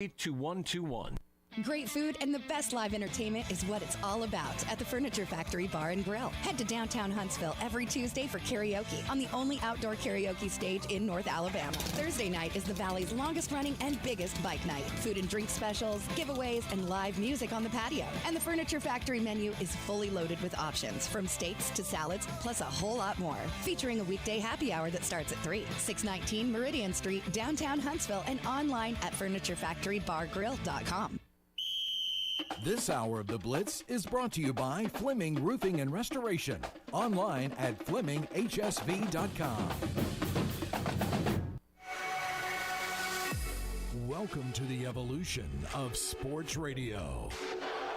2121. Great food and the best live entertainment is what it's all about at the Furniture Factory Bar and Grill. Head to downtown Huntsville every Tuesday for karaoke on the only outdoor karaoke stage in North Alabama. Thursday night is the Valley's longest running and biggest bike night. Food and drink specials, giveaways, and live music on the patio. And the Furniture Factory menu is fully loaded with options from steaks to salads, plus a whole lot more. Featuring a weekday happy hour that starts at 3. 619 Meridian Street, downtown Huntsville, and online at FurnitureFactoryBarGrill.com. This hour of the Blitz is brought to you by Fleming Roofing and Restoration. Online at FlemingHSV.com. Welcome to the evolution of sports radio.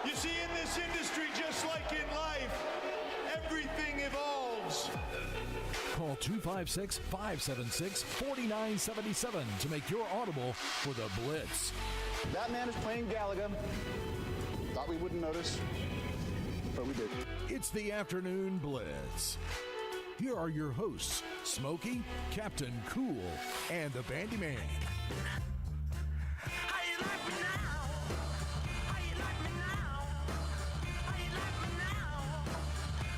You see, in this industry, just like in life, everything evolves. Call 256-576-4977 to make your audible for the Blitz. That man is playing Galaga. Thought we wouldn't notice, but we did. It's the Afternoon Blitz. Here are your hosts, Smokey, Captain Cool, and the Bandi Man. How you like me now? How you like me now? How you like me now?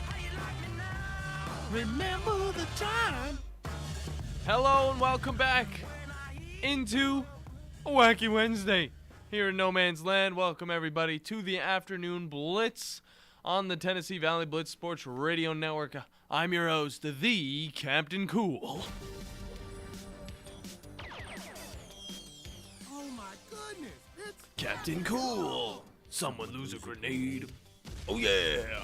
How you like me now? Remember the time. Hello and welcome back into a Wacky Wednesday here in No Man's Land. Welcome everybody to the Afternoon Blitz on the Tennessee Valley Blitz Sports Radio Network. I'm your host, the Captain Cool. Oh my goodness. It's Captain Cool. Someone lose a grenade. Oh yeah.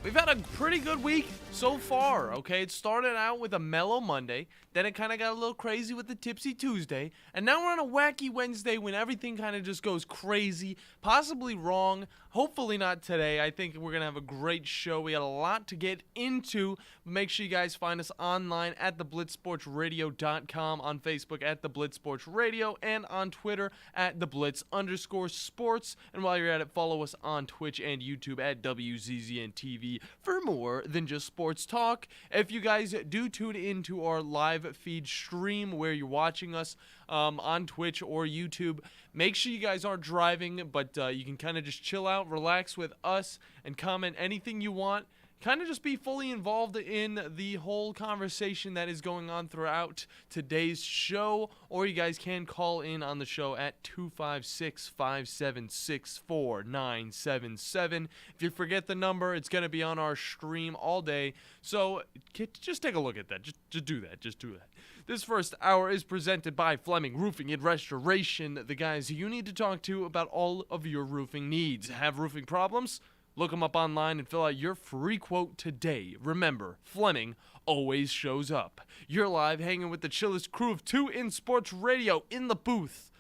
We've had a pretty good week so far, okay? It started out with a mellow Monday, then it kind of got a little crazy with the Tipsy Tuesday, and now we're on a Wacky Wednesday when everything kind of just goes crazy, possibly wrong, hopefully not today. I think we're going to have a great show. We got a lot to get into. Make sure you guys find us online at theblitzsportsradio.com, on Facebook at The Blitz Sports Radio, and on Twitter at @TheBlitz_sports. And while you're at it, follow us on Twitch and YouTube at WZZN TV for more than just sports talk. If you guys do tune into our live feed stream where you're watching us on Twitch or YouTube, make sure you guys aren't driving, but you can kind of just chill out, relax with us, and comment anything you want. Kind of just be fully involved in the whole conversation that is going on throughout today's show, or you guys can call in on the show at 256-576-4977. If you forget the number, it's going to be on our stream all day, so just take a look at that. Just do that. Just do that. This first hour is presented by Fleming Roofing and Restoration, the guys you need to talk to about all of your roofing needs. Have roofing problems? Look them up online and fill out your free quote today. Remember, Fleming always shows up. You're live hanging with the chillest crew of two in sports radio in the booth,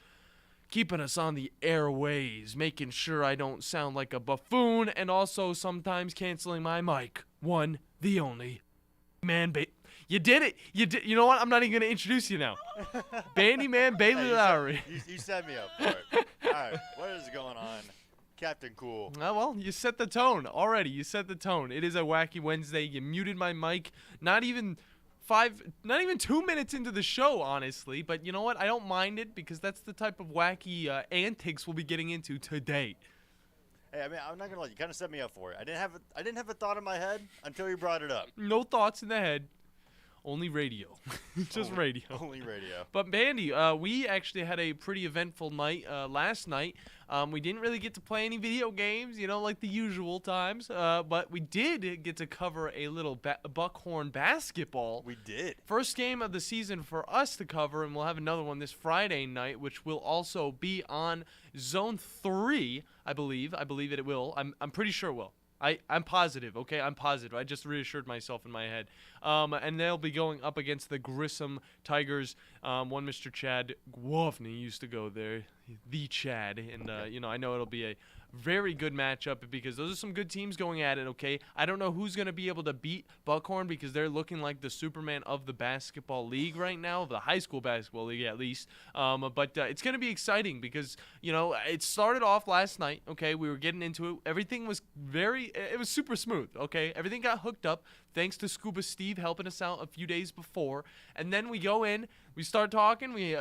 keeping us on the airways, making sure I don't sound like a buffoon, and also sometimes canceling my mic. One, the only, Man You did it. You know what? I'm not even going to introduce you now. Bandi Man Bailey Lowry. You set me up for it. All right, what is going on? Captain Cool. Oh, well, you set the tone already. You set the tone. It is a Wacky Wednesday. You muted my mic. Not even 2 minutes into the show, honestly. But you know what? I don't mind it because that's the type of wacky antics we'll be getting into today. Hey, I mean, I'm not gonna lie. You kind of set me up for it. I didn't have a thought in my head until you brought it up. No thoughts in the head. Only radio. Just radio. Only radio. But Bandi, we actually had a pretty eventful night last night. We didn't really get to play any video games, like the usual times. But we did get to cover a little Buckhorn basketball. We did. First game of the season for us to cover, and we'll have another one this Friday night, which will also be on Zone 3, I believe. I believe it will. I'm pretty sure it will. I'm positive, okay? I'm positive. I just reassured myself in my head. And they'll be going up against the Grissom Tigers. One Mr. Chad Gwofny used to go there, the Chad. And, I know it'll be a very good matchup because those are some good teams going at it, okay? I don't know who's going to be able to beat Buckhorn because they're looking like the Superman of the basketball league right now, the high school basketball league at least. But it's going to be exciting because, it started off last night, okay? We were getting into it. Everything was it was super smooth, okay? Everything got hooked up thanks to Scuba Steve helping us out a few days before. And then we go in, we start talking, we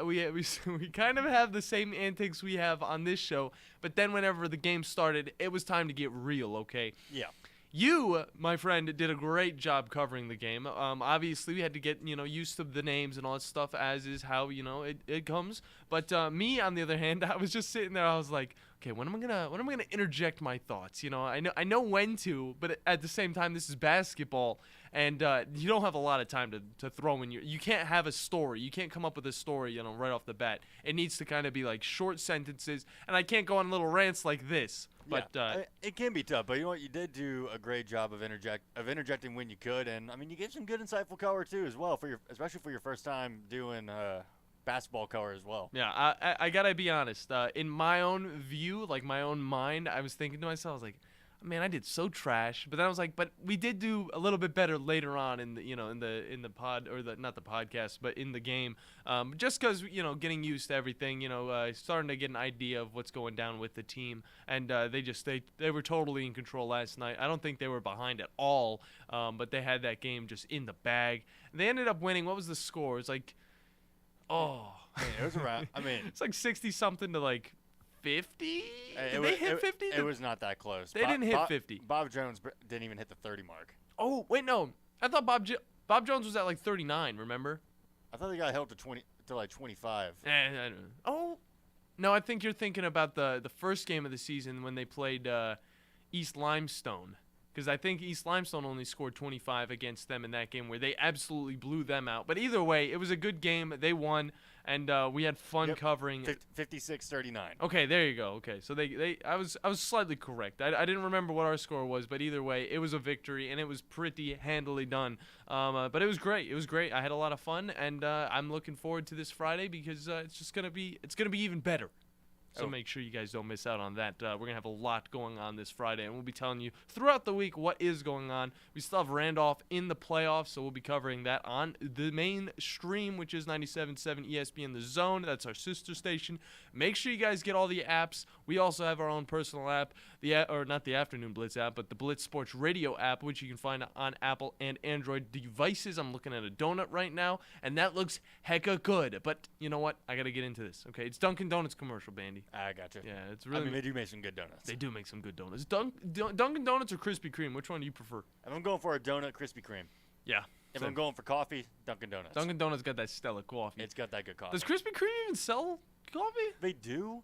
kind of have the same antics we have on this show, but then whenever the game started, it was time to get real, okay? Yeah. You, my friend, did a great job covering the game. Obviously, we had to get, used to the names and all that stuff, as is how, it comes. But me, on the other hand, I was just sitting there. I was like, okay, when am I gonna interject my thoughts? I know when to, but at the same time, this is basketball, and you don't have a lot of time to throw in you can't have a story. You can't come up with a story, right off the bat. It needs to kind of be like short sentences, and I can't go on little rants like this. But it can be tough, but you know what? You did do a great job of interjecting when you could, and I mean, you gave some good, insightful color too, as well, especially for your first time doing basketball color as well. Yeah, I gotta be honest. In my own view, like my own mind, I was thinking to myself, I was like, man, I did so trash. But then I was like, but we did do a little bit better later on in the in the pod, or not the podcast, but in the game. Just because getting used to everything, starting to get an idea of what's going down with the team, and they were totally in control last night. I don't think they were behind at all, but they had that game just in the bag. They ended up winning. What was the score? It's like, It was around. I mean, it's like 60-something to like 50. Did they hit 50? It was not that close. They didn't hit 50. Bob Jones didn't even hit the 30 mark. Oh wait, no. I thought Bob Jones was at like 39. Remember? I thought they got held to like 25. I don't know. Oh, no. I think you're thinking about the first game of the season when they played East Limestone. Because I think East Limestone only scored 25 against them in that game where they absolutely blew them out. But either way, it was a good game. They won, and we had fun covering. 56-39. Okay, there you go. Okay, so I was slightly correct. I didn't remember what our score was, but either way, it was a victory, and it was pretty handily done. But it was great. It was great. I had a lot of fun, and I'm looking forward to this Friday because it's gonna be even better. So make sure you guys don't miss out on that. We're going to have a lot going on this Friday, and we'll be telling you throughout the week what is going on. We still have Randolph in the playoffs, so we'll be covering that on the main stream, which is 97.7 ESPN The Zone. That's our sister station. Make sure you guys get all the apps. We also have our own personal app, or not the Afternoon Blitz app, but the Blitz Sports Radio app, which you can find on Apple and Android devices. I'm looking at a donut right now, and that looks hecka good. But you know what? I got to get into this, okay? It's Dunkin' Donuts commercial, Bandy. I gotcha. Yeah, it's really. I mean, they do make some good donuts. They do make some good donuts. Dunkin' Donuts or Krispy Kreme? Which one do you prefer? If I'm going for a donut, Krispy Kreme. Yeah. If I'm going for coffee, Dunkin' Donuts. Dunkin' Donuts got that stellar coffee. It's got that good coffee. Does Krispy Kreme even sell coffee? They do.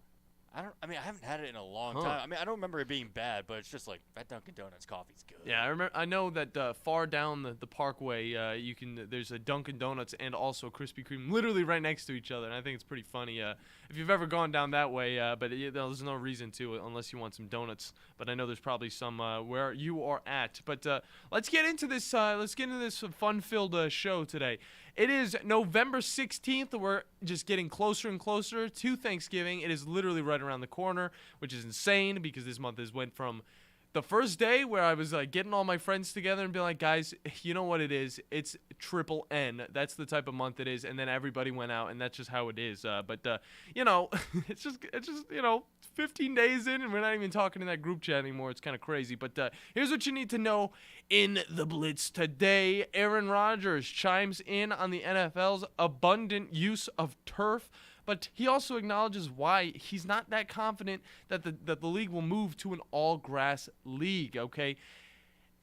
I haven't had it in a long time. I mean, I don't remember it being bad, but it's just like that Dunkin' Donuts coffee's good. Yeah, I know that far down the Parkway, there's a Dunkin' Donuts and also Krispy Kreme literally right next to each other, and I think it's pretty funny. If you've ever gone down that way, but there's no reason to unless you want some donuts. But I know there's probably some where you are at. But let's get into this. Let's get into this fun-filled show today. It is November 16th. We're just getting closer and closer to Thanksgiving. It is literally right around the corner, which is insane because this month went from the first day where I was like getting all my friends together and being like, guys, you know what it is? It's triple N. That's the type of month it is. And then everybody went out, and that's just how it is. But it's just 15 days in, and we're not even talking in that group chat anymore. It's kind of crazy. But here's what you need to know in the Blitz today. Aaron Rodgers chimes in on the NFL's abundant use of turf. But he also acknowledges why he's not that confident that the league will move to an all-grass league, okay?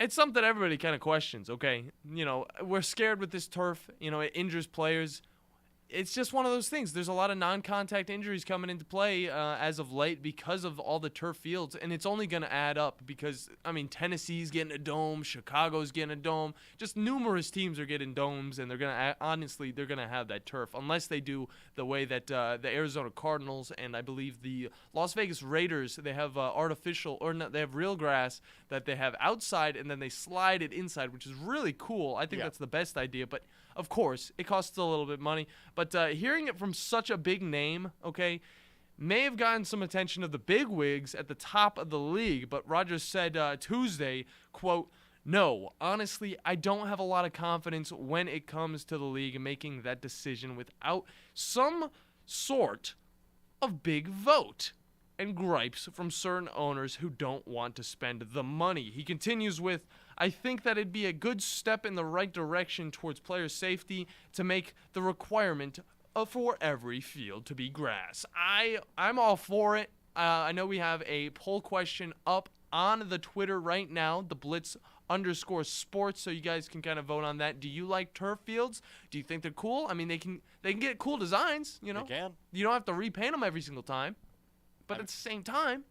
It's something everybody kind of questions, okay? We're scared with this turf. It injures players. It's just one of those things. There's a lot of non-contact injuries coming into play as of late because of all the turf fields, and it's only going to add up because, Tennessee's getting a dome, Chicago's getting a dome. Just numerous teams are getting domes, and they're going to have that turf unless they do the way that the Arizona Cardinals and I believe the Las Vegas Raiders, they have they have real grass that they have outside, and then they slide it inside, which is really cool. I think that's the best idea, but of course, it costs a little bit of money. But hearing it from such a big name, okay, may have gotten some attention of the bigwigs at the top of the league, but Rodgers said Tuesday, quote, "No, honestly, I don't have a lot of confidence when it comes to the league and making that decision without some sort of big vote and gripes from certain owners who don't want to spend the money." He continues with, "I think that it'd be a good step in the right direction towards player safety to make the requirement for every field to be grass." I'm all for it. I know we have a poll question up on the Twitter right now, the Blitz_sports, so you guys can kind of vote on that. Do you like turf fields? Do you think they're cool? I mean, they can get cool designs, you know. They can. You don't have to repaint them every single time. But at the same time,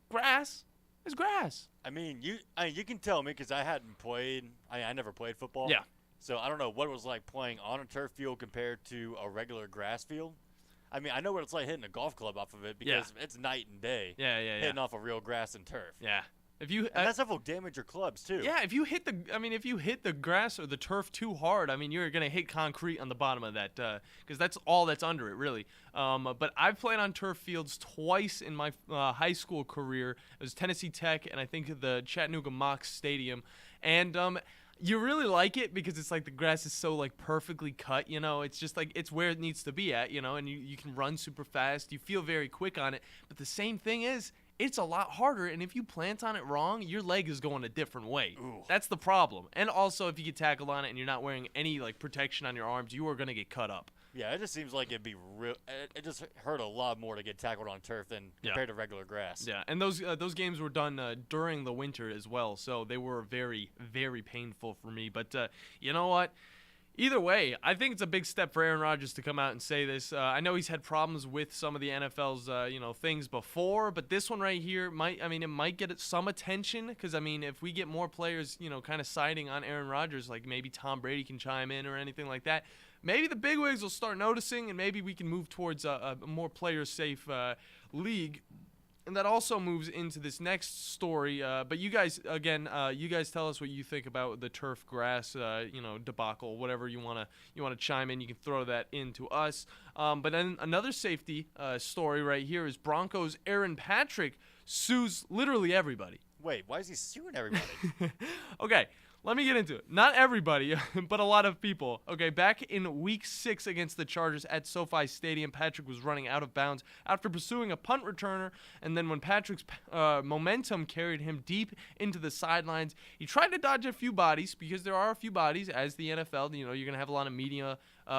grass is grass. I mean, you can tell me because I hadn't played. I never played football. Yeah. So I don't know what it was like playing on a turf field compared to a regular grass field. I mean, I know what it's like hitting a golf club off of it because it's night and day. Yeah. Hitting off of real grass and turf. Yeah. If you and that stuff will damage your clubs too. Yeah, if you hit the grass or the turf too hard, I mean, you're gonna hit concrete on the bottom of that because that's all that's under it, really. But I've played on turf fields twice in my high school career. It was Tennessee Tech and I think the Chattanooga Mocs Stadium, and you really like it because it's like the grass is so like perfectly cut, you know. It's just like it's where it needs to be at, you know, and you can run super fast. You feel very quick on it. But the same thing is, it's a lot harder, and if you plant on it wrong, your leg is going a different way. Ooh. That's the problem. And also, if you get tackled on it and you're not wearing any like protection on your arms, you are going to get cut up. Yeah, it just seems like it'd be real. It just hurt a lot more to get tackled on turf than compared to regular grass. Yeah, and those games were done during the winter as well, so they were very, very painful for me. But you know what? Either way, I think it's a big step for Aaron Rodgers to come out and say this. I know he's had problems with some of the NFL's things before, but this one right here it might get some attention because if we get more players kind of siding on Aaron Rodgers, like maybe Tom Brady can chime in or anything like that, maybe the bigwigs will start noticing and maybe we can move towards a more player safe league. And that also moves into this next story. But you guys, again, tell us what you think about the turf grass, debacle, whatever you wanna chime in. You can throw that into us. But then another safety story right here is Broncos' Aaron Patrick sues literally everybody. Wait, why is he suing everybody? Okay. Let me get into it. Not everybody, but a lot of people. Okay, back in Week 6 against the Chargers at SoFi Stadium, Patrick was running out of bounds after pursuing a punt returner, and then when Patrick's momentum carried him deep into the sidelines, he tried to dodge a few bodies because there are a few bodies as the NFL. You're going to have a lot of media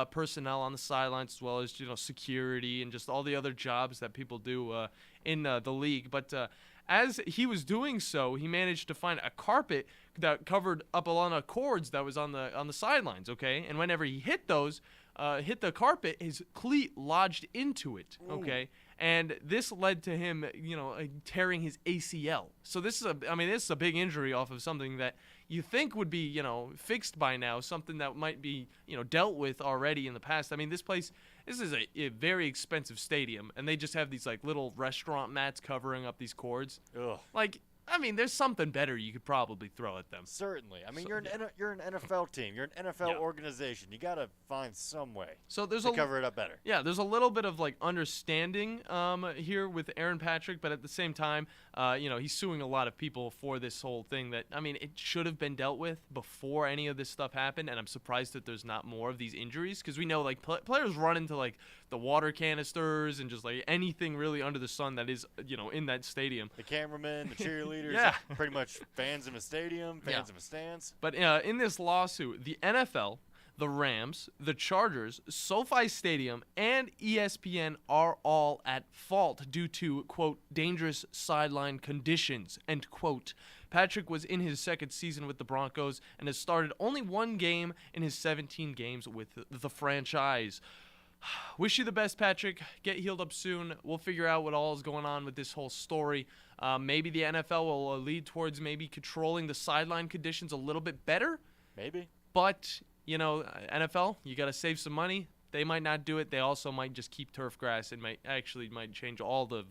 personnel on the sidelines as well as security and just all the other jobs that people do in the league. But as he was doing so, he managed to find a carpet that covered up along the cords that was on the sidelines, okay? And whenever he hit the carpet, his cleat lodged into it, okay? Ooh. And this led to him, tearing his ACL. So this is a big injury off of something that you think would be, fixed by now, something that might be, dealt with already in the past. This is a very expensive stadium, and they just have these little restaurant mats covering up these cords. Ugh. There's something better you could probably throw at them. Certainly. You're an NFL team. You're an NFL organization. You got to find some way to cover it up better. Yeah, there's a little bit of understanding here with Aaron Patrick, but at the same time, he's suing a lot of people for this whole thing that, it should have been dealt with before any of this stuff happened, and I'm surprised that there's not more of these injuries because we know players run into the water canisters and just anything really under the sun that is, in that stadium. The cameramen, the cheerleaders. Pretty much fans in the stadium, fans in the stands. But in this lawsuit, the NFL, the Rams, the Chargers, SoFi Stadium, and ESPN are all at fault due to, quote, dangerous sideline conditions, end quote. Patrick was in his second season with the Broncos and has started only one game in his 17 games with the franchise. Wish you the best, Patrick. Get healed up soon. We'll figure out what all is going on with this whole story. Maybe the NFL will lead towards maybe controlling the sideline conditions a little bit better. Maybe. But, NFL, you got to save some money. They might not do it. They also might just keep turf grass and might change all the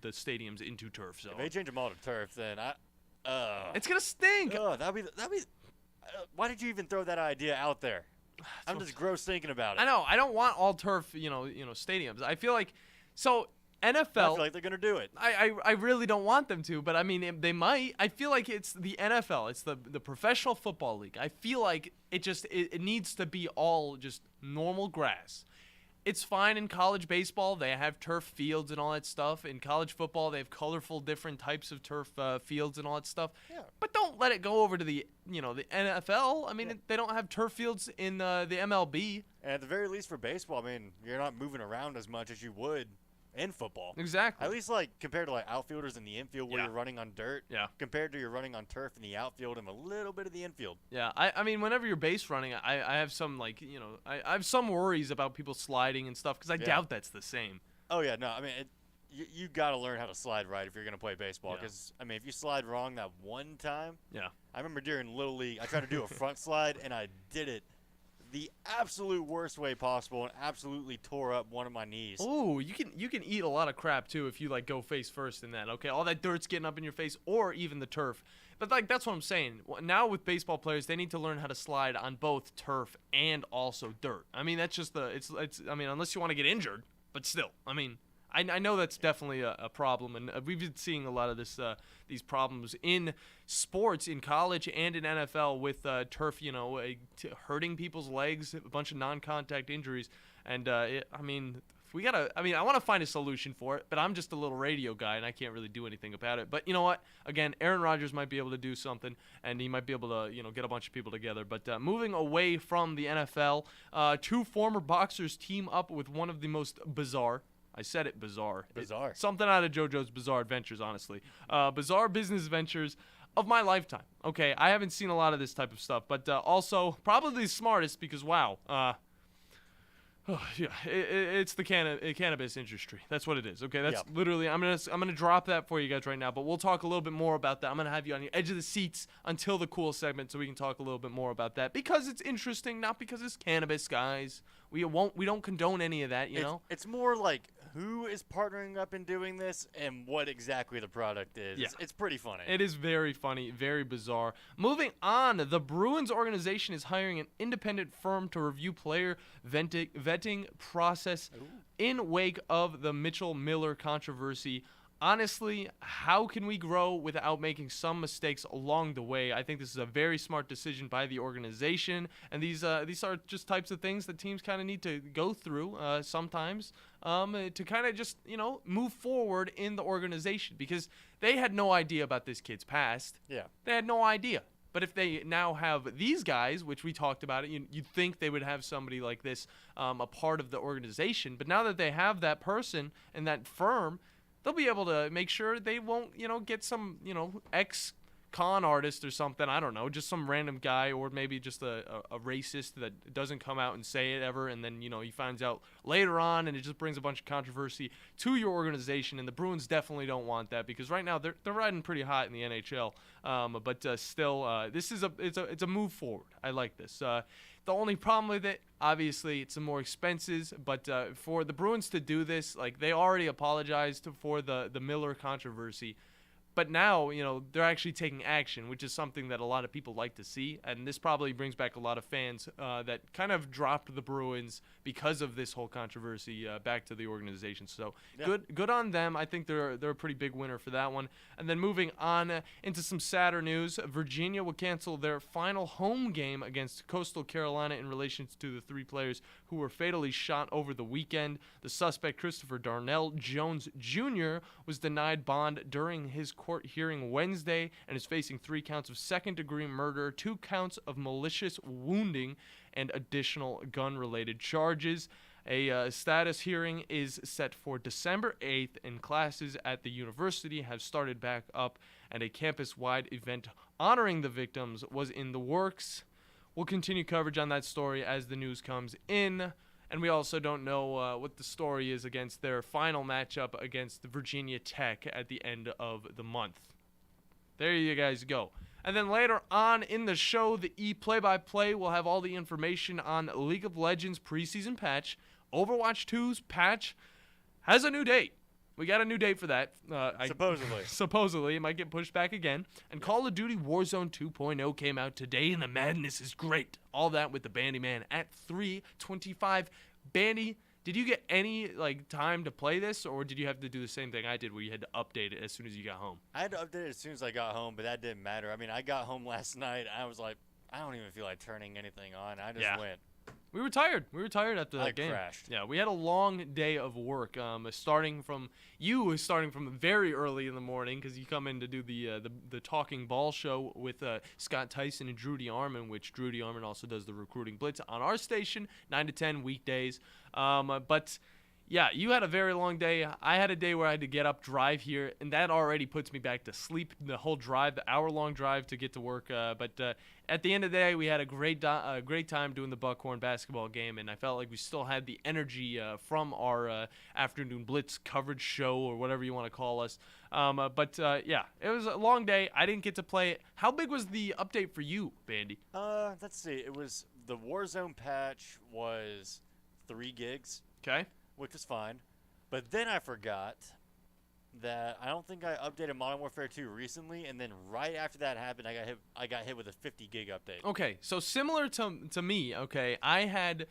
stadiums into turf. So if they change them all to turf, then it's going to stink. That'd be why did you even throw that idea out there? I'm just gross thinking about it. I know. I don't want all turf, stadiums. I feel like so I NFL. feel like they're gonna do it. I really don't want them to, but I mean they might. I feel like it's the NFL. It's the professional football league. I feel like it needs to be all just normal grass. It's fine in college baseball. They have turf fields and all that stuff. In college football, they have colorful different types of turf fields and all that stuff. Yeah. But don't let it go over to the NFL. I mean, they don't have turf fields in the MLB. And at the very least for baseball, I mean, you're not moving around as much as you would in football. Exactly. At least like compared to like outfielders in the infield where Yeah. you're running on dirt. Yeah. Compared to you're running on turf in the outfield and a little bit of the infield. Yeah, I mean, whenever you're base running, I have some, like, I have some worries about people sliding and stuff because I doubt that's the same. Oh, yeah, no, I mean, you got to learn how to slide right if you're going to play baseball. Because, I mean, if you slide wrong that one time. Yeah. I remember during Little League, I tried to do a front slide, and I did it the absolute worst way possible and absolutely tore up one of my knees. Ooh, you can eat a lot of crap, too, if you, like, go face first in that, okay? All that dirt's getting up in your face or even the turf. But, like, that's what I'm saying. Now with baseball players, they need to learn how to slide on both turf and also dirt. I mean, that's just I mean, unless you want to get injured, but still. I mean, I know that's definitely a problem, and we've been seeing a lot of these problems in sports, in college and in NFL with turf, hurting people's legs, a bunch of non-contact injuries, and I mean, I want to find a solution for it, but I'm just a little radio guy, and I can't really do anything about it. But you know what? Again, Aaron Rodgers might be able to do something, and he might be able to, get a bunch of people together. But moving away from the NFL, two former boxers team up with one of the most bizarre. I said it, bizarre. Bizarre. Something out of JoJo's Bizarre Adventures, honestly. Bizarre business ventures of my lifetime. Okay, I haven't seen a lot of this type of stuff, but also probably the smartest because, wow, yeah, it's the cannabis industry. That's what it is. Okay, that's literally. I'm gonna drop that for you guys right now. But we'll talk a little bit more about that. I'm gonna have you on your edge of the seats until the cool segment, so we can talk a little bit more about that because it's interesting, not because it's cannabis, guys. We don't condone any of that. It's more like who is partnering up and doing this and what exactly the product is. Yeah. It's pretty funny. It is very funny, very bizarre. Moving on, the Bruins organization is hiring an independent firm to review player vetting process in wake of the Mitchell Miller controversy. Honestly, how can we grow without making some mistakes along the way? I think this is a very smart decision by the organization, and these are just types of things that teams kind of need to go through sometimes to kind of just move forward in the organization because they had no idea about this kid's past. Yeah, they had no idea. But if they now have these guys, which we talked about, you'd think they would have somebody like this a part of the organization. But now that they have that person and that firm, they'll be able to make sure they won't, get some, ex-con artist or something. I don't know, just some random guy or maybe just a racist that doesn't come out and say it ever. And then, he finds out later on and it just brings a bunch of controversy to your organization. And the Bruins definitely don't want that because right now they're riding pretty hot in the NHL. But still, this is it's a move forward. I like this. The only problem with it, obviously, it's some more expenses. But for the Bruins to do this, like they already apologized for the Miller controversy. But now, they're actually taking action, which is something that a lot of people like to see. And this probably brings back a lot of fans that kind of dropped the Bruins because of this whole controversy back to the organization. So good on them. I think they're a pretty big winner for that one. And then moving on into some sadder news, Virginia will cancel their final home game against Coastal Carolina in relation to the 3 players who were fatally shot over the weekend. The suspect, Christopher Darnell Jones Jr., was denied bond during his court hearing Wednesday and is facing 3 counts of second-degree murder, 2 counts of malicious wounding, and additional gun-related charges. A status hearing is set for December 8th, and classes at the university have started back up, and a campus-wide event honoring the victims was in the works. We'll continue coverage on that story as the news comes in. And we also don't know what the story is against their final matchup against Virginia Tech at the end of the month. There you guys go. And then later on in the show, the play-by-play will have all the information on League of Legends preseason patch. Overwatch 2's patch has a new date. We got a new date for that. Supposedly. Supposedly. It might get pushed back again. And Call of Duty Warzone 2.0 came out today, and the madness is great. All that with the Bandi Man at 325. Bandi, Did you get any time to play this, or did you have to do the same thing I did where you had to update it as soon as you got home? I had to update it as soon as I got home, but that didn't matter. I mean, I got home last night. I was like, I don't even feel like turning anything on. I just went. We were tired. We were tired after that game. I crashed. Yeah, we had a long day of work. Starting from very early in the morning because you come in to do the Talking Ball show with Scott Tyson and Drew DeArmond, which Drew DeArmond also does the Recruiting Blitz on our station, 9 to 10 weekdays. But yeah, you had a very long day. I had a day where I had to get up, drive here, and that already puts me back to sleep. The whole drive, the hour-long drive to get to work. But at the end of the day, we had a great time doing the Buckhorn basketball game, and I felt like we still had the energy from our afternoon Blitz coverage show or whatever you want to call us. Yeah, it was a long day. I didn't get to play it. How big was the update for you, Bandy? Let's see. It was the Warzone patch was 3 gigs. Okay. Which was fine. But then I forgot that I don't think I updated Modern Warfare 2 recently, and then right after that happened, I got hit with a 50 gig update. Okay, so similar to me, okay, I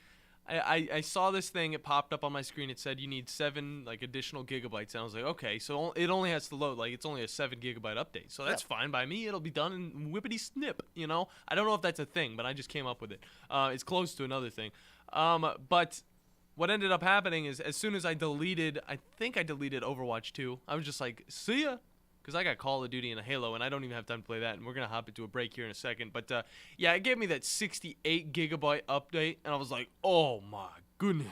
saw this thing, it popped up on my screen, it said you need 7 additional gigabytes, and I was like, okay, so it only has to load, it's only a 7 gigabyte update, so that's fine by me, it'll be done in whippity snip, I don't know if that's a thing, but I just came up with it. It's close to another thing. But what ended up happening is as soon as I deleted Overwatch 2, I was just like, see ya, because I got Call of Duty and a Halo, and I don't even have time to play that, and we're going to hop into a break here in a second. But, yeah, it gave me that 68 gigabyte update, and I was like, oh, my goodness.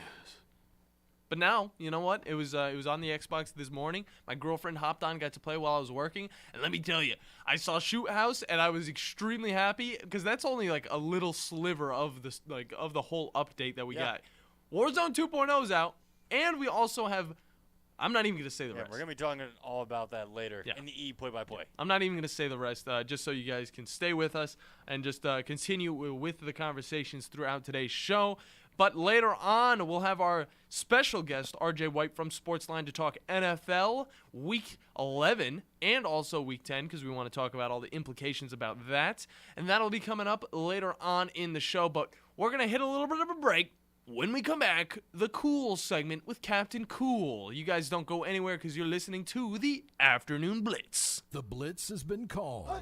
But now, you know what? It was on the Xbox this morning. My girlfriend hopped on, got to play while I was working, and let me tell you, I saw Shoot House, and I was extremely happy, because that's only, a little sliver of the whole update that we got. Warzone 2.0 is out, and we also have – I'm not even going to say the rest. We're going to be talking all about that later in the E play-by-play. I'm not even going to say the rest, just so you guys can stay with us and just continue with the conversations throughout today's show. But later on, we'll have our special guest, RJ White from Sportsline, to talk NFL Week 11 and also Week 10 because we want to talk about all the implications about that. And that'll be coming up later on in the show. But we're going to hit a little bit of a break. When we come back, the Cool segment with Captain Cool. You guys don't go anywhere because you're listening to the Afternoon Blitz. The Blitz has been called.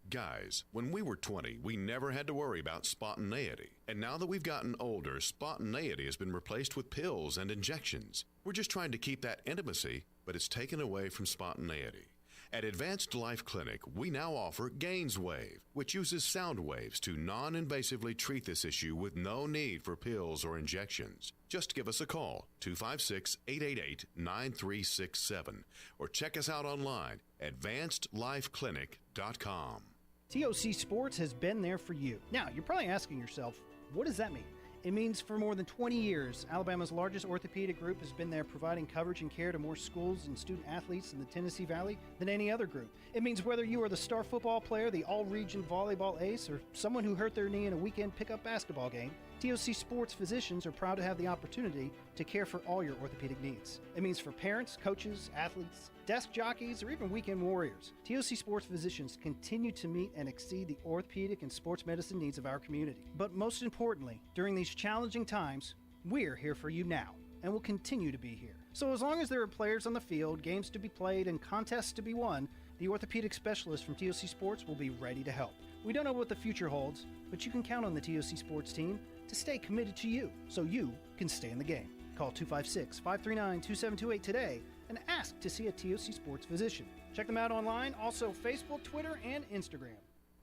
Guys, when we were 20, we never had to worry about spontaneity. And now that we've gotten older, spontaneity has been replaced with pills and injections. We're just trying to keep that intimacy, but it's taken away from spontaneity. At Advanced Life Clinic, we now offer GainsWave, which uses sound waves to non-invasively treat this issue with no need for pills or injections. Just give us a call, 256-888-9367, or check us out online, advancedlifeclinic.com. TOC Sports has been there for you. Now, you're probably asking yourself, what does that mean? It means for more than 20 years, Alabama's largest orthopedic group has been there providing coverage and care to more schools and student athletes in the Tennessee Valley than any other group. It means whether you are the star football player, the all-region volleyball ace, or someone who hurt their knee in a weekend pickup basketball game, TOC Sports physicians are proud to have the opportunity to care for all your orthopedic needs. It means for parents, coaches, athletes, desk jockeys, or even weekend warriors, TOC Sports physicians continue to meet and exceed the orthopedic and sports medicine needs of our community. But most importantly, during these challenging times, we're here for you now, and will continue to be here. So as long as there are players on the field, games to be played, and contests to be won, the orthopedic specialists from TOC Sports will be ready to help. We don't know what the future holds, but you can count on the TOC Sports team to stay committed to you, so you can stay in the game. Call 256-539-2728 today and ask to see a TOC Sports physician. Check them out online, also Facebook, Twitter, and Instagram.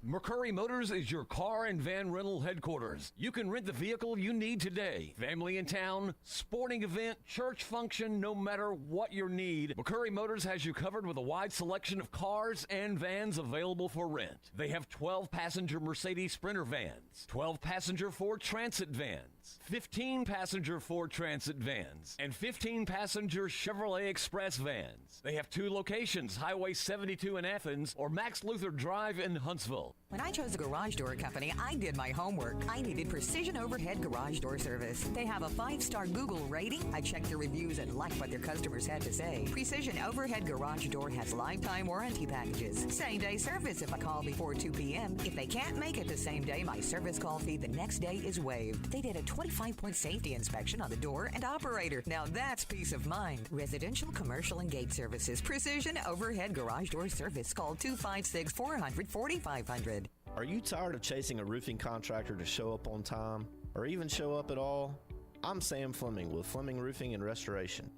McCurry Motors is your car and van rental headquarters. You can rent the vehicle you need today. Family in town, sporting event, church function, no matter what your need, McCurry Motors has you covered with a wide selection of cars and vans available for rent. They have 12-passenger Mercedes Sprinter vans, 12-passenger Ford Transit vans, 15-passenger Ford Transit vans, and 15-passenger Chevrolet Express vans. They have 2 locations, Highway 72 in Athens or Max Luther Drive in Huntsville. When I chose a garage door company, I did my homework. I needed Precision Overhead Garage Door Service. They have a 5-star Google rating. I checked the reviews and liked what their customers had to say. Precision Overhead Garage Door has lifetime warranty packages. Same-day service if I call before 2 p.m. If they can't make it the same day, my service call fee the next day is waived. They did a 25-point safety inspection on the door and operator. Now that's peace of mind. Residential, commercial, and gate services. Precision Overhead Garage Door Service. Call 256-400-4500. Are you tired of chasing a roofing contractor to show up on time or even show up at all? I'm Sam Fleming with Fleming Roofing and Restoration.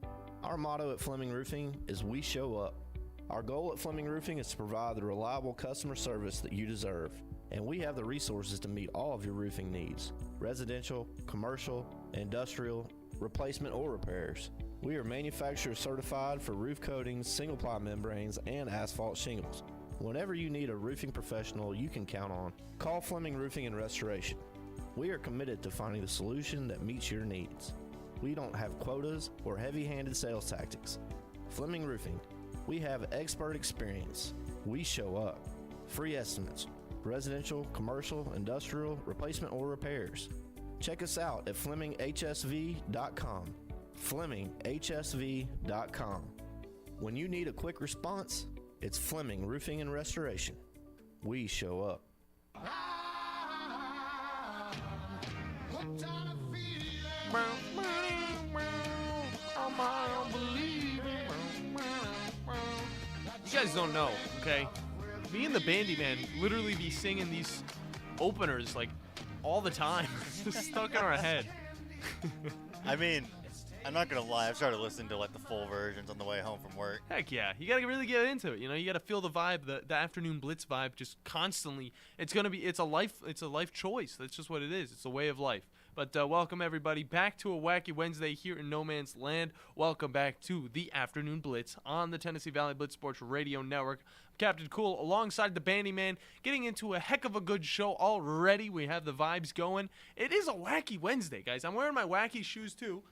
Our motto at Fleming Roofing is we show up. Our goal at Fleming Roofing is to provide the reliable customer service that you deserve, and we have the resources to meet all of your roofing needs: residential, commercial, industrial, replacement, or repairs. We are manufacturer certified for roof coatings, single-ply membranes, and asphalt shingles. Whenever you need a roofing professional you can count on, call Fleming Roofing and Restoration. We are committed to finding the solution that meets your needs. We don't have quotas or heavy-handed sales tactics. Fleming Roofing, we have expert experience. We show up. Free estimates, residential, commercial, industrial, replacement, or repairs. Check us out at FlemingHSV.com. FlemingHSV.com. When you need a quick response, it's Fleming Roofing and Restoration. We show up. You guys don't know, okay? Me and the Bandi Man literally be singing these openers like all the time. It's stuck in our head. I mean, I'm not gonna lie. I've started listening to like the full versions on the way home from work. Heck yeah, you gotta really get into it. You know, you gotta feel the vibe, the afternoon Blitz vibe, just constantly. It's a life choice. That's just what it is. It's a way of life. But welcome everybody back to a wacky Wednesday here in No Man's Land. Welcome back to the afternoon Blitz on the Tennessee Valley Blitz Sports Radio Network. I'm Captain Cool alongside the Bandi Man, getting into a heck of a good show already. We have the vibes going. It is a wacky Wednesday, guys. I'm wearing my wacky shoes too.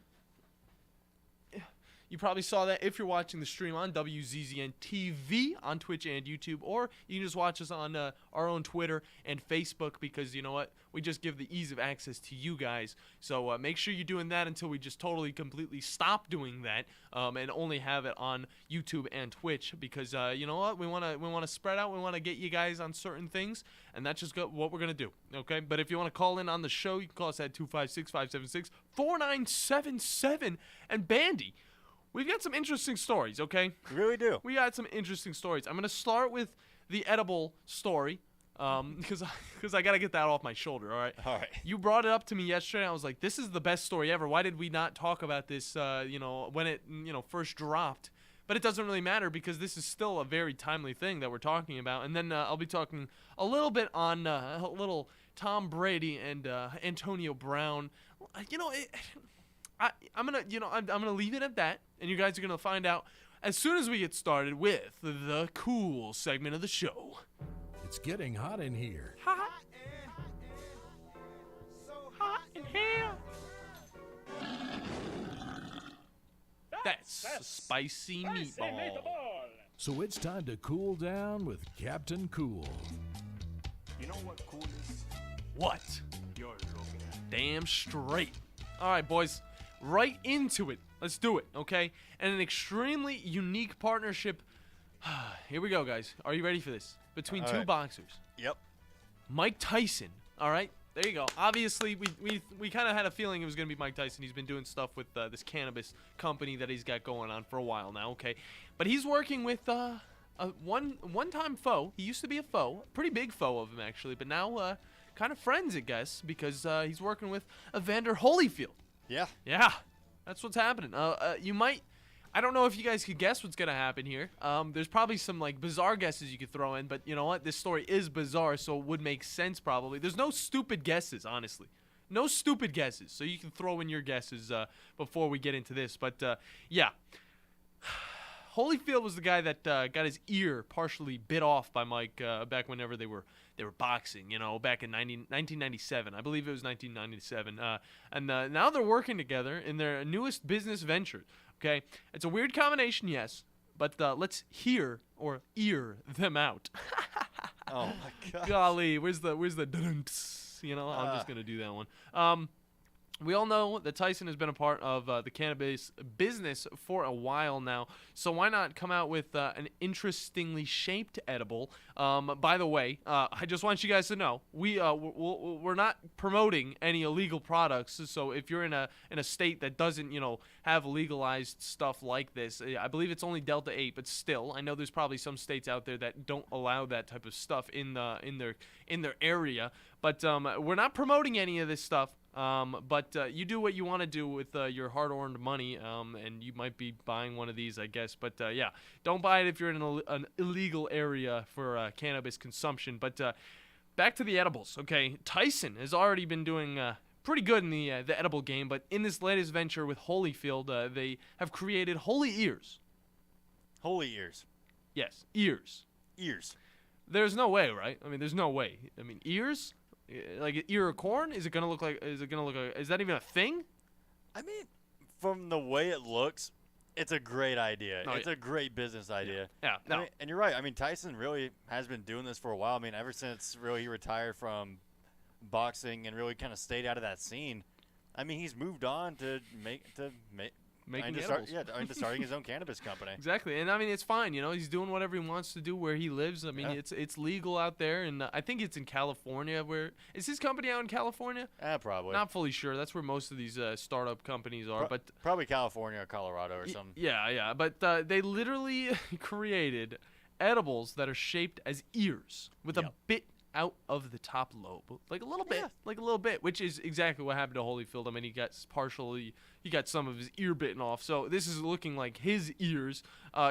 You probably saw that if you're watching the stream on WZZN TV on Twitch and YouTube, or you can just watch us on our own Twitter and Facebook, because you know what? We just give the ease of access to you guys. So make sure you're doing that until we just totally, completely stop doing that and only have it on YouTube and Twitch, because you know what? We want to spread out. We want to get you guys on certain things, and that's just what we're going to do, okay? But if you want to call in on the show, you can call us at 256-576-4977. And Bandi, we've got some interesting stories, okay? We really do. We got some interesting stories. I'm going to start with the edible story because I got to get that off my shoulder, all right? All right. You brought it up to me yesterday. I was like, this is the best story ever. Why did we not talk about this, when it, first dropped? But it doesn't really matter, because this is still a very timely thing that we're talking about. And then I'll be talking a little bit on a little Tom Brady and Antonio Brown. I'm gonna leave it at that, and you guys are gonna find out as soon as we get started with the cool segment of the show. It's getting hot in here. Hot in here. That's a spicy meatball. So it's time to cool down with Captain Cool. You know what cool is? What? You're looking at. Damn straight. All right, boys. Right into it. Let's do it, okay? And an extremely unique partnership. Here we go, guys. Are you ready for this? Between two boxers. Yep. Mike Tyson. All right? There you go. Obviously, we kind of had a feeling it was going to be Mike Tyson. He's been doing stuff with this cannabis company that he's got going on for a while now, okay? But he's working with a one-time foe. He used to be a foe. A pretty big foe of him, actually. But now kind of friends, I guess, because he's working with Evander Holyfield. Yeah. Yeah, that's what's happening. I don't know if you guys could guess what's going to happen here. There's probably some, bizarre guesses you could throw in, but you know what? This story is bizarre, so it would make sense probably. There's no stupid guesses, honestly. No stupid guesses, so you can throw in your guesses before we get into this. But, yeah. Holyfield was the guy that got his ear partially bit off by Mike back whenever they were boxing, back in 1997. I believe it was 1997. And now they're working together in their newest business venture. Okay, it's a weird combination, yes, but let's hear or ear them out. Oh my God! Golly, where's the I'm just gonna do that one. We all know that Tyson has been a part of the cannabis business for a while now, so why not come out with an interestingly shaped edible? By the way, I just want you guys to know we're not promoting any illegal products. So if you're in a state that doesn't have legalized stuff like this, I believe it's only Delta 8, but still, I know there's probably some states out there that don't allow that type of stuff in their area. But we're not promoting any of this stuff. But you do what you want to do with your hard-earned money, and you might be buying one of these, I guess. But yeah, don't buy it if you're in an illegal area for cannabis consumption. But back to the edibles, okay? Tyson has already been doing pretty good in the edible game, but in this latest venture with Holyfield, they have created Holy Ears. Holy Ears? Yes, ears. Ears. There's no way, right? I mean, there's no way. I mean, ears? Like an ear of corn? Is that even a thing? I mean, from the way it looks, it's a great idea. It's a great business idea. Yeah. I mean, and you're right. I mean, Tyson really has been doing this for a while. I mean, ever since really he retired from boxing and really kind of stayed out of that scene. I mean, he's moved on to starting his own cannabis company. Exactly, and I mean it's fine. He's doing whatever he wants to do where he lives. I mean, it's legal out there, and I think it's in California. Where is his company out in California? Probably. Not fully sure. That's where most of these startup companies are, but probably California or Colorado or something. Yeah. But they literally created edibles that are shaped as ears with a bit out of the top lobe, like a little bit, which is exactly what happened to Holyfield. I mean, he got some of his ear bitten off, so this is looking like his ears.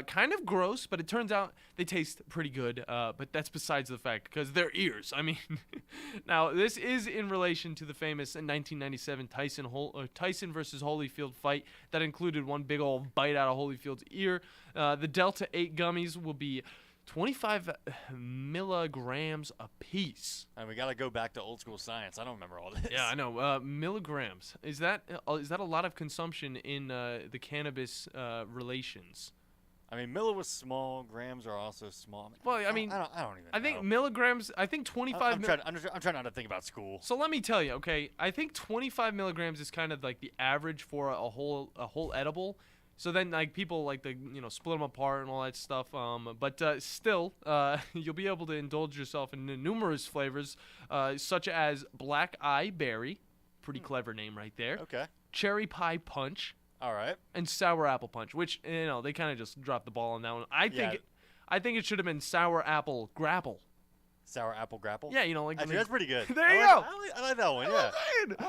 Kind of gross, but it turns out they taste pretty good, but that's besides the fact, because they're ears. I mean, now this is in relation to the famous 1997 Tyson versus Holyfield fight that included one big old bite out of Holyfield's ear. The Delta 8 gummies will be 25 milligrams a piece. And we got to go back to old school science. I don't remember all this. Yeah, I know. Milligrams. Is that a lot of consumption in the cannabis relations? I mean, milli was small. Grams are also small. Well, I mean, I don't even know. I think milligrams. I think 25. I'm trying not to think about school. So let me tell you, okay. I think 25 milligrams is kind of like the average for a whole edible. So then, like, people like to, split them apart and all that stuff. But still, you'll be able to indulge yourself in numerous flavors, such as Black Eye Berry, pretty clever name right there. Okay. Cherry Pie Punch. All right. And Sour Apple Punch, which they kind of just dropped the ball on that one. I think it should have been Sour Apple Grapple. Sour Apple Grapple? Yeah, like actually, that's pretty good. There you go. I like that one. Yeah.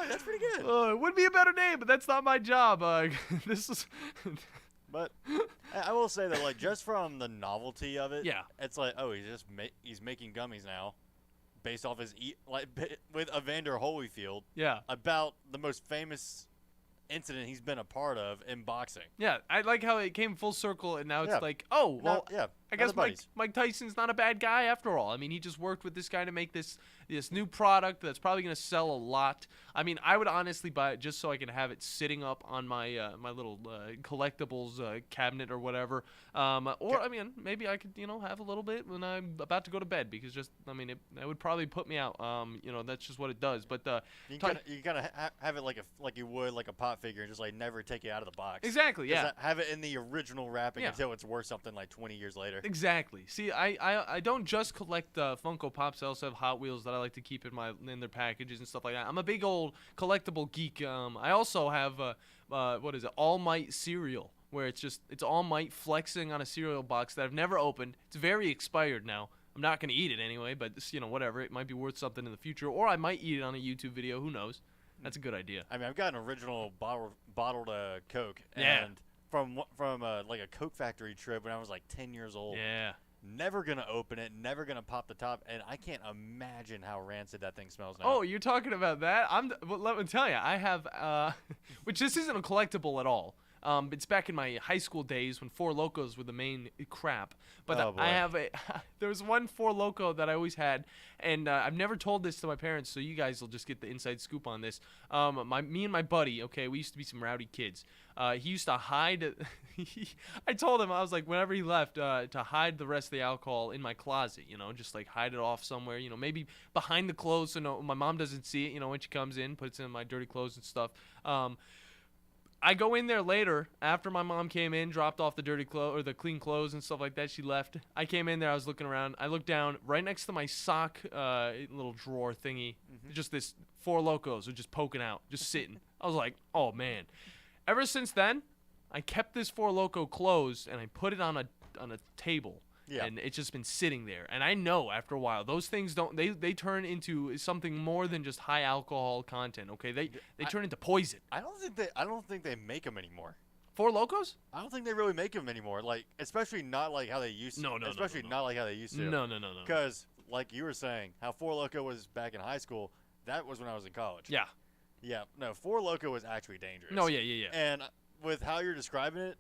That's pretty good. It would be a better name, but that's not my job. This is. But I will say that, like, just from the novelty of it, it's like, oh, he's making gummies now, based off his with Evander Holyfield. Yeah. About the most famous incident he's been a part of in boxing. Yeah, I like how it came full circle, and now it's like, oh, well, I guess Mike Tyson's not a bad guy after all. I mean, he just worked with this guy to make this new product that's probably going to sell a lot. I mean, I would honestly buy it just so I can have it sitting up on my my little collectibles cabinet or whatever. Or, I mean, maybe I could, have a little bit when I'm about to go to bed, because it would probably put me out. That's just what it does. But you gotta have it like you would like a pot figure, and just like never take it out of the box. Exactly, yeah. Have it in the original wrapping until it's worth something like 20 years later. Exactly. See, I don't just collect Funko Pops. I also have Hot Wheels that I like to keep in their packages and stuff like that. I'm a big old collectible geek. I also have All Might cereal, where it's All Might flexing on a cereal box that I've never opened. It's very expired now. I'm not going to eat it anyway, but whatever. It might be worth something in the future, or I might eat it on a YouTube video. Who knows? That's a good idea. I mean, I've got an original bottled Coke. Yeah. And from like a Coke factory trip when I was like 10 years old. Yeah. Never gonna open it, never gonna pop the top, and I can't imagine how rancid that thing smells now. Oh, you're talking about that? Well, let me tell you, I have, which this isn't a collectible at all. It's back in my high school days when Four Locos were the main crap. But I have there was one Four Loco that I always had, and I've never told this to my parents, so you guys will just get the inside scoop on this. Me and my buddy, okay, we used to be some rowdy kids. He used to hide. I told him, I was like, whenever he left, to hide the rest of the alcohol in my closet, just like hide it off somewhere, maybe behind the clothes so my mom doesn't see it, when she comes in, puts in my dirty clothes and stuff. I go in there later after my mom came in, dropped off the dirty clothes or the clean clothes and stuff like that. She left. I came in there. I was looking around. I looked down right next to my sock little drawer thingy. Just this Four Locos were just poking out, just sitting. I was like, oh man. Ever since then, I kept this Four Loko closed and I put it on a table. Yeah. And it's just been sitting there. And I know after a while, those things they turn into something more than just high alcohol content, okay? They turn into poison. I don't think they make them anymore. Four Locos? I don't think they really make them anymore. Like, especially not like how they used to. No. Not like how they used to. No. Because, like you were saying, how Four Loko was back in high school, that was when I was in college. Yeah. Yeah. No, Four Loko was actually dangerous. No, yeah. And with how you're describing it,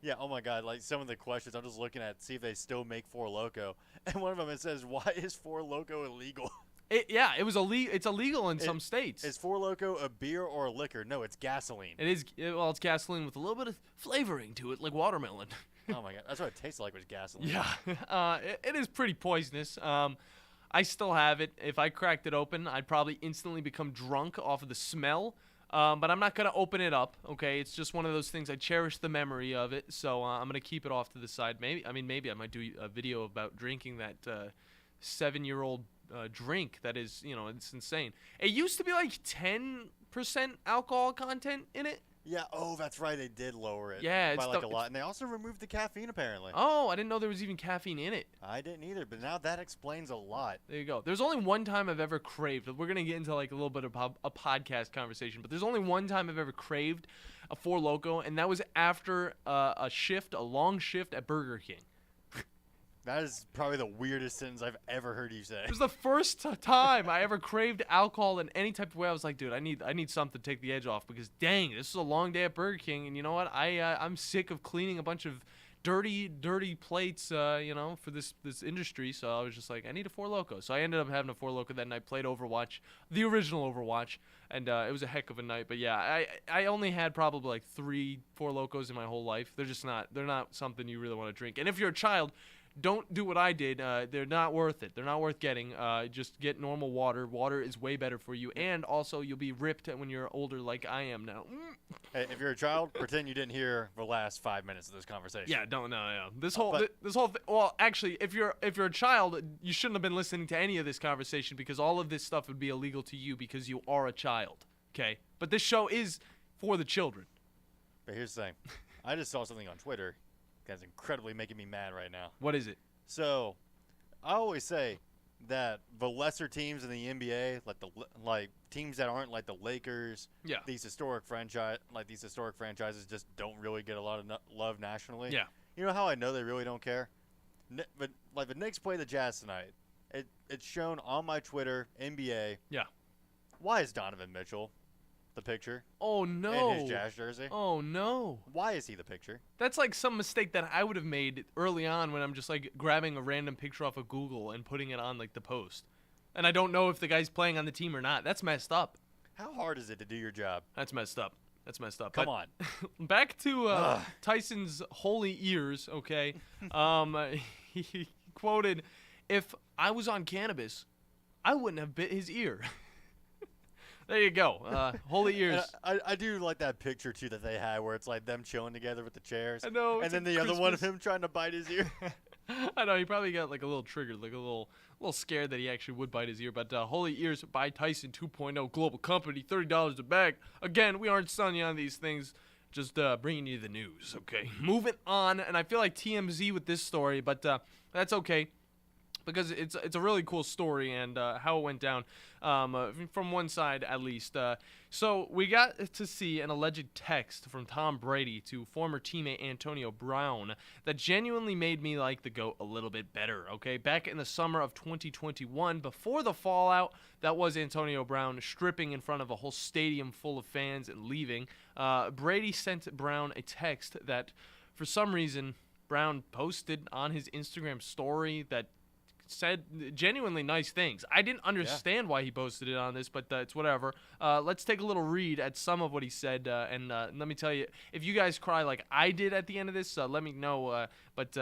yeah, oh my God, like some of the questions, I'm just looking at, see if they still make Four Loko. And one of them, it says, why is Four Loko illegal? It's illegal in some states. Is Four Loko a beer or a liquor? No, it's gasoline. It is, well, it's gasoline with a little bit of flavoring to it, like watermelon. Oh my God, that's what it tastes like, was gasoline. Yeah, it is pretty poisonous. I still have it. If I cracked it open, I'd probably instantly become drunk off of the smell. But I'm not going to open it up, okay? It's just one of those things. I cherish the memory of it, so I'm going to keep it off to the side. Maybe I might do a video about drinking that 7-year-old drink that is, it's insane. It used to be like 10% alcohol content in it. Yeah, oh, that's right. They did lower it by like a lot. And they also removed the caffeine, apparently. Oh, I didn't know there was even caffeine in it. I didn't either, but now that explains a lot. There you go. There's only one time I've ever craved. We're going to get into like a little bit of a podcast conversation, but there's only one time I've ever craved a Four Loko, and that was after a long shift at Burger King. That is probably the weirdest sentence I've ever heard you say. It was the first time I ever craved alcohol in any type of way. I was like, dude, I need something to take the edge off because dang, this is a long day at Burger King, and you know what? I'm sick of cleaning a bunch of dirty plates, for this industry. So I was just like, I need a Four Loko. So I ended up having a Four Loko that night. Played Overwatch, the original Overwatch, and it was a heck of a night. But yeah, I only had probably like 3 Four Lokos in my whole life. They're not something you really want to drink. And if you're a child, don't do what I did. They're not worth it. They're not worth getting. Just get normal water. Water is way better for you. And also, you'll be ripped when you're older like I am now. Hey, if you're a child, pretend you didn't hear the last 5 minutes of this conversation. Yeah, This whole well, actually, if you're a child, you shouldn't have been listening to any of this conversation because all of this stuff would be illegal to you because you are a child. Okay? But this show is for the children. But here's the thing. I just saw something on Twitter that's incredibly making me mad right now. What is it? So, I always say that the lesser teams in the NBA, like teams that aren't like the Lakers, these historic franchises just don't really get a lot of love nationally. Yeah. You know how I know they really don't care? But like the Knicks play the Jazz tonight. It's shown on my Twitter, NBA. Yeah. Why is Donovan Mitchell the picture? Oh no. In his Jazz jersey. Oh no. Why is he the picture? That's like some mistake that I would have made early on when I'm just like grabbing a random picture off of Google and putting it on like the post. And I don't know if the guy's playing on the team or not. That's messed up. How hard is it to do your job? That's messed up. Come on. Back to Tyson's holy ears, okay? He quoted, "If I was on cannabis, I wouldn't have bit his ear." There you go. Holy ears. I do like that picture, too, that they had where it's like them chilling together with the chairs. I know. And then the other one of him trying to bite his ear. I know. He probably got like a little triggered, like a little scared that he actually would bite his ear. But Holy Ears by Tyson 2.0 global company, $30 a bag. Again, we aren't selling you on these things. Just bringing you the news, okay? Moving on. And I feel like TMZ with this story, but that's okay. Because it's a really cool story and how it went down from one side at least. So we got to see an alleged text from Tom Brady to former teammate Antonio Brown that genuinely made me like the GOAT a little bit better, okay? Back in the summer of 2021, before the fallout that was Antonio Brown stripping in front of a whole stadium full of fans and leaving, Brady sent Brown a text that for some reason Brown posted on his Instagram story that said genuinely nice things. I didn't understand why he posted it on this, but it's whatever. Let's take a little read at some of what he said, and let me tell you, if you guys cry like I did at the end of this, let me know. But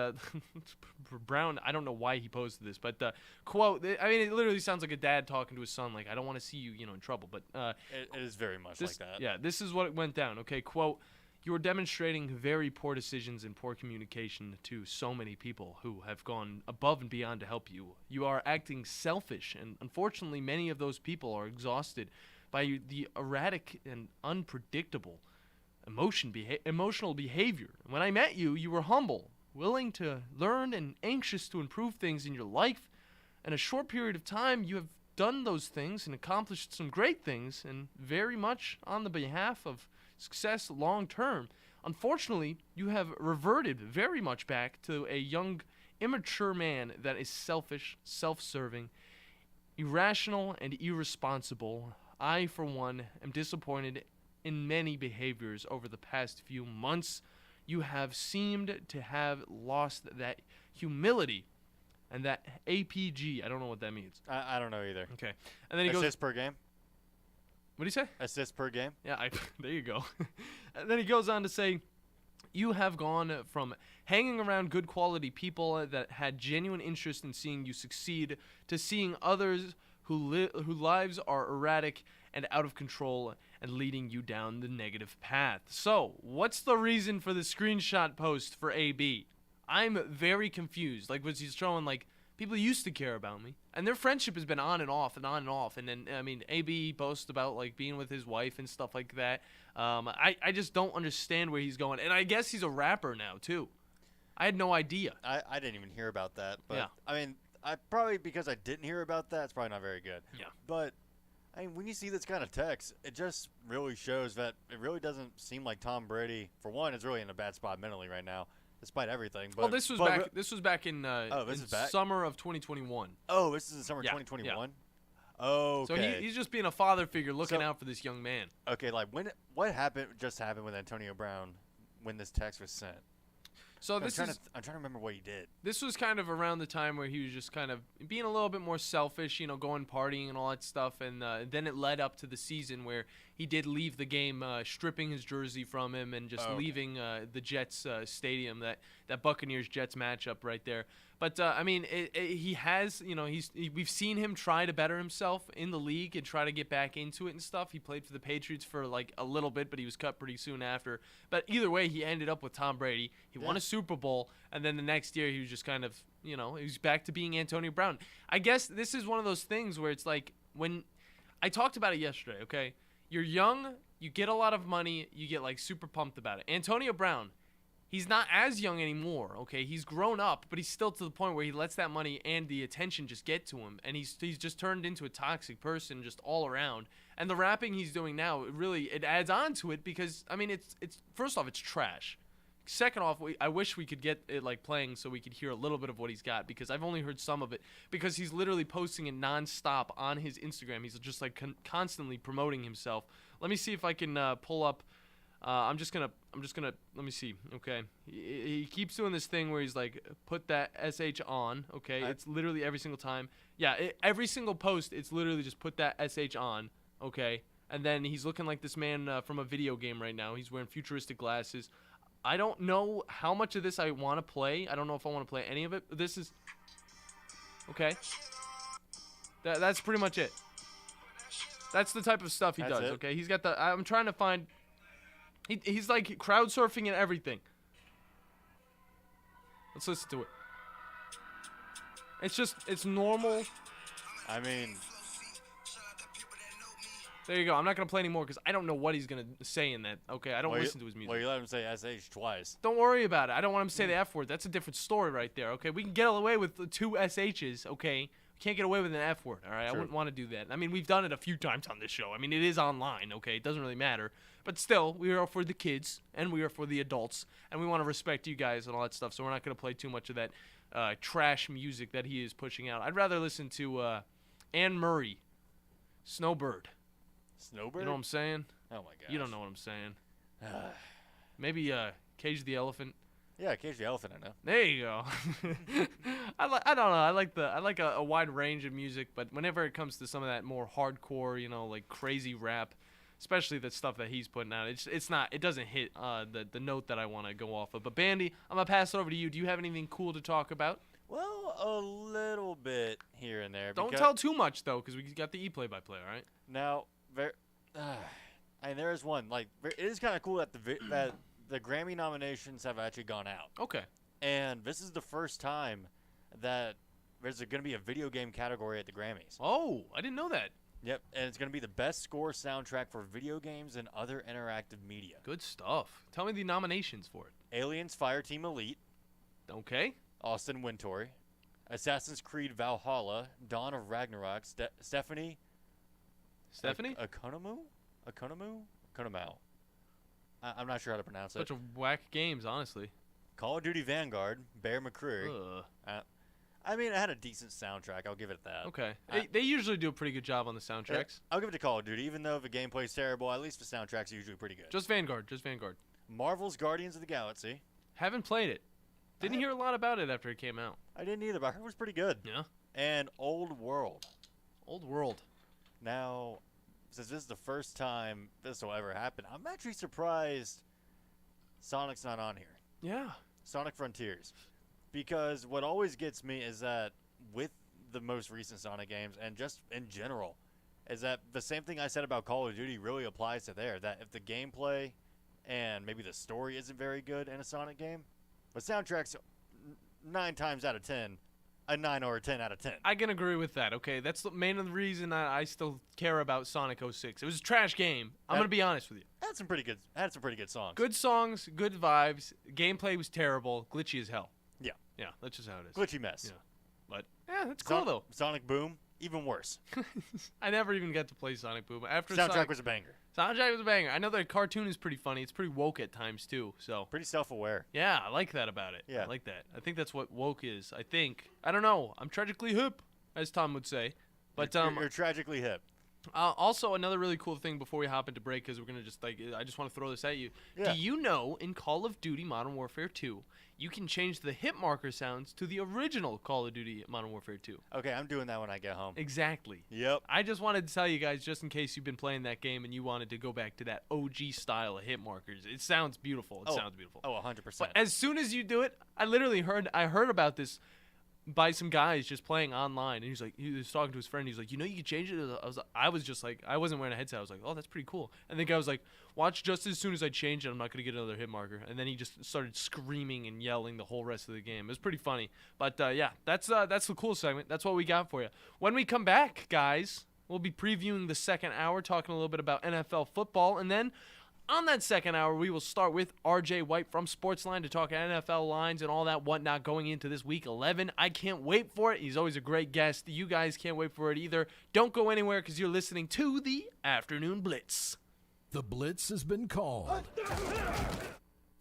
Brown, I don't know why he posted this, but quote, I mean, it literally sounds like a dad talking to his son, like, I don't want to see you, in trouble. But it is very much like that. Yeah, this is what went down. Okay, quote, "You are demonstrating very poor decisions and poor communication to so many people who have gone above and beyond to help you. You are acting selfish, and unfortunately, many of those people are exhausted by the erratic and unpredictable emotional behavior. When I met you, you were humble, willing to learn, and anxious to improve things in your life. In a short period of time, you have done those things and accomplished some great things, and very much on the behalf of success long term. Unfortunately, you have reverted very much back to a young, immature man that is selfish, self-serving, irrational, and irresponsible. I, for one, am disappointed in many behaviors over the past few months. You have seemed to have lost that humility and that APG. I don't know what that means. I don't know either. Okay. And then he Assists per game? What do you say? Assists per game? Yeah, there you go. And then he goes on to say, you have gone from hanging around good quality people that had genuine interest in seeing you succeed to seeing others whose lives are erratic and out of control and leading you down the negative path. So, what's the reason for the screenshot post for AB? I'm very confused. Like, was he showing, like, people used to care about me, and their friendship has been on and off and on and off. And then, I mean, AB boasts about, like, being with his wife and stuff like that. I just don't understand where he's going. And I guess he's a rapper now, too. I had no idea. I didn't even hear about that. But, yeah. I mean, probably because I didn't hear about that, it's probably not very good. Yeah. But, I mean, when you see this kind of text, it just really shows that it really doesn't seem like Tom Brady, for one, is really in a bad spot mentally right now, despite everything. But, well, this was back in summer of 2021. Oh, this is in summer 2021? Yeah. Oh, okay. So he's just being a father figure looking out for this young man. Okay, like, what happened with Antonio Brown when this text was sent? So I'm trying to remember what he did. This was kind of around the time where he was just kind of being a little bit more selfish, going partying and all that stuff. And then it led up to the season where he did leave the game, stripping his jersey from him and just leaving the Jets stadium, that Buccaneers-Jets matchup right there. But, I mean, he has, we've seen him try to better himself in the league and try to get back into it and stuff. He played for the Patriots for, like, a little bit, but he was cut pretty soon after. But either way, he ended up with Tom Brady. He won a Super Bowl, and then the next year he was just kind of, he was back to being Antonio Brown. I guess this is one of those things where it's like, when I talked about it yesterday, okay? You're young, you get a lot of money, you get, like, super pumped about it. Antonio Brown, he's not as young anymore, okay? He's grown up, but he's still to the point where he lets that money and the attention just get to him, and he's just turned into a toxic person just all around. And the rapping he's doing now, it adds on to it because, I mean, it's first off, it's trash. Second off, I wish we could get it, like, playing so we could hear a little bit of what he's got, because I've only heard some of it, because he's literally posting it nonstop on his Instagram. He's just, like, constantly promoting himself. Let me see if I can pull up. I'm just gonna, let me see, okay. He keeps doing this thing where he's like, put that SH on, okay. It's literally every single time. Yeah, every single post, it's literally just put that SH on, okay. And then he's looking like this man from a video game right now. He's wearing futuristic glasses. I don't know how much of this I want to play. I don't know if I want to play any of it. But this is, okay. That's pretty much it. That's the type of stuff he does, okay. He's got I'm trying to find. He's like crowd surfing and everything. Let's listen to it. It's normal. I mean, there you go. I'm not going to play anymore because I don't know what he's going to say in that. Okay, I don't listen to his music. Well, you let him say SH twice. Don't worry about it. I don't want him to say the F word. That's a different story right there, okay? We can get away with the 2 SHs, okay? We can't get away with an F word, all right? Sure. I wouldn't want to do that. I mean, we've done it a few times on this show. I mean, it is online, okay? It doesn't really matter. But still, we are for the kids, and we are for the adults, and we want to respect you guys and all that stuff, so we're not going to play too much of that trash music that he is pushing out. I'd rather listen to Anne Murray, Snowbird. Snowbird? You know what I'm saying? Oh, my gosh. You don't know what I'm saying. Maybe Cage the Elephant. Yeah, Cage the Elephant, I know. There you go. I don't know. I like a wide range of music, but whenever it comes to some of that more hardcore, like crazy rap, especially the stuff that he's putting out, it doesn't hit the note that I want to go off of. But Bandi, I'm gonna pass it over to you. Do you have anything cool to talk about? Well, a little bit here and there. Don't tell too much though, because we got the play-by-play. All right. Now, and there is one. Like, it is kind of cool that the Grammy nominations have actually gone out. Okay. And this is the first time that there's going to be a video game category at the Grammys. Oh, I didn't know that. Yep, and it's going to be the best score soundtrack for video games and other interactive media. Good stuff. Tell me the nominations for it. Aliens Fireteam Elite. Okay. Austin Wintory. Assassin's Creed Valhalla. Dawn of Ragnarok. Stephanie? Economou? I'm not sure how to pronounce it. Bunch of whack games, honestly. Call of Duty Vanguard. Bear McCreary. I mean, it had a decent soundtrack. I'll give it that. Okay. They usually do a pretty good job on the soundtracks. I'll give it to Call of Duty. Even though the gameplay's terrible, at least the soundtrack's usually pretty good. Just Vanguard. Marvel's Guardians of the Galaxy. Haven't played it. Didn't hear a lot about it after it came out. I didn't either, but I heard it was pretty good. Yeah. And Old World. Now, since this is the first time this will ever happen, I'm actually surprised Sonic's not on here. Yeah. Sonic Frontiers. Because what always gets me is that with the most recent Sonic games, and just in general, is that the same thing I said about Call of Duty really applies to there. That if the gameplay and maybe the story isn't very good in a Sonic game, but soundtrack's 9 times out of 10, a 9 or a 10 out of 10. I can agree with that, okay? That's the main reason I still care about Sonic 06. It was a trash game. I'm going to be honest with you. Had some pretty good songs. Good songs, good vibes. Gameplay was terrible. Glitchy as hell. Yeah. Yeah, that's just how it is. Glitchy mess. Yeah. But, yeah, that's cool, though. Sonic Boom, even worse. I never even got to play Sonic Boom. Soundtrack was a banger. Soundtrack was a banger. I know the cartoon is pretty funny. It's pretty woke at times, too. So pretty self-aware. Yeah, I like that about it. Yeah. I like that. I think that's what woke is. I don't know. I'm tragically hip, as Tom would say. But You're tragically hip. Also, another really cool thing before we hop into break, because we're going to just, I just want to throw this at you. Yeah. Do you know in Call of Duty Modern Warfare 2, you can change the hit marker sounds to the original Call of Duty Modern Warfare 2? Okay, I'm doing that when I get home. Exactly. Yep. I just wanted to tell you guys, just in case you've been playing that game and you wanted to go back to that OG style of hit markers. It sounds beautiful. It sounds beautiful. Oh, 100%. But as soon as you do it, I heard about this by some guys just playing online, and he was talking to his friend. He's like, you can change it. I wasn't wearing a headset. I was like, oh, that's pretty cool. And the guy was like, watch, just as soon as I change it, I'm not gonna get another hit marker. And then he just started screaming and yelling the whole rest of the game. It was pretty funny. But yeah, that's the cool segment. That's what we got for you. When we come back, guys, we'll be previewing the second hour, talking a little bit about NFL football, and then on that second hour, we will start with RJ White from Sportsline to talk NFL lines and all that whatnot going into this Week 11. I can't wait for it. He's always a great guest. You guys can't wait for it either. Don't go anywhere because you're listening to the Afternoon Blitz. The Blitz has been called.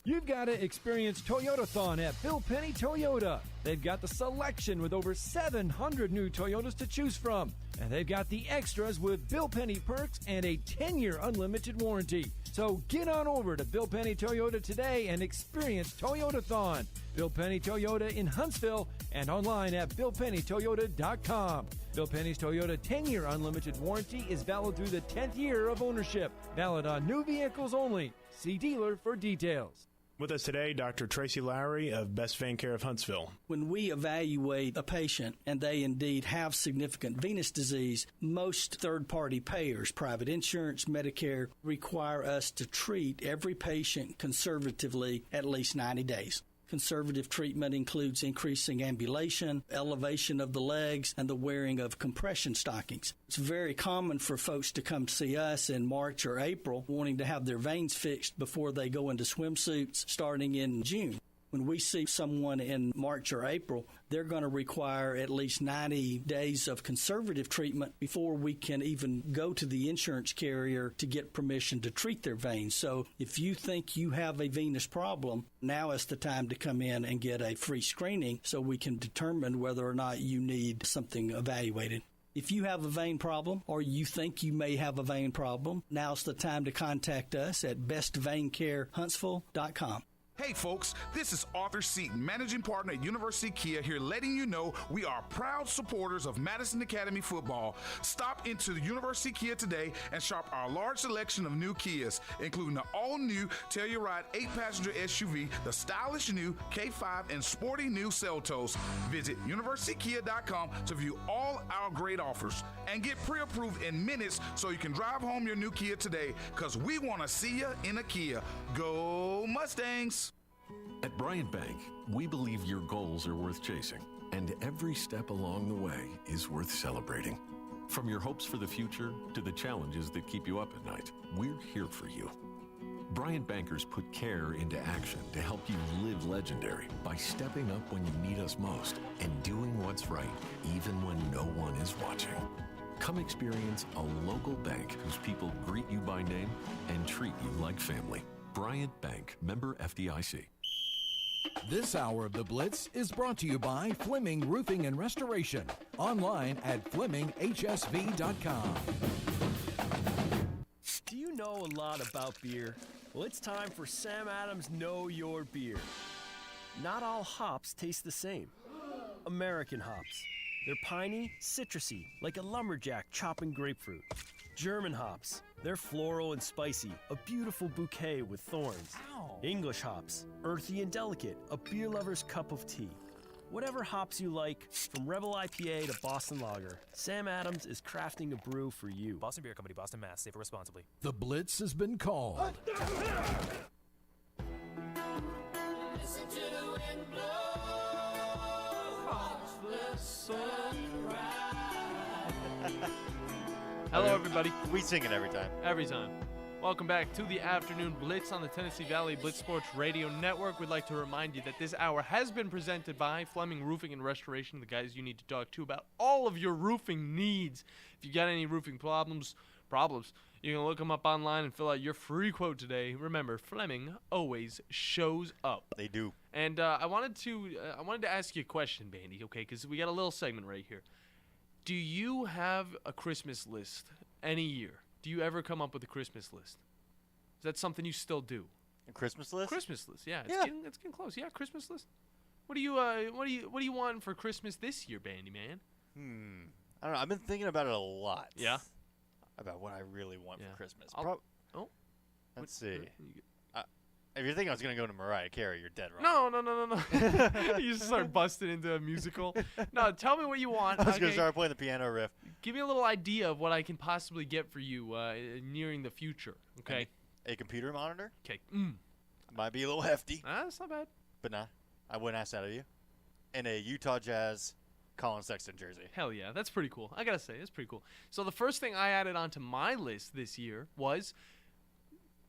You've got to experience Toyotathon at Bill Penny Toyota. They've got the selection with over 700 new Toyotas to choose from. And they've got the extras with Bill Penny perks and a 10-year unlimited warranty. So get on over to Bill Penny Toyota today and experience Toyotathon. Bill Penny Toyota in Huntsville and online at BillPennyToyota.com. Bill Penny's Toyota 10-year unlimited warranty is valid through the 10th year of ownership. Valid on new vehicles only. See dealer for details. With us today, Dr. Tracy Lowry of Best Vein Care of Huntsville. When we evaluate a patient and they indeed have significant venous disease, most third-party payers, private insurance, Medicare, require us to treat every patient conservatively at least 90 days. Conservative treatment includes increasing ambulation, elevation of the legs, and the wearing of compression stockings. It's very common for folks to come see us in March or April wanting to have their veins fixed before they go into swimsuits starting in June. When we see someone in March or April, they're going to require at least 90 days of conservative treatment before we can even go to the insurance carrier to get permission to treat their veins. So if you think you have a venous problem, now is the time to come in and get a free screening so we can determine whether or not you need something evaluated. If you have a vein problem or you think you may have a vein problem, now's the time to contact us at bestveincarehuntsville.com. Hey folks, this is Arthur Seaton, managing partner at University Kia, here letting you know we are proud supporters of Madison Academy football. Stop into the University Kia today and shop our large selection of new Kias, including the all-new Telluride 8-passenger SUV, the stylish new K5, and sporty new Seltos. Visit universitykia.com to view all our great offers and get pre-approved in minutes so you can drive home your new Kia today, because we want to see you in a Kia. Go Mustangs! At Bryant Bank, we believe your goals are worth chasing, and every step along the way is worth celebrating. From your hopes for the future to the challenges that keep you up at night, we're here for you. Bryant Bankers put care into action to help you live legendary by stepping up when you need us most and doing what's right, even when no one is watching. Come experience a local bank whose people greet you by name and treat you like family. Bryant Bank, member FDIC. This hour of The Blitz is brought to you by Fleming Roofing and Restoration. Online at FlemingHSV.com. Do you know a lot about beer? Well, it's time for Sam Adams Know Your Beer. Not all hops taste the same. American hops. They're piney, citrusy, like a lumberjack chopping grapefruit. German hops. They're floral and spicy, a beautiful bouquet with thorns. Ow. English hops. Earthy and delicate, a beer lover's cup of tea. Whatever hops you like, from Rebel IPA to Boston Lager, Sam Adams is crafting a brew for you. Boston Beer Company, Boston, Mass. Savor responsibly. The Blitz has been called. Listen to the wind blow, watch the sun rise. Hello, everybody. We sing it every time. Every time. Welcome back to the Afternoon Blitz on the Tennessee Valley Blitz Sports Radio Network. We'd like to remind you that this hour has been presented by Fleming Roofing and Restoration, the guys you need to talk to about all of your roofing needs. If you got any roofing problems, you can look them up online and fill out your free quote today. Remember, Fleming always shows up. They do. And I wanted to ask you a question, Bandi, okay? Because we got a little segment right here. Do you have a Christmas list any year? Do you ever come up with a Christmas list? Is that something you still do? A Christmas list? Christmas list, yeah. Yeah. It's getting close. Yeah, Christmas list. What do you want for Christmas this year, Bandi man? I don't know. I've been thinking about it a lot. Yeah. About what I really want for Christmas. Let's see. You If you're thinking I was going to go to Mariah Carey, you're dead wrong. No. You just start busting into a musical. No, tell me what you want. I was going to start playing the piano riff. Give me a little idea of what I can possibly get for you nearing the future, okay? A computer monitor? Okay. Might be a little hefty. That's not bad. But nah, I wouldn't ask that of you. And a Utah Jazz Colin Sexton jersey. Hell yeah, that's pretty cool. I got to say, it's pretty cool. So the first thing I added onto my list this year was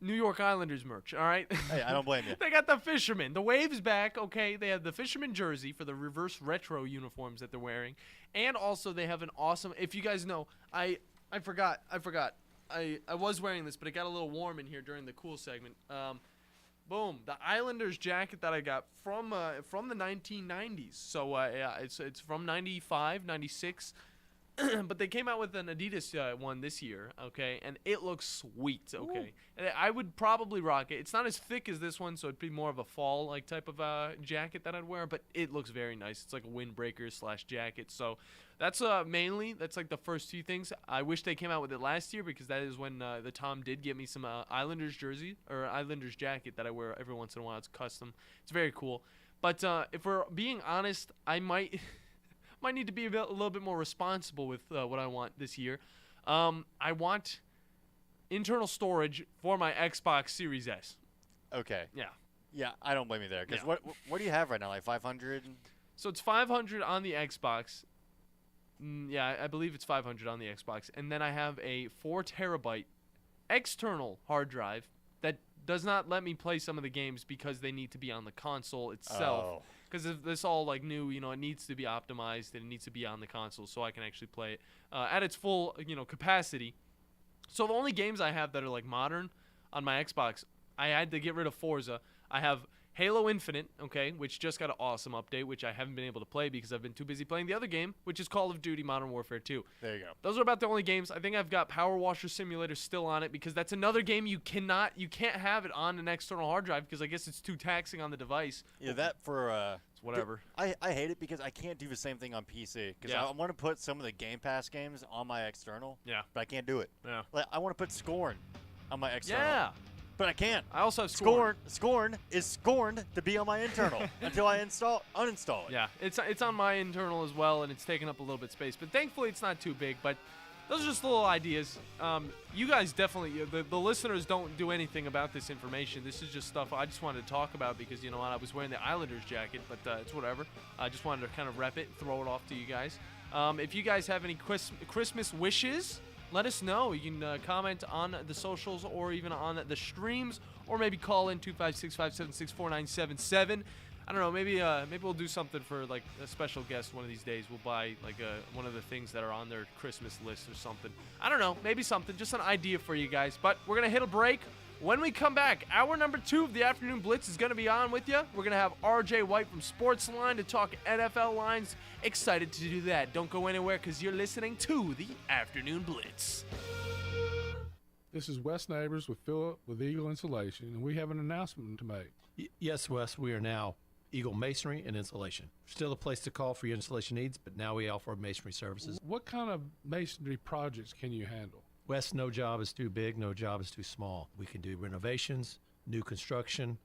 New York Islanders merch, all right? Hey, I don't blame you. They got the Fisherman. The Wave's back, okay? They have the Fisherman jersey for the reverse retro uniforms that they're wearing. And also they have an awesome, if you guys know, I forgot. I was wearing this, but it got a little warm in here during the cool segment. Boom, the Islanders jacket that I got from the 1990s. So yeah, it's from 95, 96. But they came out with an Adidas one this year, okay, and it looks sweet, okay. And I would probably rock it. It's not as thick as this one, so it'd be more of a fall like type of jacket that I'd wear, but it looks very nice. It's like a windbreaker / jacket. So that's that's like the first two things. I wish they came out with it last year because that is when the Tom did get me some Islanders jersey or Islanders jacket that I wear every once in a while. It's custom. It's very cool. But if we're being honest, I might need to be a little bit more responsible with what I want this year. I want internal storage for my Xbox Series S. Okay. Yeah. Yeah, I don't blame you there. Because what do you have right now, like 500? So it's 500 on the Xbox. Yeah, I believe it's 500 on the Xbox. And then I have a 4 terabyte external hard drive that does not let me play some of the games because they need to be on the console itself. Oh. Because if this all like new, it needs to be optimized and it needs to be on the console so I can actually play it at its full, capacity. So the only games I have that are like modern on my Xbox, I had to get rid of Forza. I have Halo Infinite, okay, which just got an awesome update, which I haven't been able to play because I've been too busy playing the other game, which is Call of Duty Modern Warfare 2. There you go. Those are about the only games. I think I've got Power Washer Simulator still on it because that's another game you can't have it on an external hard drive because I guess it's too taxing on the device. Yeah, that for it's whatever. I hate it because I can't do the same thing on PC because I want to put some of the Game Pass games on my external. Yeah. But I can't do it. Yeah. Like I want to put Scorn on my external. Yeah. But I can't. I also have Scorn. Scorn is scorned to be on my internal until I uninstall it. Yeah, it's on my internal as well, and it's taking up a little bit of space. But thankfully, it's not too big. But those are just little ideas. You guys definitely, the listeners don't do anything about this information. This is just stuff I just wanted to talk about because, you know what, I was wearing the Islanders jacket, but it's whatever. I just wanted to kind of rep it, throw it off to you guys. If you guys have any Christmas wishes, let us know. You can comment on the socials or even on the streams, or maybe call in 256-576-4977. I don't know. Maybe we'll do something for like a special guest one of these days. We'll buy like one of the things that are on their Christmas list or something. I don't know. Maybe something. Just an idea for you guys. But we're gonna hit a break. When we come back, hour number 2 of the Afternoon Blitz is going to be on with you. We're going to have RJ White from Sportsline to talk NFL lines. Excited to do that. Don't go anywhere because you're listening to the Afternoon Blitz. This is Wes Neighbors with Philip with Eagle Insulation, and we have an announcement to make. Yes, Wes, we are now Eagle Masonry and Insulation. Still a place to call for your installation needs, but now we offer masonry services. What kind of masonry projects can you handle? Wes, no job is too big, no job is too small. We can do renovations, new construction,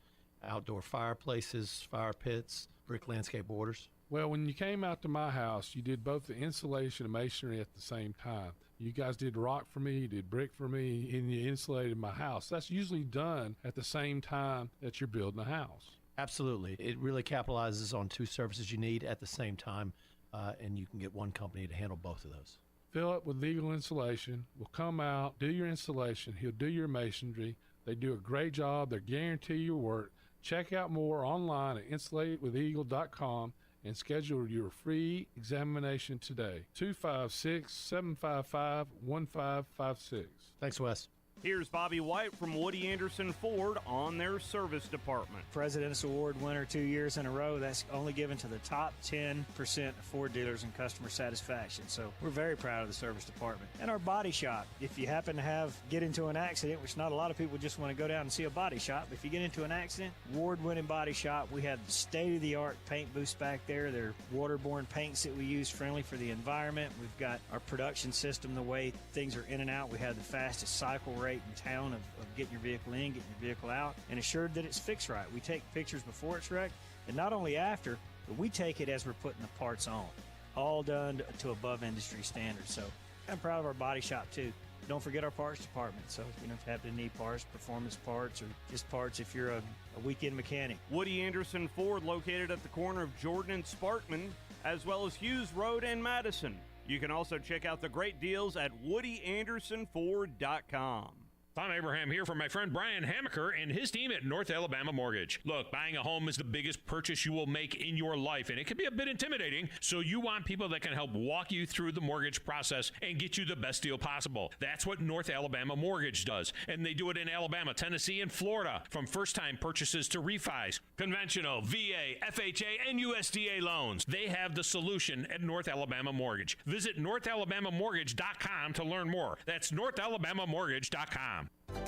outdoor fireplaces, fire pits, brick landscape borders. Well, when you came out to my house, you did both the insulation and masonry at the same time. You guys did rock for me, you did brick for me, and you insulated my house. That's usually done at the same time that you're building a house. Absolutely. It really capitalizes on 2 services you need at the same time, and you can get one company to handle both of those. Philip with Eagle Insulation will come out, do your installation. He'll do your masonry. They do a great job. They guarantee your work. Check out more online at insulatedwitheagle.com and schedule your free examination today. 256-755-1556. Thanks, Wes. Here's Bobby White from Woody Anderson Ford on their service department. President's Award winner 2 years in a row. That's only given to the top 10% of Ford dealers in customer satisfaction. So we're very proud of the service department. And our body shop. If you happen to get into an accident, which not a lot of people just want to go down and see a body shop. If you get into an accident, award-winning body shop. We have state-of-the-art paint booths back there. They're waterborne paints that we use, friendly for the environment. We've got our production system, the way things are in and out. We have the fastest cycle rate in town of getting your vehicle in, getting your vehicle out, and assured that it's fixed right. We take pictures before it's wrecked, and not only after, but we take it as we're putting the parts on. All done to above industry standards. So I'm proud of our body shop too. Don't forget our parts department. So you don't have to need parts, performance parts, or just parts if you're a weekend mechanic. Woody Anderson Ford, located at the corner of Jordan and Sparkman, as well as Hughes Road and Madison. You can also check out the great deals at WoodyAndersonFord.com. Tom Abraham here from my friend Brian Hamaker and his team at North Alabama Mortgage. Look, buying a home is the biggest purchase you will make in your life, and it can be a bit intimidating, so you want people that can help walk you through the mortgage process and get you the best deal possible. That's what North Alabama Mortgage does, and they do it in Alabama, Tennessee, and Florida, from first-time purchases to refis, conventional, VA, FHA, and USDA loans. They have the solution at North Alabama Mortgage. Visit NorthAlabamaMortgage.com to learn more. That's NorthAlabamaMortgage.com.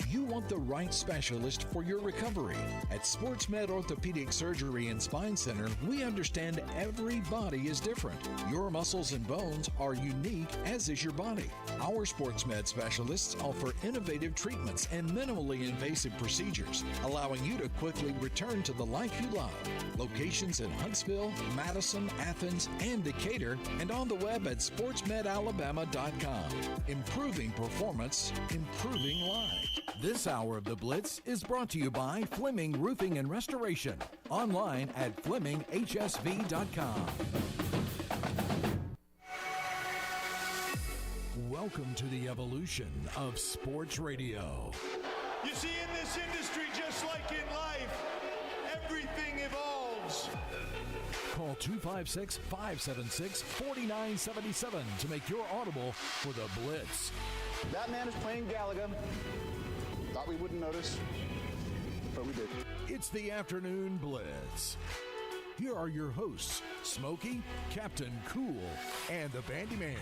You want the right specialist for your recovery. At SportsMed Orthopedic Surgery and Spine Center, we understand every body is different. Your muscles and bones are unique, as is your body. Our SportsMed specialists offer innovative treatments and minimally invasive procedures, allowing you to quickly return to the life you love. Locations in Huntsville, Madison, Athens, and Decatur, and on the web at sportsmedalabama.com. Improving performance, improving life. This hour of the Blitz is brought to you by Fleming Roofing and Restoration. Online at FlemingHSV.com. Welcome to the evolution of sports radio. You see, in this industry, just like in life, everything evolves. Call 256-576-4977 to make your audible for the Blitz. That man is playing Galaga. Thought we wouldn't notice. but we did. It's the Afternoon Blitz. Here are your hosts, Smokey, Captain Cool, and the Bandi Man.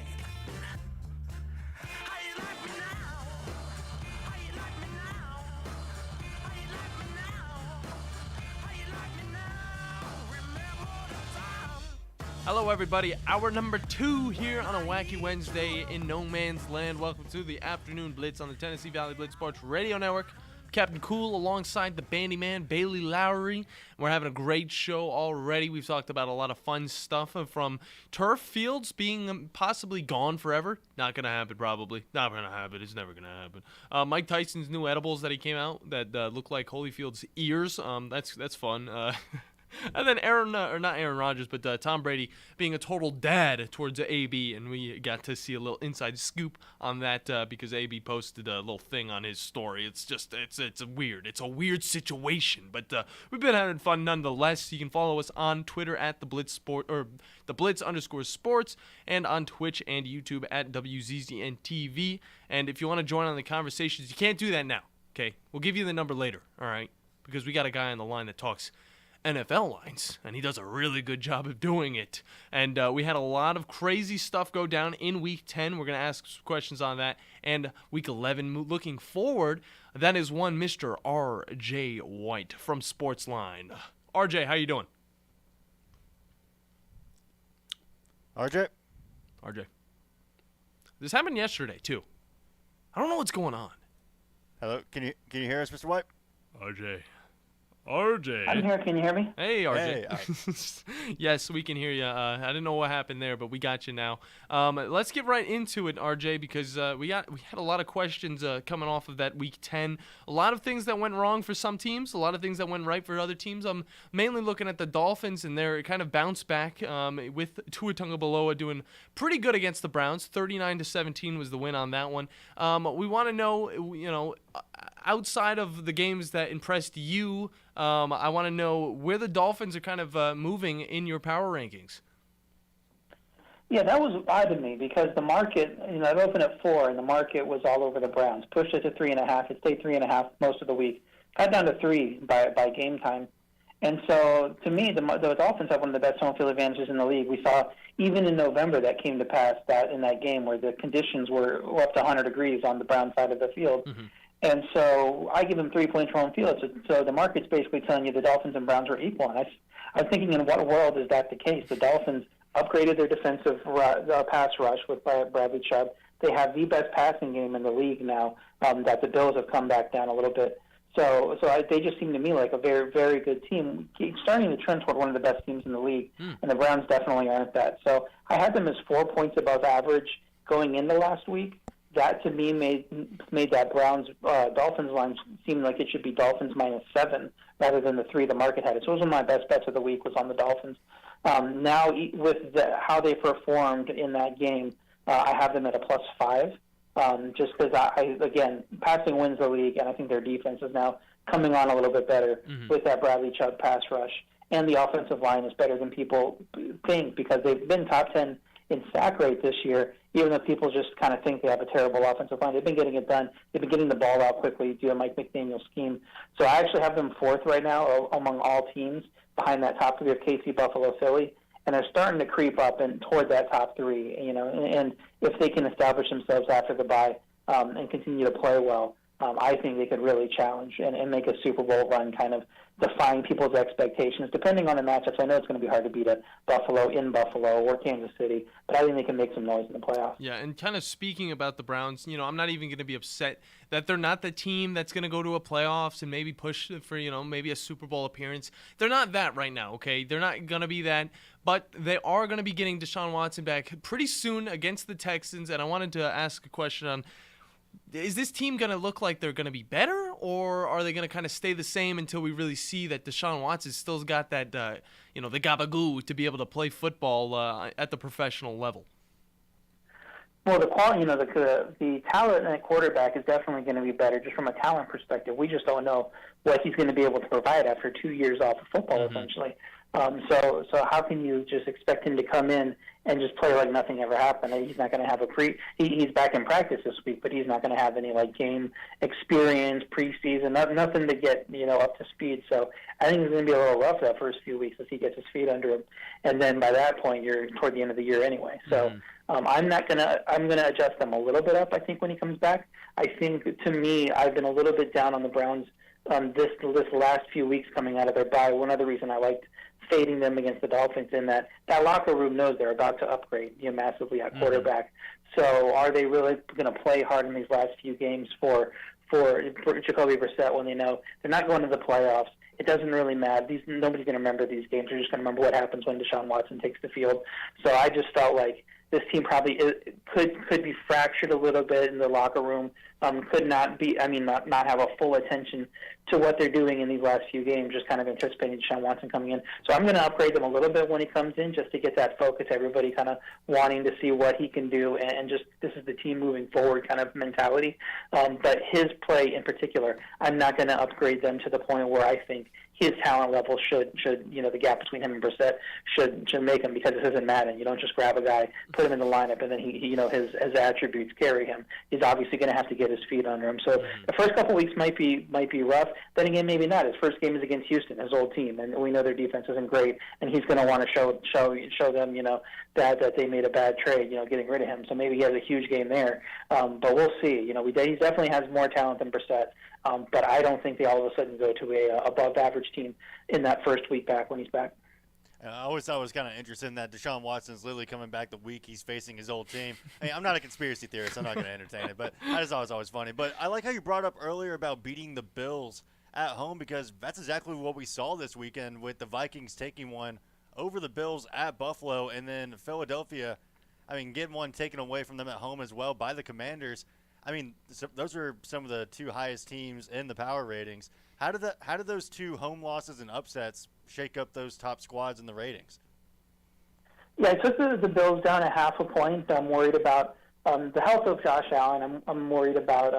Hello, everybody. Hour number 2 here on a wacky Wednesday in no man's land. Welcome to the Afternoon Blitz on the Tennessee Valley Blitz Sports Radio Network. Captain Cool alongside the Bandi Man, Bailey Lowry. We're having a great show already. We've talked about a lot of fun stuff from turf fields being possibly gone forever. Not going to happen, probably. Not going to happen. It's never going to happen. Mike Tyson's new edibles that he came out that look like Holyfield's ears. That's fun. And then not Aaron Rodgers, but Tom Brady being a total dad towards AB, and we got to see a little inside scoop on that because AB posted a little thing on his story. It's a weird situation, but we've been having fun nonetheless. You can follow us on Twitter at the Blitz _sports, and on Twitch and YouTube at WZZNTV. And if you want to join on the conversations, you can't do that now. Okay, we'll give you the number later. All right, because we got a guy on the line that talks NFL lines, and he does a really good job of doing it. And we had a lot of crazy stuff go down in Week 10. We're going to ask some questions on that. And Week 11, looking forward, that is one Mr. R.J. White from Sportsline. R.J., how you doing? R.J.? This happened yesterday, too. I don't know what's going on. Hello? Can you hear us, Mr. White? R.J. I'm here. Can you hear me? Hey, RJ. Hey, yes, we can hear you. I didn't know what happened there, but we got you now. Let's get right into it, RJ, because we had a lot of questions coming off of that Week 10. A lot of things that went wrong for some teams, a lot of things that went right for other teams. I'm mainly looking at the Dolphins, and they're kind of bounced back with Tua Tagovailoa doing pretty good against the Browns. 39-17 was the win on that one. We want to know, outside of the games that impressed you, I want to know where the Dolphins are kind of moving in your power rankings. Yeah, that was odd to me because the market, it opened at 4, and the market was all over the Browns. Pushed it to 3.5. It stayed 3.5 most of the week. Got down to 3 by game time. And so, to me, the Dolphins have one of the best home field advantages in the league. We saw, even in November, that came to pass that in that game where the conditions were up to 100 degrees on the Brown side of the field. Mm-hmm. And so I give them 3 points for home field. So the market's basically telling you the Dolphins and Browns are equal. And I was thinking, in what world is that the case? The Dolphins upgraded their defensive pass rush with Bradley Chubb. They have the best passing game in the league now that the Bills have come back down a little bit. So they just seem to me like a very, very good team, starting to trend toward one of the best teams in the league. And the Browns definitely aren't that. So I had them as 4 points above average going into last week. That, to me, made that Browns-Dolphins line seem like it should be Dolphins -7 rather than the 3 the market had. So it was one of my best bets of the week was on the Dolphins. Now, with how they performed in that game, I have them at a +5 just because, again, passing wins the league, and I think their defense is now coming on a little bit better with that Bradley Chubb pass rush. And the offensive line is better than people think because they've been top 10 in sack rate this year, even though people just kind of think they have a terrible offensive line. They've been getting it done. They've been getting the ball out quickly due to Mike McDaniel's scheme. So I actually have them 4th right now among all teams behind that top 3 of KC, Buffalo, Philly. And they're starting to creep up and toward that top 3, and if they can establish themselves after the bye and continue to play well, I think they could really challenge and make a Super Bowl run, kind of defying people's expectations. Depending on the matchups, I know it's going to be hard to beat a Buffalo in Buffalo or Kansas City, but I think they can make some noise in the playoffs. Yeah, and kind of speaking about the Browns, I'm not even going to be upset that they're not the team that's going to go to a playoffs and maybe push for, maybe a Super Bowl appearance. They're not that right now, okay? They're not going to be that, but they are going to be getting Deshaun Watson back pretty soon against the Texans, and I wanted to ask a question on, is this team going to look like they're going to be better, or are they going to kind of stay the same until we really see that Deshaun Watson still's got that, the gabagoo to be able to play football at the professional level? Well, the quality, the talent at quarterback is definitely going to be better just from a talent perspective. We just don't know what he's going to be able to provide after 2 years off of football, essentially. So how can you just expect him to come in and just play like nothing ever happened? He's not going to have he's back in practice this week, but he's not going to have any like game experience, preseason, nothing to get up to speed. So I think it's going to be a little rough that first few weeks as he gets his feet under him, and then by that point you're toward the end of the year anyway. So I'm going to adjust them a little bit up. I think when he comes back, I think to me I've been a little bit down on the Browns this last few weeks coming out of their bye. One other reason I liked fading them against the Dolphins in that locker room knows they're about to upgrade massively at quarterback. So are they really going to play hard in these last few games for Jacoby Brissett when they know they're not going to the playoffs? It doesn't really matter. Nobody's going to remember these games. They're just going to remember what happens when Deshaun Watson takes the field. So I just felt like this team probably could be fractured a little bit in the locker room. Could not be. Not have a full attention to what they're doing in these last few games. Just kind of anticipating Deshaun Watson coming in. So I'm going to upgrade them a little bit when he comes in, just to get that focus. Everybody kind of wanting to see what he can do, and just this is the team moving forward kind of mentality. But his play in particular, I'm not going to upgrade them to the point where I think his talent level should the gap between him and Brissett should make him, because this isn't Madden. You don't just grab a guy, put him in the lineup, and then he his attributes carry him. He's obviously going to have to get his feet under him. So the first couple weeks might be rough. Then again, maybe not. His first game is against Houston, his old team, and we know their defense isn't great, and he's going to want to show them that they made a bad trade, getting rid of him. So maybe he has a huge game there. But we'll see. He definitely has more talent than Brissett. But I don't think they all of a sudden go to a above-average team in that first week back when he's back. I always thought it was kind of interesting that Deshaun Watson's literally coming back the week he's facing his old team. I'm not a conspiracy theorist. I'm not going to entertain it, but I just thought it was always funny. But I like how you brought up earlier about beating the Bills at home, because that's exactly what we saw this weekend with the Vikings taking one over the Bills at Buffalo, and then Philadelphia, getting one taken away from them at home as well by the Commanders. Those are some of the two highest teams in the power ratings. How did those two home losses and upsets shake up those top squads in the ratings? Yeah, I took the Bills down 0.5 point. I'm worried about the health of Josh Allen. I'm worried about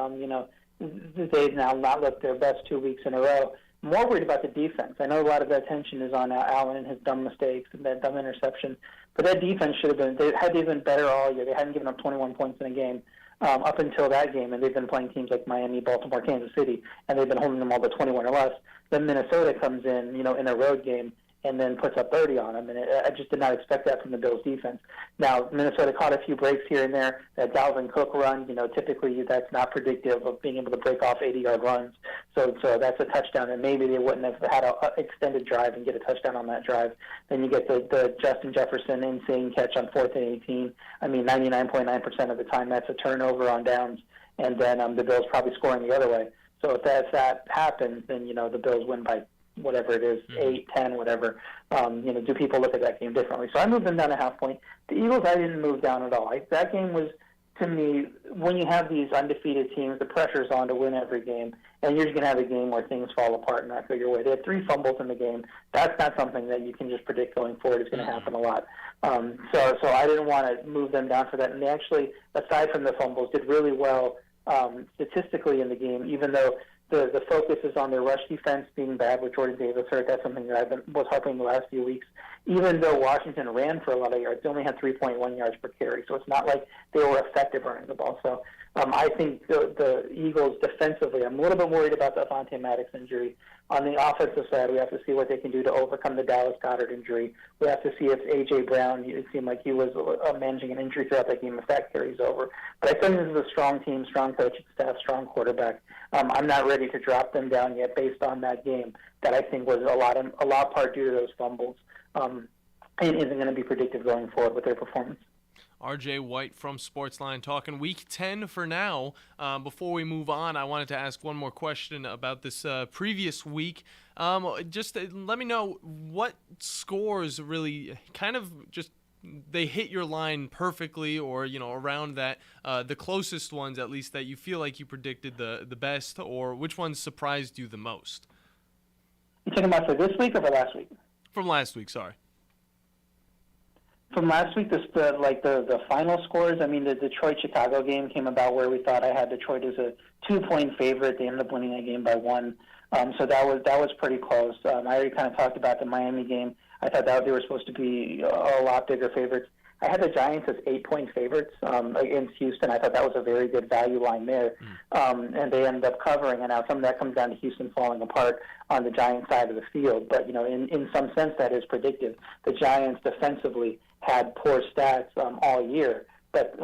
they've now not looked their best 2 weeks in a row. I'm more worried about the defense. I know a lot of the attention is on Allen and his dumb mistakes and that dumb interception, but that defense had been better all year. They hadn't given up 21 points in a game. Up until that game, and they've been playing teams like Miami, Baltimore, Kansas City, and they've been holding them all to 21 or less. Then Minnesota comes in, in a road game, and then puts up 30 on them, and I just did not expect that from the Bills' defense. Now, Minnesota caught a few breaks here and there. That Dalvin Cook run, typically that's not predictive of being able to break off 80-yard runs. So that's a touchdown, and maybe they wouldn't have had an extended drive and get a touchdown on that drive. Then you get the Justin Jefferson insane catch on 4th and 18. 99.9% of the time that's a turnover on downs, and then the Bills probably scoring the other way. So if that happens, then the Bills win by whatever it is, 8, 10, whatever. Do people look at that game differently? So I moved them down 0.5 point. The Eagles, I didn't move down at all. That game was, to me, when you have these undefeated teams, the pressure's on to win every game, and you're just going to have a game where things fall apart and not go your way. They had 3 fumbles in the game. That's not something that you can just predict going forward. It's going to happen a lot. So I didn't want to move them down for that. And they actually, aside from the fumbles, did really well statistically in the game, even though the focus is on their rush defense being bad with Jordan Davis hurt. That's something that was helping the last few weeks. Even though Washington ran for a lot of yards, they only had 3.1 yards per carry. So it's not like they were effective running the ball. So I think the Eagles defensively, I'm a little bit worried about the Avonte Maddox injury. On the offensive side, we have to see what they can do to overcome the Dallas Goedert injury. We have to see if A.J. Brown, it seemed like he was managing an injury throughout that game, if that carries over. But I think this is a strong team, strong coaching staff, strong quarterback. I'm not ready to drop them down yet based on that game that I think was a lot part due to those fumbles and isn't going to be predictive going forward with their performance. RJ White from Sportsline talking Week 10 for now. Before we move on, I wanted to ask one more question about this previous week. Just let me know what scores really kind of just they hit your line perfectly, or around that, the closest ones at least that you feel like you predicted the best, or which ones surprised you the most? You talking about for this week or for last week? From last week, sorry. From last week, the final scores, the Detroit-Chicago game came about where we thought I had Detroit as a 2-point favorite. They ended up winning that game by 1. So that was pretty close. I already kind of talked about the Miami game. I thought that they were supposed to be a lot bigger favorites. I had the Giants as 8-point favorites against Houston. I thought that was a very good value line there, and they ended up covering. And now some of that comes down to Houston falling apart on the Giants side of the field. But in some sense, that is predictive. The Giants defensively had poor stats all year. But,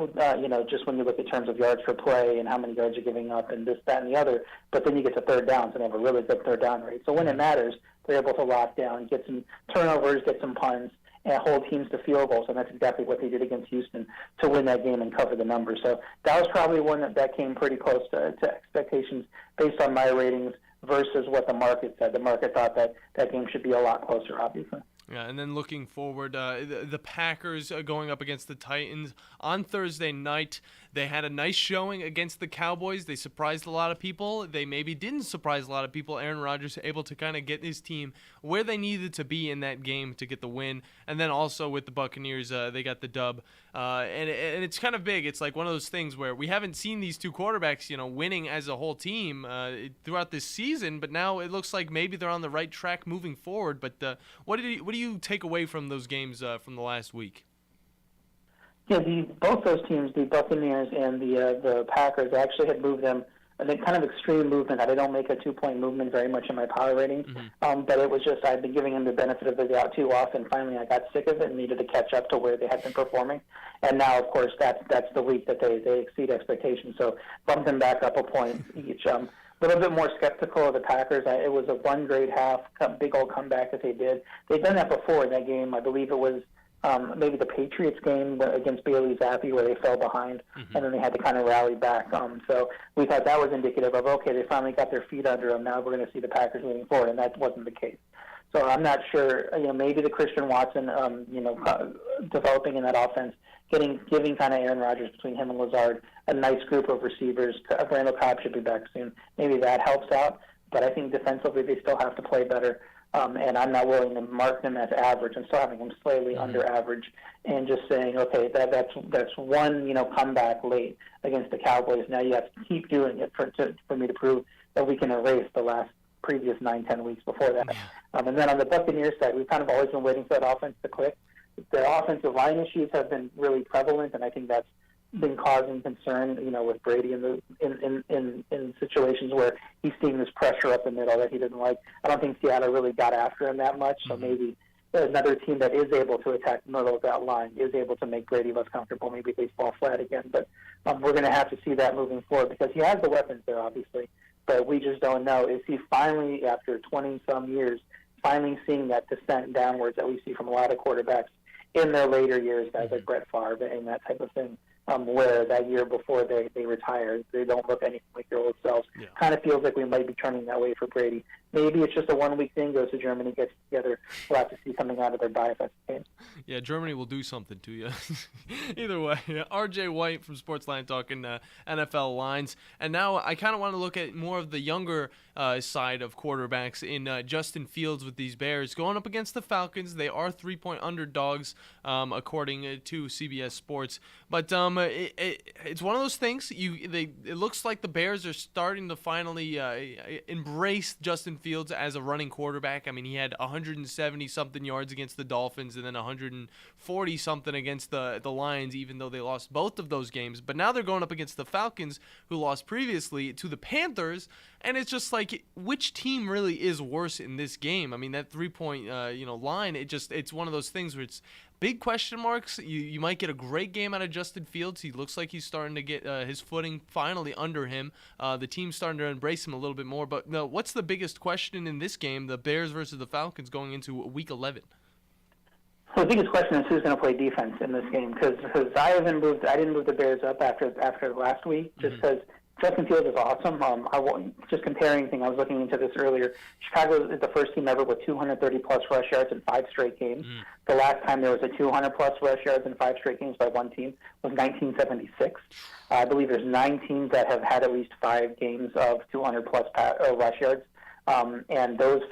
just when you look in terms of yards per play and how many yards you're giving up and this, that, and the other, but then you get to third downs and they have a really good third down rate. So when it matters, they're able to lock down, get some turnovers, get some punts, and hold teams to field goals, and that's exactly what they did against Houston to win that game and cover the numbers. So that was probably one that came pretty close to expectations based on my ratings versus what the market said. The market thought that game should be a lot closer, obviously. Yeah, and then looking forward, the Packers going up against the Titans on Thursday night. They had a nice showing against the Cowboys. They surprised a lot of people. They maybe didn't surprise a lot of people. Aaron Rodgers able to kind of get his team where they needed to be in that game to get the win. And then also with the Buccaneers, they got the dub. And it's kind of big. It's like one of those things where we haven't seen these two quarterbacks, winning as a whole team throughout this season. But now it looks like maybe they're on the right track moving forward. But what do you take away from those games from the last week? Yeah, both those teams, the Buccaneers and the Packers, actually had moved them. I think kind of extreme movement. I don't make a 2-point movement very much in my power ratings, but it was just I'd been giving them the benefit of the doubt too often. Finally, I got sick of it and needed to catch up to where they had been performing. And now, of course, that's the week that they exceed expectations. So bumped them back up a point each. A little bit more skeptical of the Packers. It was a one great half, big old comeback that they did. They'd done that before in that game. I believe it was maybe the Patriots game against Bailey Zappi where they fell behind, and then they had to kind of rally back. So we thought that was indicative of, okay, they finally got their feet under them. Now we're going to see the Packers moving forward, and that wasn't the case. So I'm not sure, maybe the Christian Watson, developing in that offense, giving kind of Aaron Rodgers between him and Lazard a nice group of receivers. Randall Cobb should be back soon. Maybe that helps out, but I think defensively they still have to play better. And I'm not willing to mark them as average. I'm still having them slightly under average, and just saying, okay, that's one comeback late against the Cowboys. Now you have to keep doing it for me to prove that we can erase the previous 9-10 weeks before that. And then on the Buccaneers side, we've kind of always been waiting for that offense to click. The offensive line issues have been really prevalent, and I think that's been causing concern, with Brady in situations where he's seeing this pressure up the middle that he didn't like. I don't think Seattle really got after him that much, so maybe another team that is able to attack the middle of that line is able to make Brady less comfortable. Maybe they fall flat again, but we're going to have to see that moving forward because he has the weapons there, obviously, but we just don't know. Is he finally, after 20-some years, finally seeing that descent downwards that we see from a lot of quarterbacks in their later years, guys like Brett Favre and that type of thing? Where that year before they retire, they don't look anything like their old selves. Yeah. Kind of feels like we might be turning that way for Brady. Maybe it's just a one-week thing, goes to Germany, gets together. We'll have to see coming out of their bye if that's the case. Yeah, Germany will do something to you. Either way, RJ White from Sportsline talking NFL lines. And now I kind of want to look at more of the younger side of quarterbacks in Justin Fields with these Bears. Going up against the Falcons, they are 3-point underdogs, according to CBS Sports. But it's one of those things. It looks like the Bears are starting to finally embrace Justin Fields as a running quarterback. I mean, he had 170-something yards against the Dolphins and then 140-something against the Lions, even though they lost both of those games. But now they're going up against the Falcons, who lost previously to the Panthers, and it's just like, which team really is worse in this game? I mean, that 3-point line, it's one of those things where it's big question marks. You might get a great game out of Justin Fields. He looks like he's starting to get his footing finally under him. The team's starting to embrace him a little bit more. But what's the biggest question in this game, the Bears versus the Falcons, going into Week 11? Well, the biggest question is who's going to play defense in this game, because I didn't move the Bears up after last week, just because Justin Fields is awesome. Just comparing anything, I was looking into this earlier. Chicago is the first team ever with 230-plus rush yards in 5 straight games. The last time there was a 200-plus rush yards in 5 straight games by one team was 1976. I believe there's 9 teams that have had at least 5 games of 200-plus rush yards. And those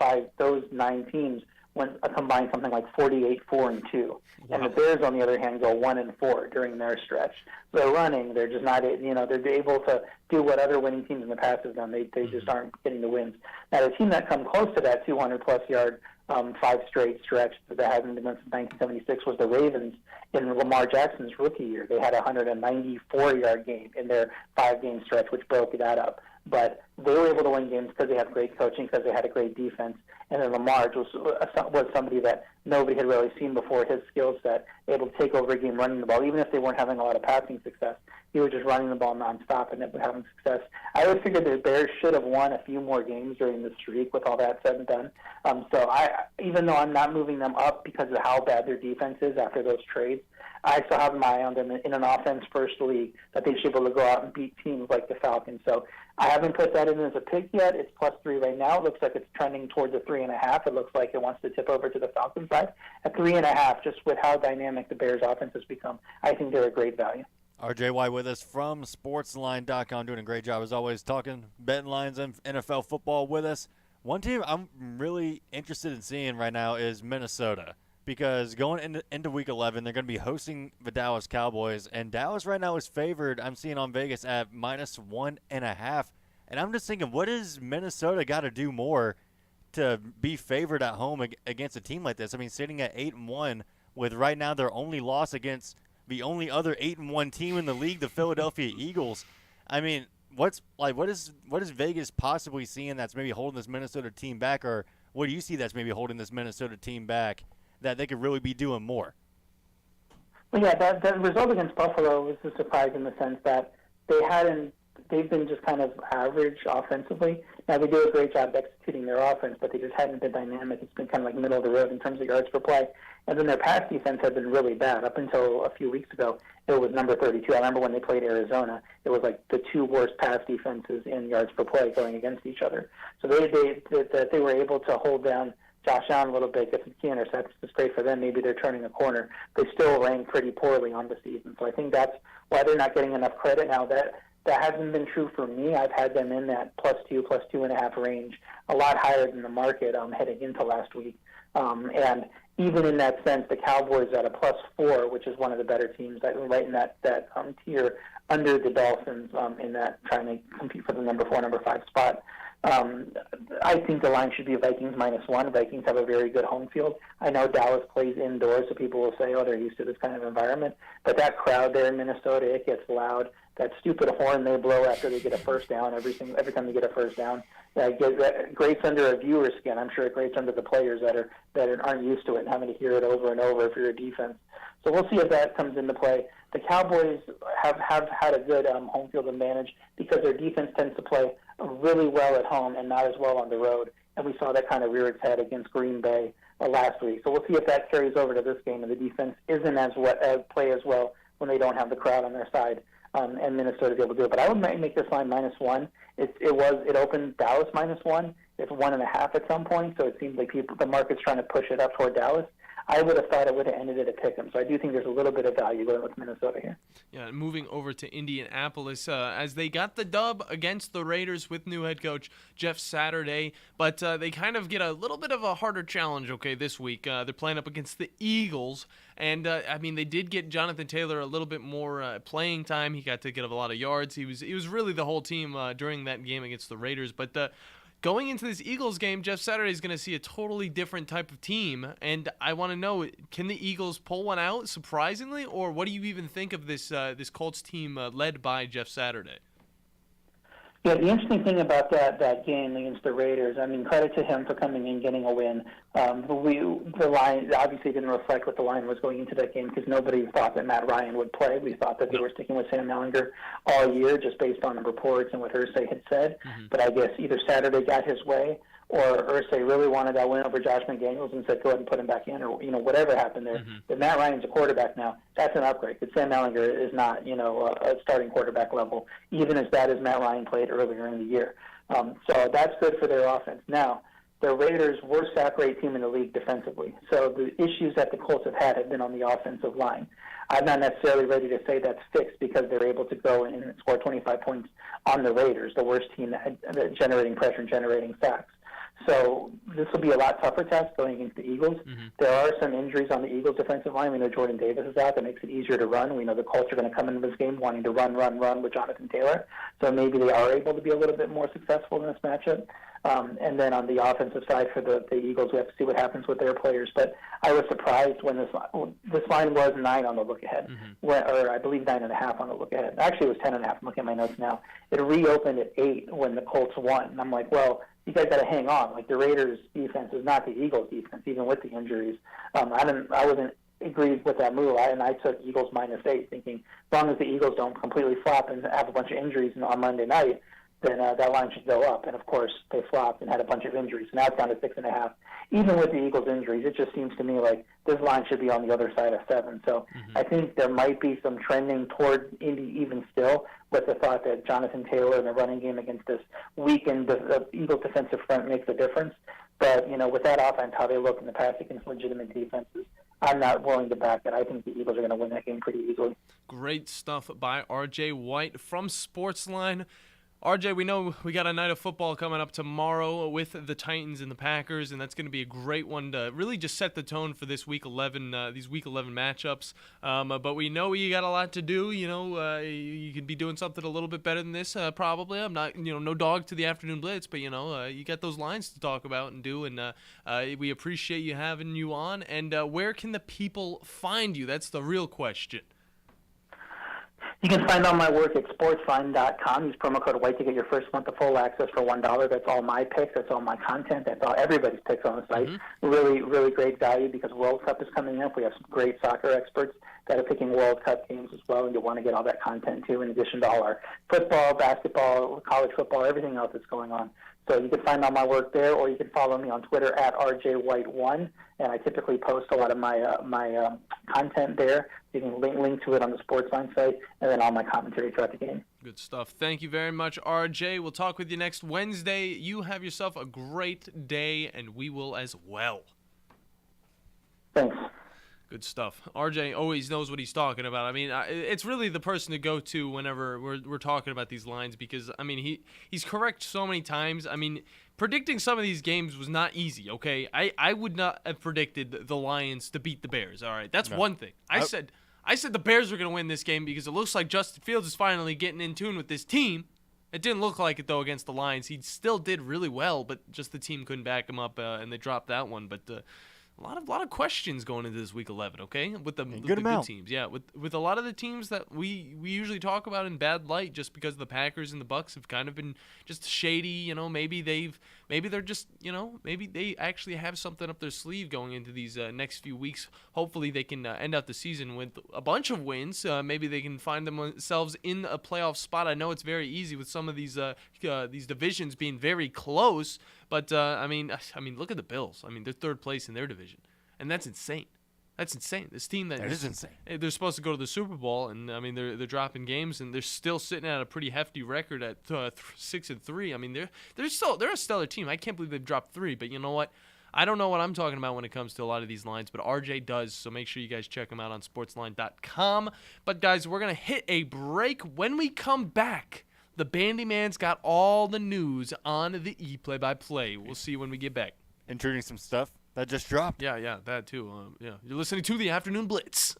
9 teams went combined something like 48-4-2. Wow. And the Bears, on the other hand, go 1-4 during their stretch. They're running. They're just not, they're able to do what other winning teams in the past have done. They just aren't getting the wins. Now, the team that come close to that 200-plus yard 5 straight stretch that hasn't been done since 1976 was the Ravens in Lamar Jackson's rookie year. They had a 194-yard game in their 5-game stretch, which broke that up. But they were able to win games because they had great coaching, because they had a great defense. And then Lamar was somebody that nobody had really seen before. His skill set, able to take over a game running the ball, even if they weren't having a lot of passing success. He was just running the ball nonstop and having success. I would figure the Bears should have won a few more games during the streak with all that said and done. So even though I'm not moving them up because of how bad their defense is after those trades, I still have my eye on them in an offense-first league that they should be able to go out and beat teams like the Falcons. So I haven't put that in as a pick yet. It's +3 right now. It looks like it's trending towards a 3.5. It looks like it wants to tip over to the Falcons side. At 3.5, just with how dynamic the Bears' offense has become, I think they're a great value. RJY with us from sportsline.com, doing a great job as always, talking betting lines and NFL football with us. One team I'm really interested in seeing right now is Minnesota, because going into Week 11, they're going to be hosting the Dallas Cowboys, and Dallas right now is favored, I'm seeing on Vegas, at -1.5. And I'm just thinking, what does Minnesota got to do more to be favored at home against a team like this? I mean, sitting at 8-1 with right now their only loss against the only other 8-1 team in the league, the Philadelphia Eagles. I mean, what is Vegas possibly seeing that's maybe holding this Minnesota team back, or what do you see that's maybe holding this Minnesota team back that they could really be doing more? Well, yeah, that result against Buffalo was a surprise in the sense that they've been just kind of average offensively. Now, they do a great job executing their offense, but they just hadn't been dynamic. It's been kind of like middle of the road in terms of yards per play. And then their pass defense had been really bad. Up until a few weeks ago, it was number 32. I remember when they played Arizona, it was like the 2 worst pass defenses in yards per play going against each other. So they were able to hold down Josh Allen a little bit, get some key interceptions. It's great for them. Maybe they're turning a corner. They still rank pretty poorly on the season. So I think that's why they're not getting enough credit now. That hasn't been true for me. I've had them in that +2, +2.5 range, a lot higher than the market heading into last week. And even in that sense, the Cowboys at a +4, which is one of the better teams, right in that tier under the Dolphins in that trying to compete for the number 4, number 5 spot. I think the line should be Vikings -1. Vikings have a very good home field. I know Dallas plays indoors, so people will say, oh, they're used to this kind of environment. But that crowd there in Minnesota, it gets loud. That stupid horn they blow after they get a first down, every time they get a first down, that grates under a viewer's skin. I'm sure it grates under the players that aren't used to it and having to hear it over and over for your defense. So we'll see if that comes into play. The Cowboys have had a good home field advantage because their defense tends to play really well at home and not as well on the road. And we saw that kind of rear its head against Green Bay last week. So we'll see if that carries over to this game, and the defense isn't as play as well when they don't have the crowd on their side. And Minnesota's able to do it. But I would make this line -1. It opened Dallas -1. It's 1.5 at some point, so it seems like the market's trying to push it up toward Dallas. I would have thought it would have ended at a pick'em. So I do think there's a little bit of value going with Minnesota here. Yeah, moving over to Indianapolis, as they got the dub against the Raiders with new head coach Jeff Saturday, but they kind of get a little bit of a harder challenge, this week. They're playing up against the Eagles, and, they did get Jonathan Taylor a little bit more playing time. He got to get a lot of yards. He was really the whole team during that game against the Raiders, but going into this Eagles game, Jeff Saturday is going to see a totally different type of team, and I want to know, can the Eagles pull one out, surprisingly, or what do you even think of this Colts team led by Jeff Saturday? Yeah, the interesting thing about that game against the Raiders, credit to him for coming in, getting a win. The line obviously didn't reflect what the line was going into that game because nobody thought that Matt Ryan would play. We thought that they were sticking with Sam Ellinger all year just based on the reports and what Irsay had said. Mm-hmm. But I guess either Saturday got his way or Irsay really wanted that win over Josh McDaniels and said, go ahead and put him back in, or whatever happened there. Mm-hmm. But Matt Ryan's a quarterback now. That's an upgrade. But Sam Ellinger is not, a starting quarterback level, even as bad as Matt Ryan played earlier in the year. So that's good for their offense. Now, the Raiders' worst sack rate team in the league defensively. So the issues that the Colts have been on the offensive line. I'm not necessarily ready to say that's fixed because they're able to go and score 25 points on the Raiders, the worst team that generating pressure and generating sacks. So this will be a lot tougher test going against the Eagles. There are some injuries on the Eagles' defensive line. We know Jordan Davis is out. That makes it easier to run. We know the Colts are going to come into this game wanting to run with Jonathan Taylor. So maybe they are able to be a little bit more successful in this matchup. And then on the offensive side for the Eagles, we have to see what happens with their players. But I was surprised when this line was 9 on the look-ahead, or I believe 9.5 on the look-ahead. Actually, it was 10.5. I'm looking at my notes now. It reopened at 8 when the Colts won. And I'm like, well, you guys got to hang on. Like, the Raiders' defense is not the Eagles' defense, even with the injuries. I wasn't agreed with that move, and I took Eagles -8, thinking as long as the Eagles don't completely flop and have a bunch of injuries on Monday night, then that line should go up. And, of course, they flopped and had a bunch of injuries. So now it's down to 6.5. Even with the Eagles' injuries, it just seems to me like this line should be on the other side of 7. So I think there might be some trending toward Indy even still, with the thought that Jonathan Taylor and the running game against this weakened Eagles defensive front makes a difference. But, with that offense, how they look in the pass against legitimate defenses, I'm not willing to back it. I think the Eagles are going to win that game pretty easily. Great stuff by RJ White from Sportsline. RJ, we know we got a night of football coming up tomorrow with the Titans and the Packers, and that's going to be a great one to really just set the tone for this Week 11, these Week 11 matchups. But we know you got a lot to do. You could be doing something a little bit better than this, probably. I'm not, no dog to the afternoon blitz, but you got those lines to talk about and do, and we appreciate you having you on. And where can the people find you? That's the real question. You can find all my work at sportsline.com. Use promo code WHITE to get your first month of full access for $1. That's all my picks. That's all my content. That's all everybody's picks on the site. Really, really great value because World Cup is coming up. We have some great soccer experts that are picking World Cup games as well, and you'll want to get all that content too, in addition to all our football, basketball, college football, everything else that's going on. So you can find all my work there, or you can follow me on Twitter at RJWhite1, and I typically post a lot of my content there. You can link to it on the Sportsline site, and then all my commentary throughout the game. Good stuff. Thank you very much, RJ. We'll talk with you next Wednesday. You have yourself a great day, and we will as well. Thanks. Good stuff. RJ always knows what he's talking about. I mean, it's really the person to go to whenever we're talking about these lines because, I mean, he's correct so many times. I mean, predicting some of these games was not easy, okay? I would not have predicted the Lions to beat the Bears, all right? That's one thing. I said the Bears were going to win this game because it looks like Justin Fields is finally getting in tune with this team. It didn't look like it, though, against the Lions. He still did really well, but just the team couldn't back him up, and they dropped that one. But a lot of questions going into this Week 11, okay? With the good teams. Yeah, with a lot of the teams that we usually talk about in bad light just because the Packers and the Bucs have kind of been just shady, maybe they're just, maybe they actually have something up their sleeve going into these next few weeks. Hopefully they can end out the season with a bunch of wins. Maybe they can find themselves in a playoff spot. I know it's very easy with some of these divisions being very close, but I mean, look at the Bills. I mean, they're third place in their division, and that's insane. That's insane. This team that is insane. They're supposed to go to the Super Bowl, and I mean they're dropping games, and they're still sitting at a pretty hefty record at 6-3. I mean they're a stellar team. I can't believe they've dropped 3. But you know what? I don't know what I'm talking about when it comes to a lot of these lines, but RJ does. So make sure you guys check him out on Sportsline.com. But guys, we're gonna hit a break. When we come back, the Bandi Man's got all the news on the play-by-play. We'll see you when we get back. Intruding some stuff that just dropped. Yeah, that too. You're listening to the Afternoon Blitz.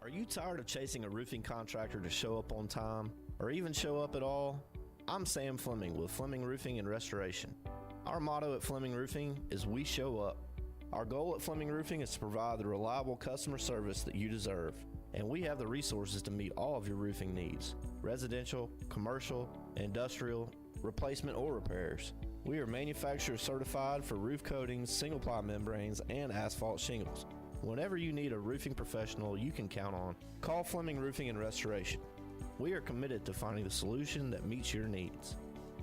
Are you tired of chasing a roofing contractor to show up on time or even show up at all? I'm Sam Fleming with Fleming Roofing and Restoration. Our motto at Fleming Roofing is we show up. Our goal at Fleming Roofing is to provide the reliable customer service that you deserve. And we have the resources to meet all of your roofing needs: residential, commercial, industrial, replacement, or repairs. We are manufacturer certified for roof coatings, single-ply membranes, and asphalt shingles. Whenever you need a roofing professional you can count on, call Fleming Roofing and Restoration. We are committed to finding the solution that meets your needs.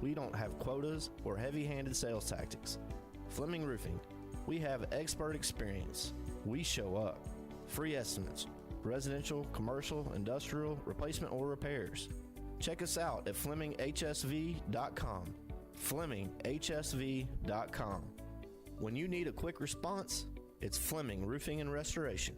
We don't have quotas or heavy-handed sales tactics. Fleming Roofing, we have expert experience. We show up. Free estimates. Residential, commercial, industrial, replacement, or repairs. Check us out at FlemingHSV.com. FlemingHSV.com. When you need a quick response, it's Fleming Roofing and Restoration.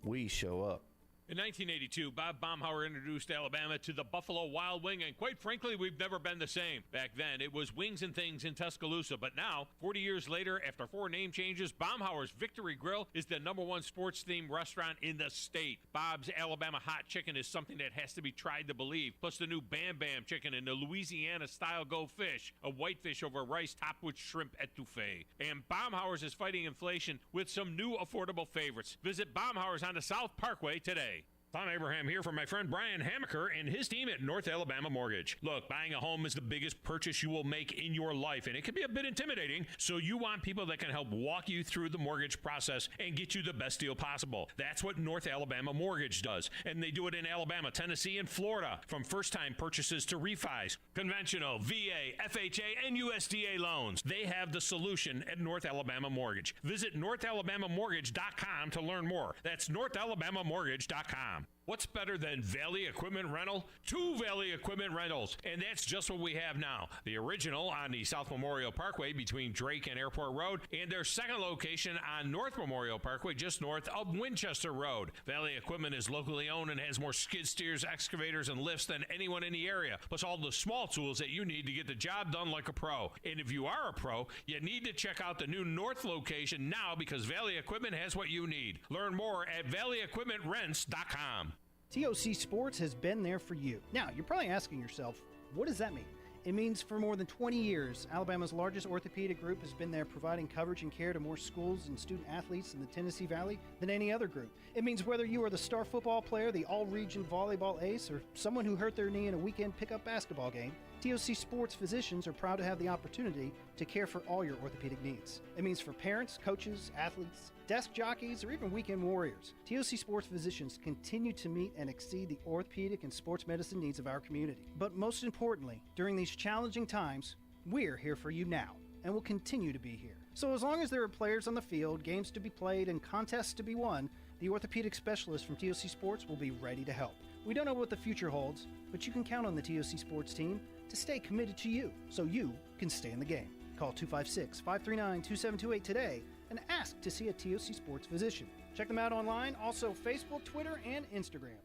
We show up. In 1982, Bob Baumhauer introduced Alabama to the Buffalo Wild Wing, and quite frankly, we've never been the same. Back then, it was Wings and Things in Tuscaloosa, but now, 40 years later, after 4 name changes, Baumhauer's Victory Grill is the #1 sports-themed restaurant in the state. Bob's Alabama Hot Chicken is something that has to be tried to believe, plus the new Bam Bam Chicken and the Louisiana-style Go Fish, a whitefish over rice topped with shrimp etouffee. And Baumhauer's is fighting inflation with some new affordable favorites. Visit Baumhauer's on the South Parkway today. Tom Abraham here for my friend Brian Hamaker and his team at North Alabama Mortgage. Look, buying a home is the biggest purchase you will make in your life, and it can be a bit intimidating, so you want people that can help walk you through the mortgage process and get you the best deal possible. That's what North Alabama Mortgage does, and they do it in Alabama, Tennessee, and Florida, from first-time purchases to refis, conventional, VA, FHA, and USDA loans. They have the solution at North Alabama Mortgage. Visit NorthAlabamaMortgage.com to learn more. That's NorthAlabamaMortgage.com. What's better than Valley Equipment Rental? 2 Valley Equipment Rentals, and that's just what we have now. The original on the South Memorial Parkway between Drake and Airport Road, and their second location on North Memorial Parkway just north of Winchester Road. Valley Equipment is locally owned and has more skid steers, excavators, and lifts than anyone in the area, plus all the small tools that you need to get the job done like a pro. And if you are a pro, you need to check out the new North location now because Valley Equipment has what you need. Learn more at valleyequipmentrents.com. TOC Sports has been there for you. Now, you're probably asking yourself, what does that mean? It means for more than 20 years, Alabama's largest orthopedic group has been there providing coverage and care to more schools and student athletes in the Tennessee Valley than any other group. It means whether you are the star football player, the all-region volleyball ace, or someone who hurt their knee in a weekend pickup basketball game, TOC Sports physicians are proud to have the opportunity to care for all your orthopedic needs. It means for parents, coaches, athletes, desk jockeys, or even weekend warriors, TOC Sports physicians continue to meet and exceed the orthopedic and sports medicine needs of our community. But most importantly, during these challenging times, we're here for you now and will continue to be here. So as long as there are players on the field, games to be played, and contests to be won, the orthopedic specialist from TOC Sports will be ready to help. We don't know what the future holds, but you can count on the TOC Sports team to stay committed to you so you can stay in the game. Call 256-539-2728 today and ask to see a TOC Sports physician. Check them out online, also Facebook, Twitter, and Instagram.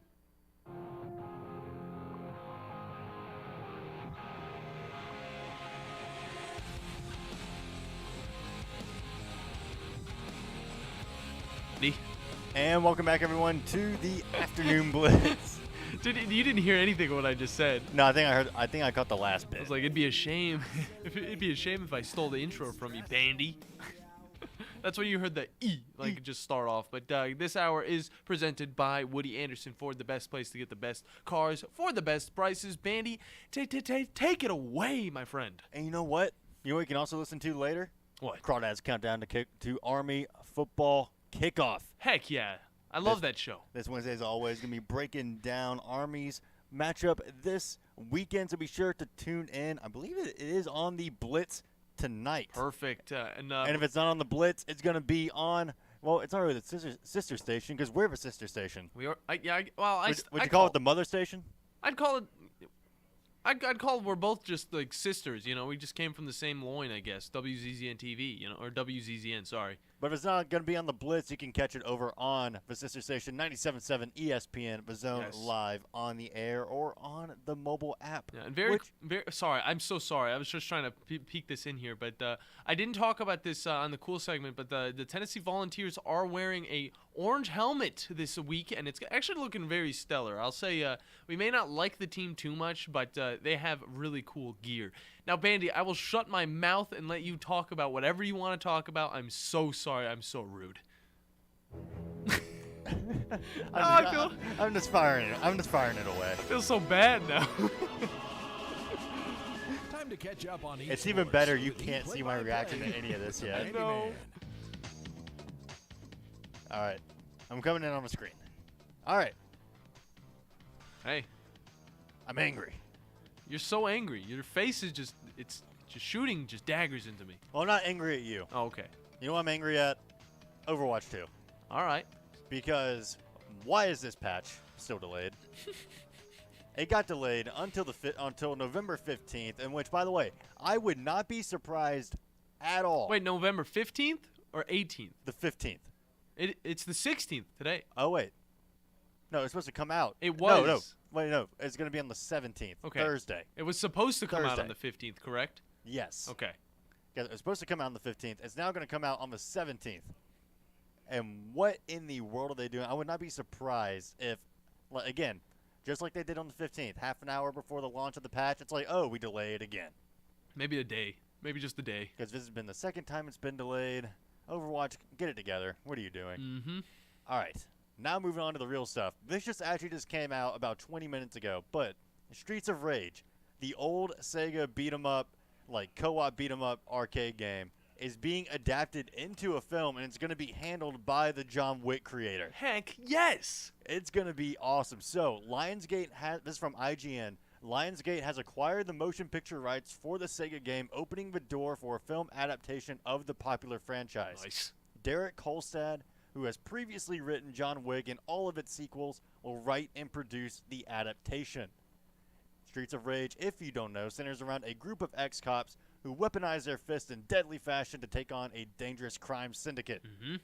And welcome back, everyone, to the Afternoon Blitz. Dude, you didn't hear anything of what I just said. No, I think I caught the last bit. I was like, it'd be a shame. It'd be a shame if I stole the intro from you, Bandi. That's when you heard the E, like just start off. But this hour is presented by Woody Anderson Ford, the best place to get the best cars for the best prices. Bandi, take it away, my friend. And you know what? You know what you can also listen to later? What? Crawdad's Countdown to Army Football Kickoff. Heck yeah. I love that show. This Wednesday, as always, going to be breaking down Army's matchup this weekend, so be sure to tune in. I believe it is on the Blitz tonight. Perfect. And if it's not on the Blitz, it's going to be on, well, it's not really the sister station, because we're the sister station. We are. Would you call it the mother station? I'd call it. I'd call we're both just like sisters, you know. We just came from the same loin, I guess. WZZN TV, you know, or WZZN. Sorry. But if it's not going to be on the Blitz, you can catch it over on the sister station, 97.7 ESPN, the Zone live on the air or on the mobile app. Yeah, and very sorry. I'm so sorry. I was just trying to peek this in here, but I didn't talk about this on the cool segment. But the Tennessee Volunteers are wearing a orange helmet this week, and it's actually looking very stellar. I'll say we may not like the team too much, but they have really cool gear. Now, Bandi, I will shut my mouth and let you talk about whatever you want to talk about. I'm so sorry. I'm so rude. I'm just firing it. I'm just firing it away. I feel so bad now. Time to catch up on It's even better you can't see my reaction to any of this yet. No. All right. I'm coming in on the screen. All right. Hey. I'm angry. You're so angry. Your face is it's just shooting just daggers into me. Well, I'm not angry at you. Oh, okay. You know what I'm angry at? Overwatch 2. All right. Because why is this patch still delayed? It got delayed until November 15th, in which, by the way, I would not be surprised at all. Wait, November 15th or 18th? The 15th. It's the 16th today. Oh, wait. No, it's supposed to come out. It was. No. Wait, no. It's going to be on the 17th, Thursday. It was supposed to come out on the 15th, correct? Yes. Okay. Yeah, it was supposed to come out on the 15th. It's now going to come out on the 17th. And what in the world are they doing? I would not be surprised if, again, just like they did on the 15th, half an hour before the launch of the patch, it's like, oh, we delayed again. Maybe a day. Maybe just a day. Because this has been the second time it's been delayed. Overwatch, get it together. What are you doing? Mm-hmm. All right. Now moving on to the real stuff. This actually just came out about 20 minutes ago, but Streets of Rage, the old Sega beat-em-up, like co-op beat-em-up arcade game, is being adapted into a film, and it's going to be handled by the John Wick creator. Heck, yes! It's going to be awesome. So, Lionsgate this is from IGN. Lionsgate has acquired the motion picture rights for the Sega game, opening the door for a film adaptation of the popular franchise. Nice. Derek Kolstad, who has previously written John Wick and all of its sequels, will write and produce the adaptation. Streets of Rage, if you don't know, centers around a group of ex-cops who weaponize their fists in deadly fashion to take on a dangerous crime syndicate. Mm-hmm.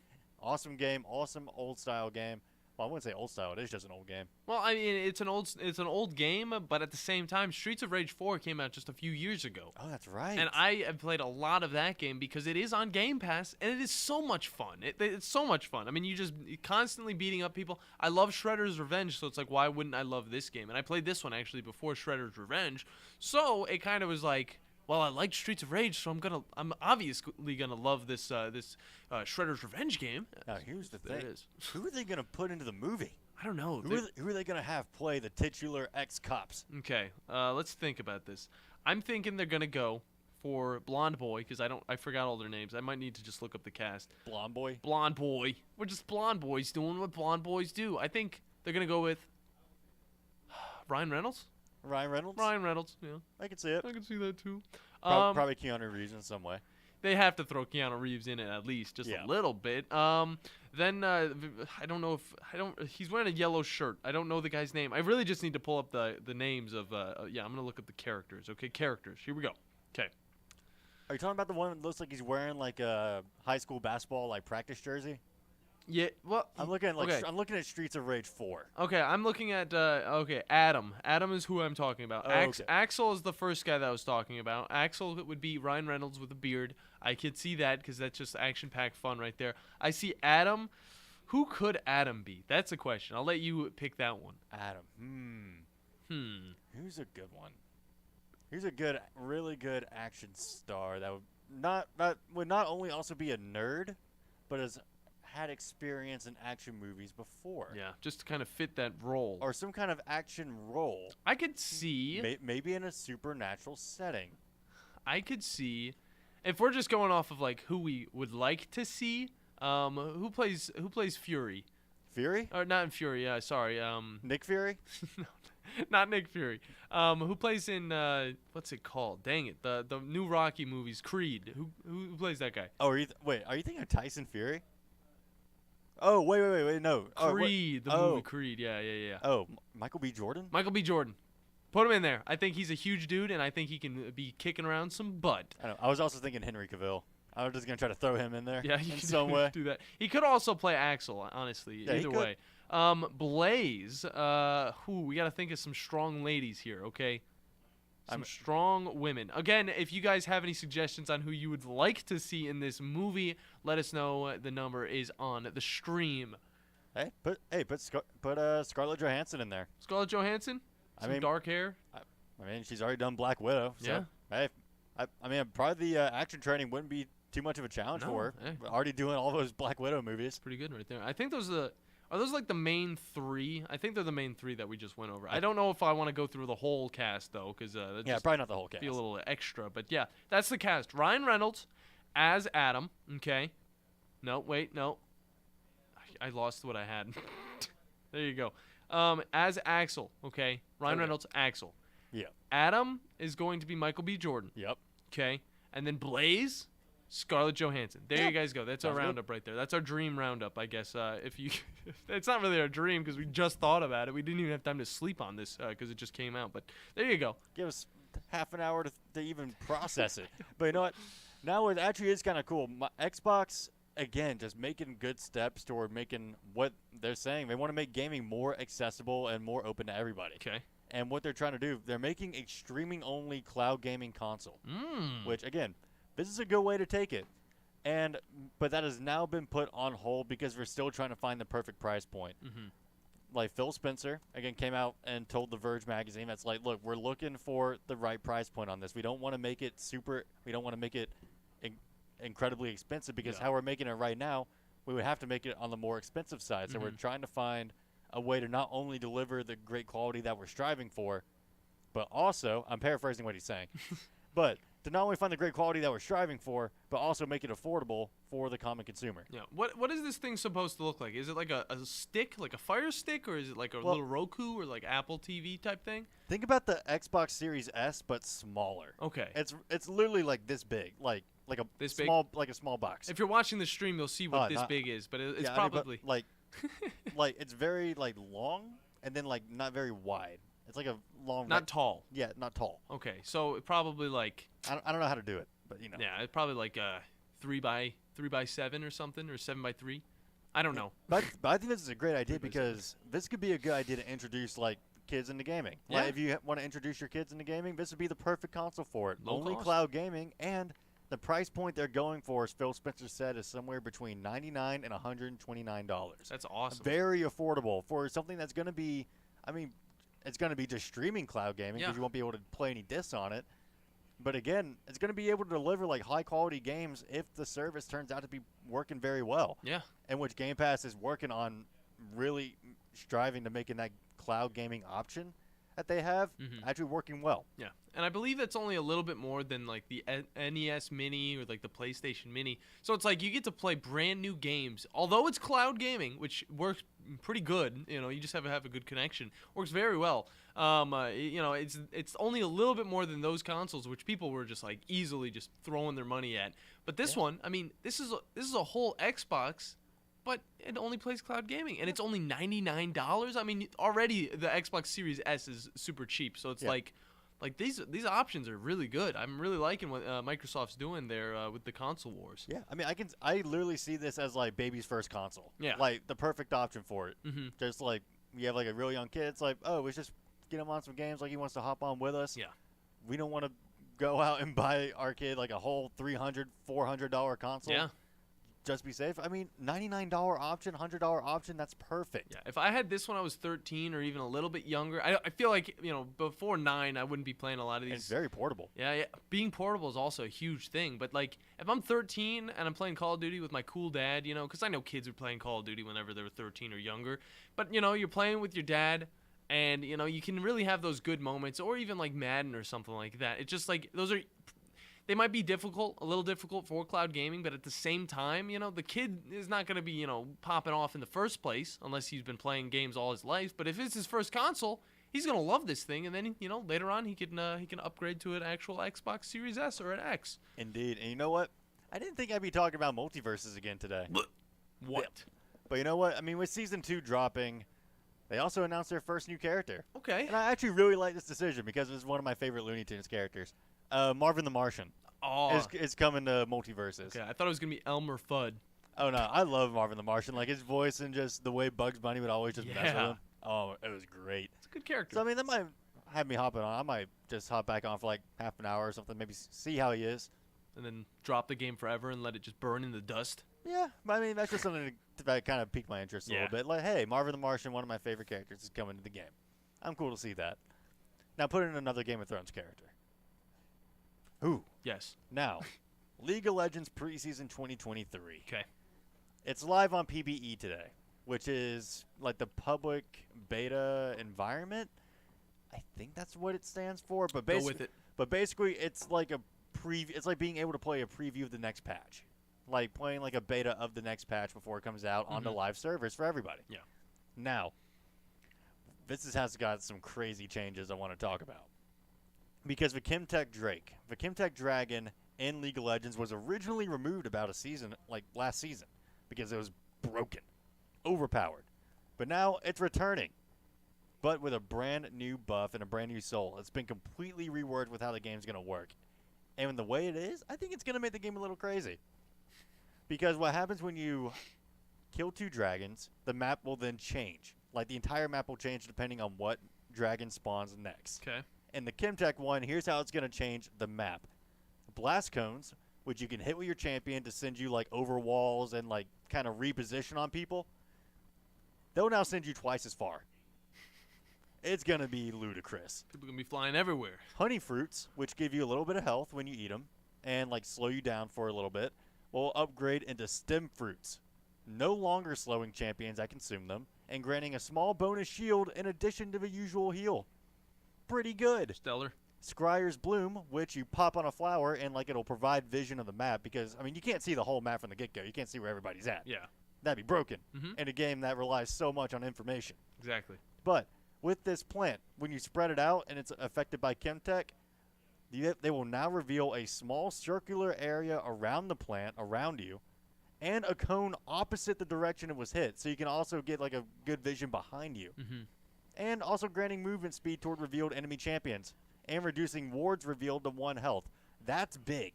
Awesome game, awesome old-style game. Well, I wouldn't say old-style. It is just an old game. Well, I mean, it's an old game, but at the same time, Streets of Rage 4 came out just a few years ago. Oh, that's right. And I have played a lot of that game because it is on Game Pass, and it is so much fun. It's so much fun. I mean, you're constantly beating up people. I love Shredder's Revenge, so it's like, why wouldn't I love this game? And I played this one, actually, before Shredder's Revenge. So it kind of was like, well, I liked Streets of Rage, so I'm obviously gonna love this Shredder's Revenge game. Now, here's the thing. There it is. Who are they gonna put into the movie? I don't know. Who are they gonna have play the titular ex-cops? Okay, let's think about this. I'm thinking they're gonna go for Blonde Boy because I forgot all their names. I might need to just look up the cast. Blonde Boy. Blonde Boy. We're just blonde boys doing what blonde boys do. I think they're gonna go with Ryan Reynolds. Ryan Reynolds, yeah. I can see it. I can see that too. Probably Keanu Reeves in some way. They have to throw Keanu Reeves in it at least, just a little bit. Then I don't know if he's wearing a yellow shirt. I don't know the guy's name. I really just need to pull up the names of. I'm gonna look up the characters. Okay, characters. Here we go. Okay. Are you talking about the one that looks like he's wearing like a high school basketball like practice jersey? Yeah, well, I'm looking at I'm looking at Streets of Rage 4. Okay, I'm looking at Adam. Adam is who I'm talking about. Okay. Axel is the first guy that I was talking about. Axel would be Ryan Reynolds with a beard. I could see that because that's just action-packed fun right there. I see Adam. Who could Adam be? That's a question. I'll let you pick that one. Adam. Who's a good one? Who's a good, really good action star that would not only also be a nerd, but has had experience in action movies before. Yeah, just to kind of fit that role. Or some kind of action role. I could see. Maybe in a supernatural setting. I could see. If we're just going off of like who we would like to see, who plays Fury? Fury? Or not in Fury, sorry. Nick Fury? No, not Nick Fury. Who plays in what's it called? Dang it. The new Rocky movies, Creed. Who plays that guy? Oh, are you thinking of Tyson Fury? Oh, wait, no. Creed, the movie Creed. Yeah. Oh, Michael B. Jordan? Michael B. Jordan. Put him in there. I think he's a huge dude, and I think he can be kicking around some butt. I was also thinking Henry Cavill. I was just going to try to throw him in there in some way. Do that. He could also play Axel, honestly, either way. Blaze, we got to think of some strong ladies here, okay? Some strong women. Again, if you guys have any suggestions on who you would like to see in this movie, let us know. The number is on the stream. Hey, put Scarlett Johansson in there. Scarlett Johansson? Some dark hair? I mean, she's already done Black Widow. So, yeah. Hey, probably the action training wouldn't be too much of a challenge for her. Hey. Already doing all those Black Widow movies. Pretty good right there. I think those are those like the main three? I think they're the main three that we just went over. I don't know if I want to go through the whole cast, though, because probably not the whole cast. Be a little extra. But, yeah, that's the cast. Ryan Reynolds as Adam, okay? No, wait, no. I lost what I had. There you go. As Axel, okay? Ryan Reynolds, Axel. Yeah. Adam is going to be Michael B. Jordan. Yep. Okay? And then Blaze, Scarlett Johansson. There you guys go. That's our roundup right there. That's our dream roundup, I guess. It's not really our dream because we just thought about it. We didn't even have time to sleep on this because it just came out. But there you go. Give us half an hour to even process it. But you know what? Now it actually is kind of cool. My Xbox again, just making good steps toward making what they're saying. They want to make gaming more accessible and more open to everybody. Okay. And what they're trying to do, they're making a streaming-only cloud gaming console. Which, again, this is a good way to take it. But that has now been put on hold because we're still trying to find the perfect price point. Like Phil Spencer, again, came out and told The Verge magazine, that's like, look, we're looking for the right price point on this. We don't want to make it we don't want to make it incredibly expensive because how we're making it right now, we would have to make it on the more expensive side. So we're trying to find a way to not only deliver the great quality that we're striving for, but also, I'm paraphrasing what he's saying, but to not only find the great quality that we're striving for, but also make it affordable for the common consumer. Yeah. What is this thing supposed to look like? Is it like a stick, like a Fire Stick, or is it like a little Roku or like Apple TV type thing? Think about the Xbox Series S, but smaller. Okay. It's literally like this big, like a small box. If you're watching the stream, you'll see what this big is, but it's probably like it's very like long and then like not very wide. It's like a long. Not tall. Yeah, not tall. Okay, so it probably like I don't know how to do it, but you know. Yeah, it's probably like 3x7 or something, or 7x3. I don't know. But I think this is a great idea because this could be a good idea to introduce like kids into gaming. Yeah. Like, if you want to introduce your kids into gaming, this would be the perfect console for it. Low Only cost. cloud gaming, and the price point they're going for, as Phil Spencer said, is somewhere between $99 and $129. That's awesome. Very affordable for something that's going to be, I mean, it's going to be just streaming cloud gaming because you won't be able to play any discs on it. But again, it's going to be able to deliver like high quality games if the service turns out to be working very well. Yeah. And which Game Pass is working on, really striving to making that cloud gaming option that they have actually working well. Yeah. And I believe that's only a little bit more than like the NES Mini or like the PlayStation Mini. So it's like you get to play brand new games. Although it's cloud gaming, which works pretty good, you know, you just have to have a good connection. Works very well. You know, it's only a little bit more than those consoles, which people were just like easily just throwing their money at. But this one, I mean, this is a whole Xbox, but it only plays cloud gaming, and it's only $99. I mean, already the Xbox Series S is super cheap, so it's like these options are really good. I'm really liking what Microsoft's doing there with the console wars. Yeah, I mean, I literally see this as like baby's first console. Yeah, like the perfect option for it. Just like you have like a real young kid, it's like, oh, let's just get him on some games. Like he wants to hop on with us. Yeah, we don't want to go out and buy our kid like a whole $300, $400 console. Yeah. Just be safe. I mean, $99 option, $100 option, that's perfect. Yeah, if I had this when I was 13 or even a little bit younger, I feel like, you know, before 9, I wouldn't be playing a lot of these. And it's very portable. Yeah, being portable is also a huge thing. But, like, if I'm 13 and I'm playing Call of Duty with my cool dad, you know, because I know kids are playing Call of Duty whenever they were 13 or younger. But, you know, you're playing with your dad, and, you know, you can really have those good moments, or even, like, Madden or something like that. It's just, like, those are... They might be a little difficult for cloud gaming, but at the same time, you know, the kid is not going to be, you know, popping off in the first place unless he's been playing games all his life. But if it's his first console, he's going to love this thing, and then, you know, later on he can upgrade to an actual Xbox Series S or an X. Indeed. And you know what? I didn't think I'd be talking about multiverses again today. What? But you know what? I mean, with Season 2 dropping, they also announced their first new character. Okay. And I actually really like this decision because it's one of my favorite Looney Tunes characters. Marvin the Martian is coming to multiverses. Okay, I thought it was going to be Elmer Fudd. Oh, no. I love Marvin the Martian. Like, his voice and just the way Bugs Bunny would always just mess with him. Oh, it was great. It's a good character. So, I mean, that might have me hopping on. I might just hop back on for, like, half an hour or something, maybe see how he is. And then drop the game forever and let it just burn in the dust. Yeah, but I mean, that's just something that kind of piqued my interest a little bit. Like, hey, Marvin the Martian, one of my favorite characters, is coming to the game. I'm cool to see that. Now, put in another Game of Thrones character. Who? Yes. Now, League of Legends Preseason 2023. Okay. It's live on PBE today, which is like the public beta environment. I think that's what it stands for. But go with it. But basically, it's like a It's like being able to play a preview of the next patch, like playing like a beta of the next patch before it comes out on the live servers for everybody. Yeah. Now, this has got some crazy changes I want to talk about. Because the Kimtech Dragon in League of Legends was originally removed about last season, because it was broken, overpowered. But now it's returning, but with a brand new buff and a brand new soul. It's been completely reworked with how the game's going to work. And the way it is, I think it's going to make the game a little crazy. Because what happens when you kill 2 dragons, the map will then change. Like, the entire map will change depending on what dragon spawns next. Okay. In the Chemtech one, here's how it's going to change the map. Blast cones, which you can hit with your champion to send you, like, over walls and, like, kind of reposition on people, they'll now send you twice as far. It's going to be ludicrous. People going to be flying everywhere. Honey fruits, which give you a little bit of health when you eat them and, like, slow you down for a little bit, will upgrade into stem fruits. No longer slowing champions that consume them, and granting a small bonus shield in addition to the usual heal. Pretty good. Stellar. Scryer's Bloom, which you pop on a flower and, like, it'll provide vision of the map because, I mean, you can't see the whole map from the get-go. You can't see where everybody's at. Yeah. That'd be broken Mhm. in a game that relies so much on information. Exactly. But with this plant, when you spread it out and it's affected by Chemtech, they will now reveal a small circular area around the plant, around you, and a cone opposite the direction it was hit. So you can also get, like, a good vision behind you. Mm-hmm. And also granting movement speed toward revealed enemy champions. And reducing wards revealed to 1 health. That's big.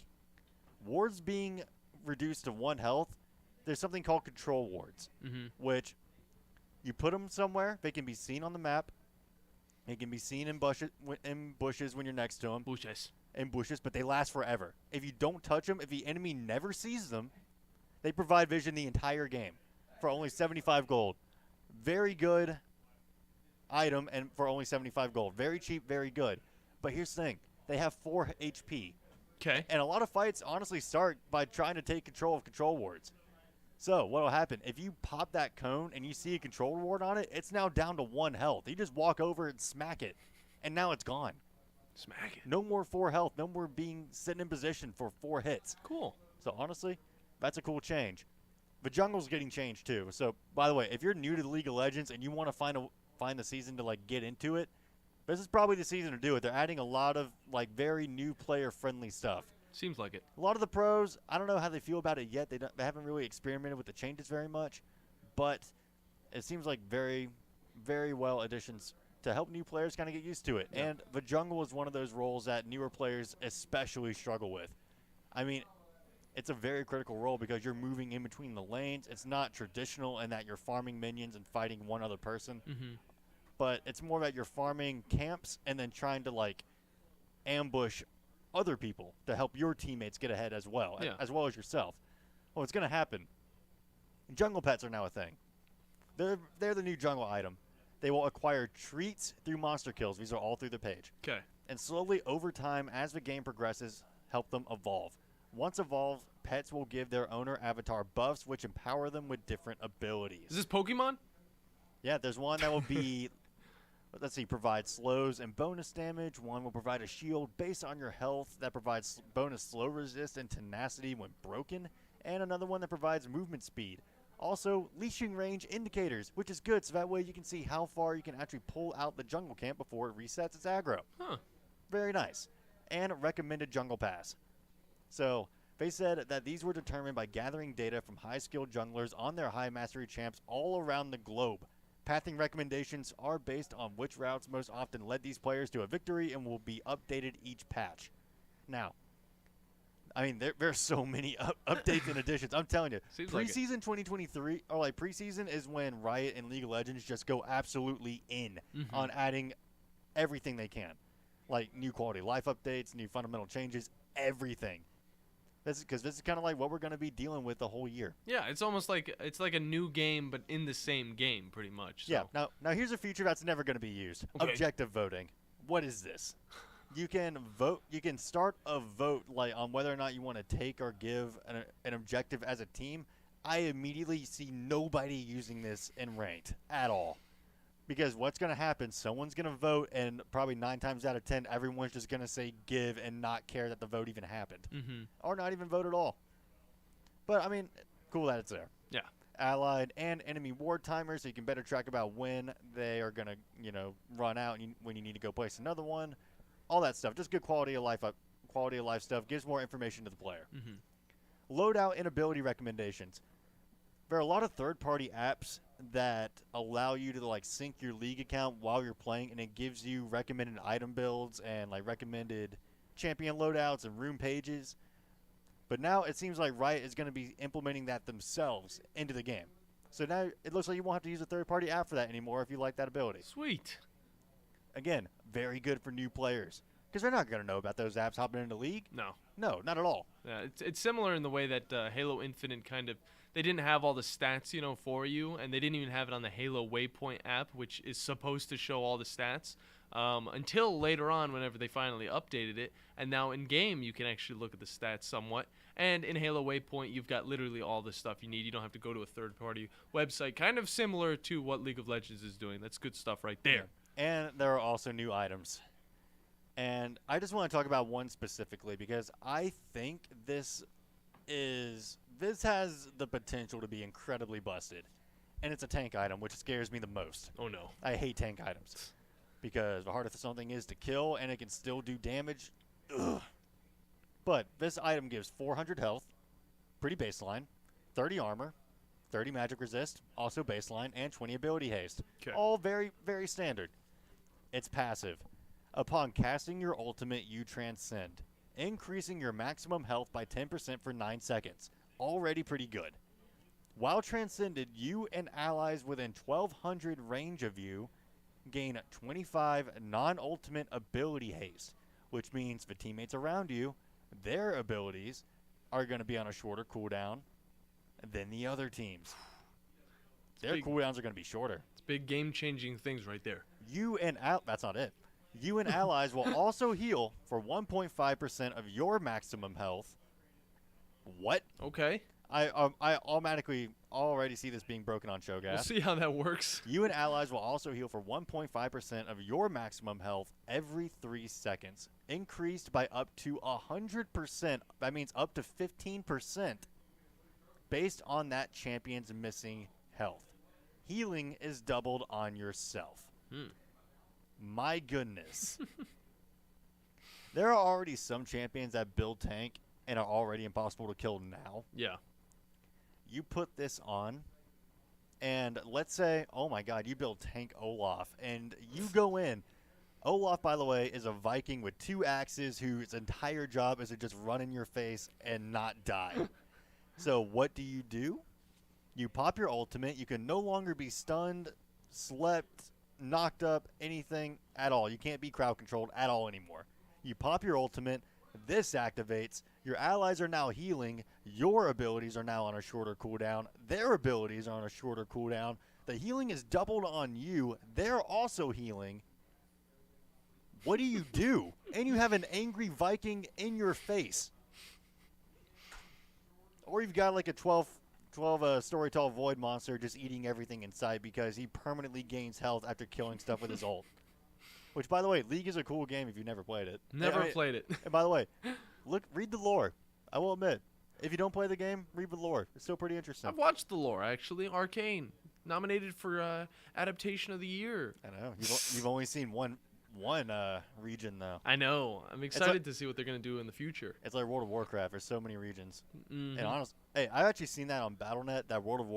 Wards being reduced to 1 health, there's something called control wards. Mm-hmm. Which you put them somewhere, they can be seen on the map. They can be seen in bushes when you're next to them. In bushes, but they last forever. If you don't touch them, if the enemy never sees them, they provide vision the entire game for only 75 gold. Very good item, and for only 75 gold. Very cheap, very good. But here's the thing. They have 4 HP. Okay. And a lot of fights honestly start by trying to take control of control wards. So what will happen? If you pop that cone and you see a control ward on it, it's now down to 1 health. You just walk over and smack it, and now it's gone. Smack it. No more 4 health. No more sitting in position for 4 hits. Cool. So honestly, that's a cool change. The jungle's getting changed too. So by the way, if you're new to the League of Legends and you want to find the season to, like, get into it, this is probably the season to do it. They're adding a lot of, like, very new player-friendly stuff. Seems like it. A lot of the pros, I don't know how they feel about it yet. They haven't really experimented with the changes very much, but it seems like very, very well additions to help new players kind of get used to it. Yeah. And the jungle is one of those roles that newer players especially struggle with. I mean, it's a very critical role because you're moving in between the lanes. It's not traditional in that you're farming minions and fighting one other person. Mm-hmm. But it's more that you're farming camps and then trying to, like, ambush other people to help your teammates get ahead as well, as well as yourself. Well, it's going to happen. Jungle pets are now a thing. They're the new jungle item. They will acquire treats through monster kills. These are all through the page. Okay. And slowly, over time, as the game progresses, help them evolve. Once evolved, pets will give their owner avatar buffs, which empower them with different abilities. Is this Pokemon? Yeah, there's one that will be... Let's see, provide slows and bonus damage. One will provide a shield based on your health that provides bonus slow resist and tenacity when broken. And another one that provides movement speed. Also, leashing range indicators, which is good, so that way you can see how far you can actually pull out the jungle camp before it resets its aggro. Huh. Very nice. And recommended jungle pass. So, they said that these were determined by gathering data from high-skilled junglers on their high mastery champs all around the globe. Pathing recommendations are based on which routes most often led these players to a victory and will be updated each patch. Now, I mean, there's so many updates and additions. I'm telling you, preseason 2023, or like preseason is when Riot and League of Legends just go absolutely in on adding everything they can. Like new quality of life updates, new fundamental changes, everything. Because this is kind of like what we're going to be dealing with the whole year. Yeah, it's almost like it's like a new game, but in the same game, pretty much. So. Yeah. Now here's a feature that's never going to be used: objective voting. What is this? You can vote. You can start a vote like on whether or not you want to take or give an objective as a team. I immediately see nobody using this in ranked at all. Because what's going to happen, someone's going to vote, and probably 9 times out of 10, everyone's just going to say give and not care that the vote even happened. Mm-hmm. Or not even vote at all. But, I mean, cool that it's there. Yeah. Allied and enemy ward timers, so you can better track about when they are going to, run out and when you need to go place another one. All that stuff. Just good quality of life stuff. Gives more information to the player. Mm-hmm. Loadout and ability recommendations. There are a lot of third-party apps that allow you to sync your league account while you're playing, and it gives you recommended item builds and recommended champion loadouts and room pages. But now it seems like Riot is going to be implementing that themselves into the game. So now it looks like you won't have to use a third-party app for that anymore if you like that ability. Sweet. Again, very good for new players because they're not going to know about those apps hopping into League. No. No, not at all. Yeah, it's similar in the way that Halo Infinite they didn't have all the stats, for you, and they didn't even have it on the Halo Waypoint app, which is supposed to show all the stats, until later on whenever they finally updated it. And now in-game, you can actually look at the stats somewhat. And in Halo Waypoint, you've got literally all the stuff you need. You don't have to go to a third-party website, kind of similar to what League of Legends is doing. That's good stuff right there. And there are also new items. And I just want to talk about one specifically because I think this has the potential to be incredibly busted. And it's a tank item, which scares me the most. Oh, no. I hate tank items because the harder something is to kill and it can still do damage. Ugh. But this item gives 400 health, pretty baseline, 30 armor, 30 magic resist, also baseline, and 20 ability haste. Okay. All very, very standard. It's passive. Upon casting your ultimate, you transcend, increasing your maximum health by 10% for 9 seconds. Already pretty good. While transcended, you and allies within 1200 range of you gain 25 non-ultimate ability haste, which means the teammates around you, their abilities are going to be on a shorter cooldown than the other teams. Their cooldowns are going to be shorter. It's big game-changing things right there. That's not it. You and allies will also heal for 1.5% of your maximum health. What? Okay. I automatically already see this being broken on Showgas. We'll see how that works. You and allies will also heal for 1.5% of your maximum health every 3 seconds, increased by up to 100%. That means up to 15% based on that champion's missing health. Healing is doubled on yourself. My goodness. There are already some champions that build tank and are already impossible to kill now. Yeah. You put this on, and let's say, oh my god, you build tank Olaf, and you go in. Olaf, by the way, is a Viking with 2 axes whose entire job is to just run in your face and not die. So what do? You pop your ultimate. You can no longer be stunned, slept, knocked up, anything at all. You can't be crowd controlled at all anymore. You pop your ultimate. This activates. Your allies are now healing. Your abilities are now on a shorter cooldown. Their abilities are on a shorter cooldown. The healing is doubled on you. They're also healing. What do you do? And you have an angry Viking in your face. Or you've got like a 12 story tall void monster just eating everything in sight because he permanently gains health after killing stuff with his ult. Which, by the way, League is a cool game if you've never played it. Never played it. And by the way, read the lore. I will admit, if you don't play the game, read the lore. It's still pretty interesting. I've watched the lore, actually. Arcane. Nominated for Adaptation of the Year. I know. You've only seen one region, though. I know. I'm excited to see what they're going to do in the future. It's like World of Warcraft. There's so many regions. Mm-hmm. And honestly, hey, I've actually seen that on Battle.net, that World of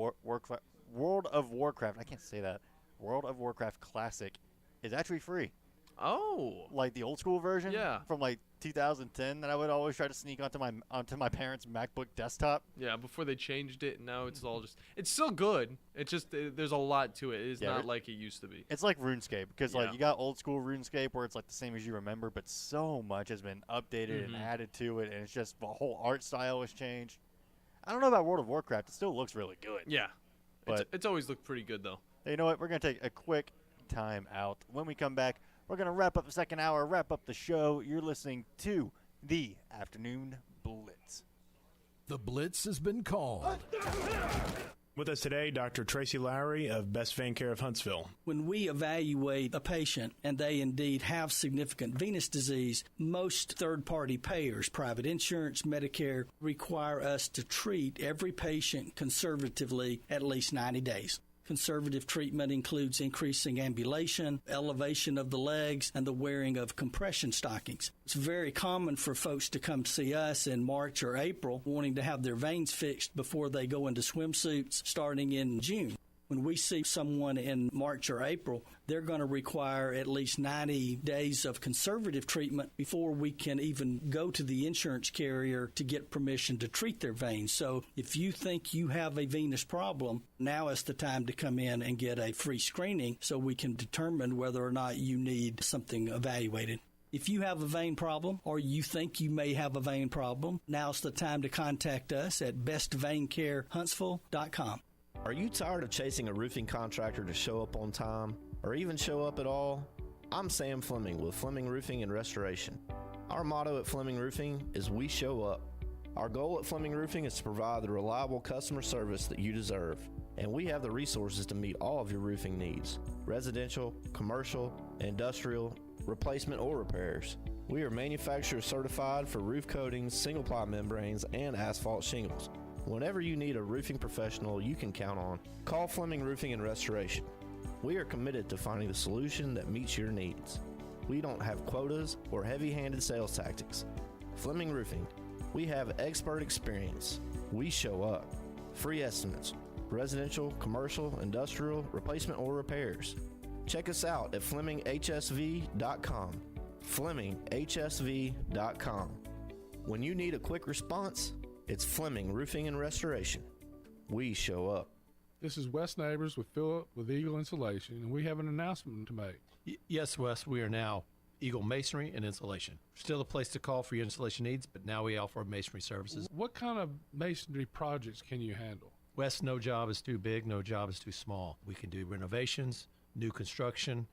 Warcraft. I can't say that. World of Warcraft Classic is actually free. Oh. Like the old school version? Yeah. From like 2010 that I would always try to sneak onto my parents' MacBook desktop. Yeah, before they changed it, and now it's all just... It's still good. It's just there's a lot to it. It's not like it used to be. It's like RuneScape, because like you got old school RuneScape where it's like the same as you remember, but so much has been updated and added to it, and it's just the whole art style has changed. I don't know about World of Warcraft. It still looks really good. Yeah. But it's always looked pretty good, though. You know what? We're going to take a quick time out. When we come back, we're going to wrap up the second hour, wrap up the show. You're listening to the Afternoon Blitz. The Blitz has been called. With us today, Dr. Tracy Lowry of Best Vein Care of Huntsville. When we evaluate a patient and they indeed have significant venous disease, most third-party payers, private insurance, Medicare, require us to treat every patient conservatively at least 90 days. Conservative treatment includes increasing ambulation, elevation of the legs, and the wearing of compression stockings. It's very common for folks to come see us in March or April wanting to have their veins fixed before they go into swimsuits starting in June. When we see someone in March or April, they're going to require at least 90 days of conservative treatment before we can even go to the insurance carrier to get permission to treat their veins. So if you think you have a venous problem, now is the time to come in and get a free screening so we can determine whether or not you need something evaluated. If you have a vein problem or you think you may have a vein problem, now's the time to contact us at bestveincarehuntsville.com. Are you tired of chasing a roofing contractor to show up on time or even show up at all? I'm Sam Fleming with Fleming Roofing and Restoration. Our motto at Fleming Roofing is we show up. Our goal at Fleming Roofing is to provide the reliable customer service that you deserve, and we have the resources to meet all of your roofing needs: residential, commercial, industrial, replacement, or repairs. We are manufacturer certified for roof coatings, single-ply membranes, and asphalt shingles. Whenever you need a roofing professional you can count on, call Fleming Roofing and Restoration. We are committed to finding the solution that meets your needs. We don't have quotas or heavy-handed sales tactics. Fleming Roofing, we have expert experience. We show up. Free estimates, residential, commercial, industrial, replacement, or repairs. Check us out at FlemingHSV.com. FlemingHSV.com. When you need a quick response, it's Fleming Roofing and Restoration. We show up. This is Wes Neighbors with Philip with Eagle Insulation, and we have an announcement to make. Yes, Wes, we are now Eagle Masonry and Insulation. Still a place to call for your installation needs, but now we offer masonry services. What kind of masonry projects can you handle? Wes, no job is too big, no job is too small. We can do renovations, new construction,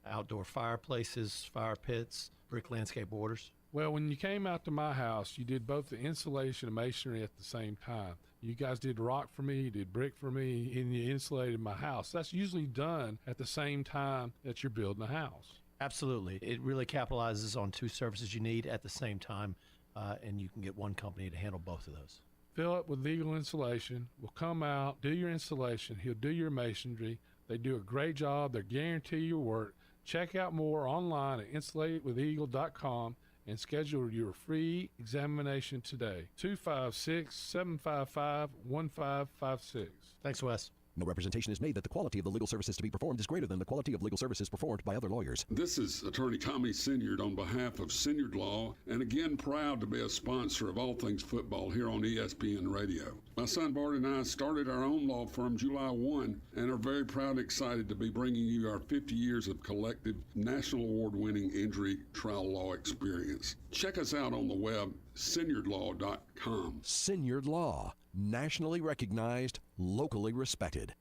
outdoor fireplaces, fire pits, brick landscape borders. Well, when you came out to my house, you did both the insulation and masonry at the same time. You guys did rock for me, you did brick for me, and you insulated my house. That's usually done at the same time that you're building a house. Absolutely. It really capitalizes on two services you need at the same time, and you can get one company to handle both of those. Philip with Eagle Insulation will come out, do your installation. He'll do your masonry. They do a great job. They guarantee your work. Check out more online at insulatedwitheagle.com and schedule your free examination today. 256-755-1556. Thanks, Wes. No representation is made that the quality of the legal services to be performed is greater than the quality of legal services performed by other lawyers. This is Attorney Tommy Sinyard on behalf of Sinyard Law, and again proud to be a sponsor of All Things Football here on ESPN Radio. My son Bart and I started our own law firm July 1 and are very proud and excited to be bringing you our 50 years of collective national award-winning injury trial law experience. Check us out on the web, sinyardlaw.com. Sinyard Law, nationally recognized, locally respected.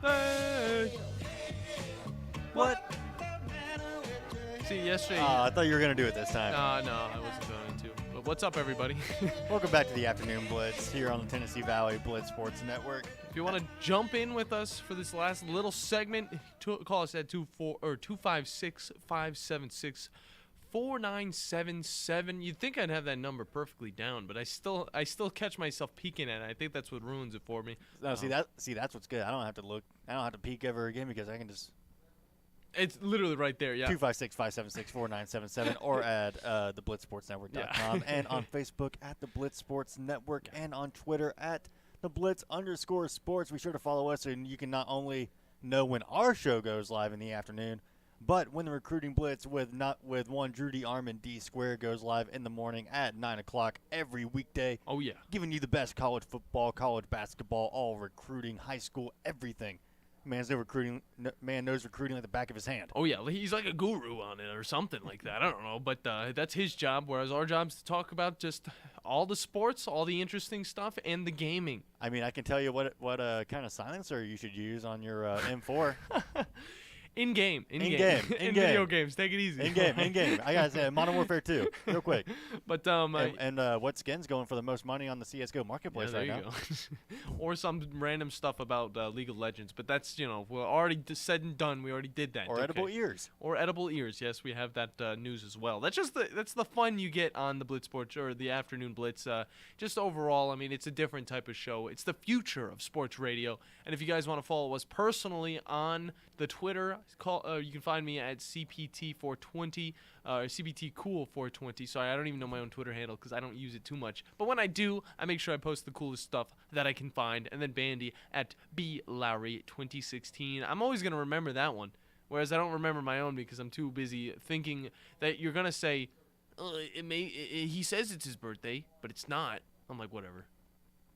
Hey. What? See, yesterday. I thought you were going to do it this time. No, I wasn't going to. But what's up, everybody? Welcome back to the Afternoon Blitz here on the Tennessee Valley Blitz Sports Network. If you want to jump in with us for this last little segment, call us at 256-576-4977. You'd think I'd have that number perfectly down, but I still catch myself peeking at it. I think that's what ruins it for me. No, that's what's good. I don't have to look. I don't have to peek ever again because I can just. It's literally right there, yeah. 256-576-4977 or at theblitzsportsnetwork.com and on Facebook at the Blitz Sports Network and on Twitter at the Blitz_sports. Be sure to follow us and you can not only know when our show goes live in the afternoon, but when the Recruiting Blitz with one Drew D. Armand D. Square goes live in the morning at 9 o'clock every weekday. Oh, yeah. Giving you the best college football, college basketball, all recruiting, high school, everything. Man knows recruiting like the back of his hand. Oh, yeah. He's like a guru on it or something like that. I don't know. But that's his job, whereas our job is to talk about just all the sports, all the interesting stuff, and the gaming. I mean, I can tell you what kind of silencer you should use on your M4. In-game. In video games. Take it easy. In-game. I got to say, Modern Warfare 2, real quick. But what skin's going for the most money on the CSGO marketplace right now? Go. Or some random stuff about League of Legends. But that's, we're already said and done. We already did that. Or edible ears. Or edible ears. Yes, we have that news as well. That's the fun you get on the Blitz Sports or the Afternoon Blitz. Just overall, I mean, it's a different type of show. It's the future of sports radio. And if you guys want to follow us personally on the Twitter, You can find me at CPT420 or CPTCool420. Sorry, I don't even know my own Twitter handle because I don't use it too much. But when I do, I make sure I post the coolest stuff that I can find. And then Bandi at BLowry2016. I'm always going to remember that one, whereas I don't remember my own because I'm too busy thinking that you're going to say, he says it's his birthday, but it's not. I'm like, whatever.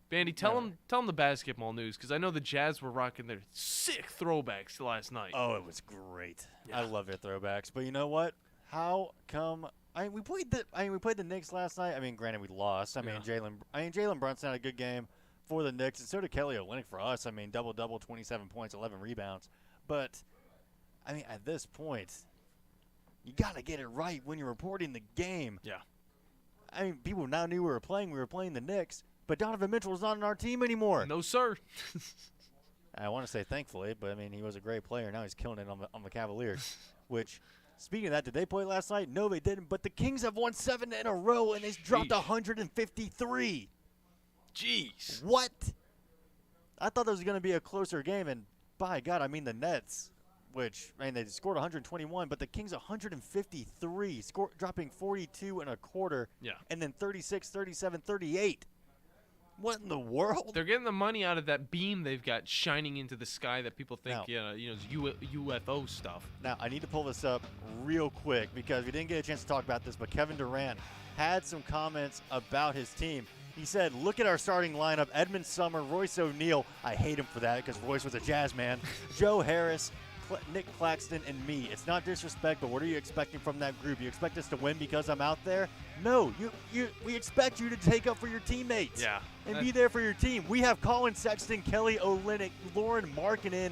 Bandi, tell him the basketball news, because I know the Jazz were rocking their sick throwbacks last night. Oh, it was great. Yeah. I love their throwbacks. But you know what? How come? We played the Knicks last night. I mean, granted, we lost. Jalen Brunson had a good game for the Knicks, and so did Kelly Olynyk for us. I mean, double, 27 points, 11 rebounds. But I mean, at this point, you got to get it right when you're reporting the game. Yeah. I mean, people now knew we were playing the Knicks. But Donovan Mitchell's not on our team anymore. No, sir. I want to say thankfully, but I mean, he was a great player. Now he's killing it on the Cavaliers. Which, speaking of that, did they play last night? No, they didn't. But the Kings have won 7 in a row, and they've dropped 153. Jeez. What? I thought there was going to be a closer game, and by God, I mean the Nets, which, I mean, they scored 121, but the Kings 153, dropping 42 and a quarter, and then 36, 37, 38. What in the world? They're getting the money out of that beam they've got shining into the sky that people think, is UFO stuff. Now, I need to pull this up real quick because we didn't get a chance to talk about this, but Kevin Durant had some comments about his team. He said, look at our starting lineup, Edmund Summer, Royce O'Neal. I hate him for that because Royce was a Jazz man. Joe Harris, Nick Claxton, and me. It's not disrespect, but what are you expecting from that group? You expect us to win because I'm out there? No, we expect you to take up for your teammates. Yeah. And be there for your team. We have Colin Sexton, Kelly Olynyk, Lauren Markkanen,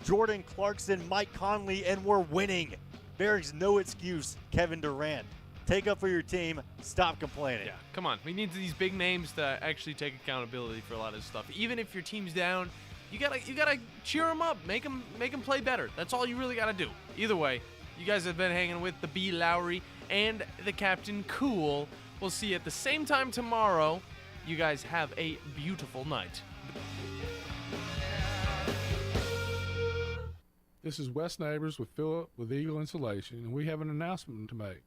Jordan Clarkson, Mike Conley, and we're winning. There is no excuse, Kevin Durant. Take up for your team. Stop complaining. Yeah, come on. We need these big names to actually take accountability for a lot of stuff. Even if your team's down, you gotta cheer them up. Make them play better. That's all you really gotta do. Either way, you guys have been hanging with the B. Lowry and the Captain Cool. We'll see you at the same time tomorrow. You guys have a beautiful night. This is Wes Neighbors with Philip with Eagle Insulation, and we have an announcement to make.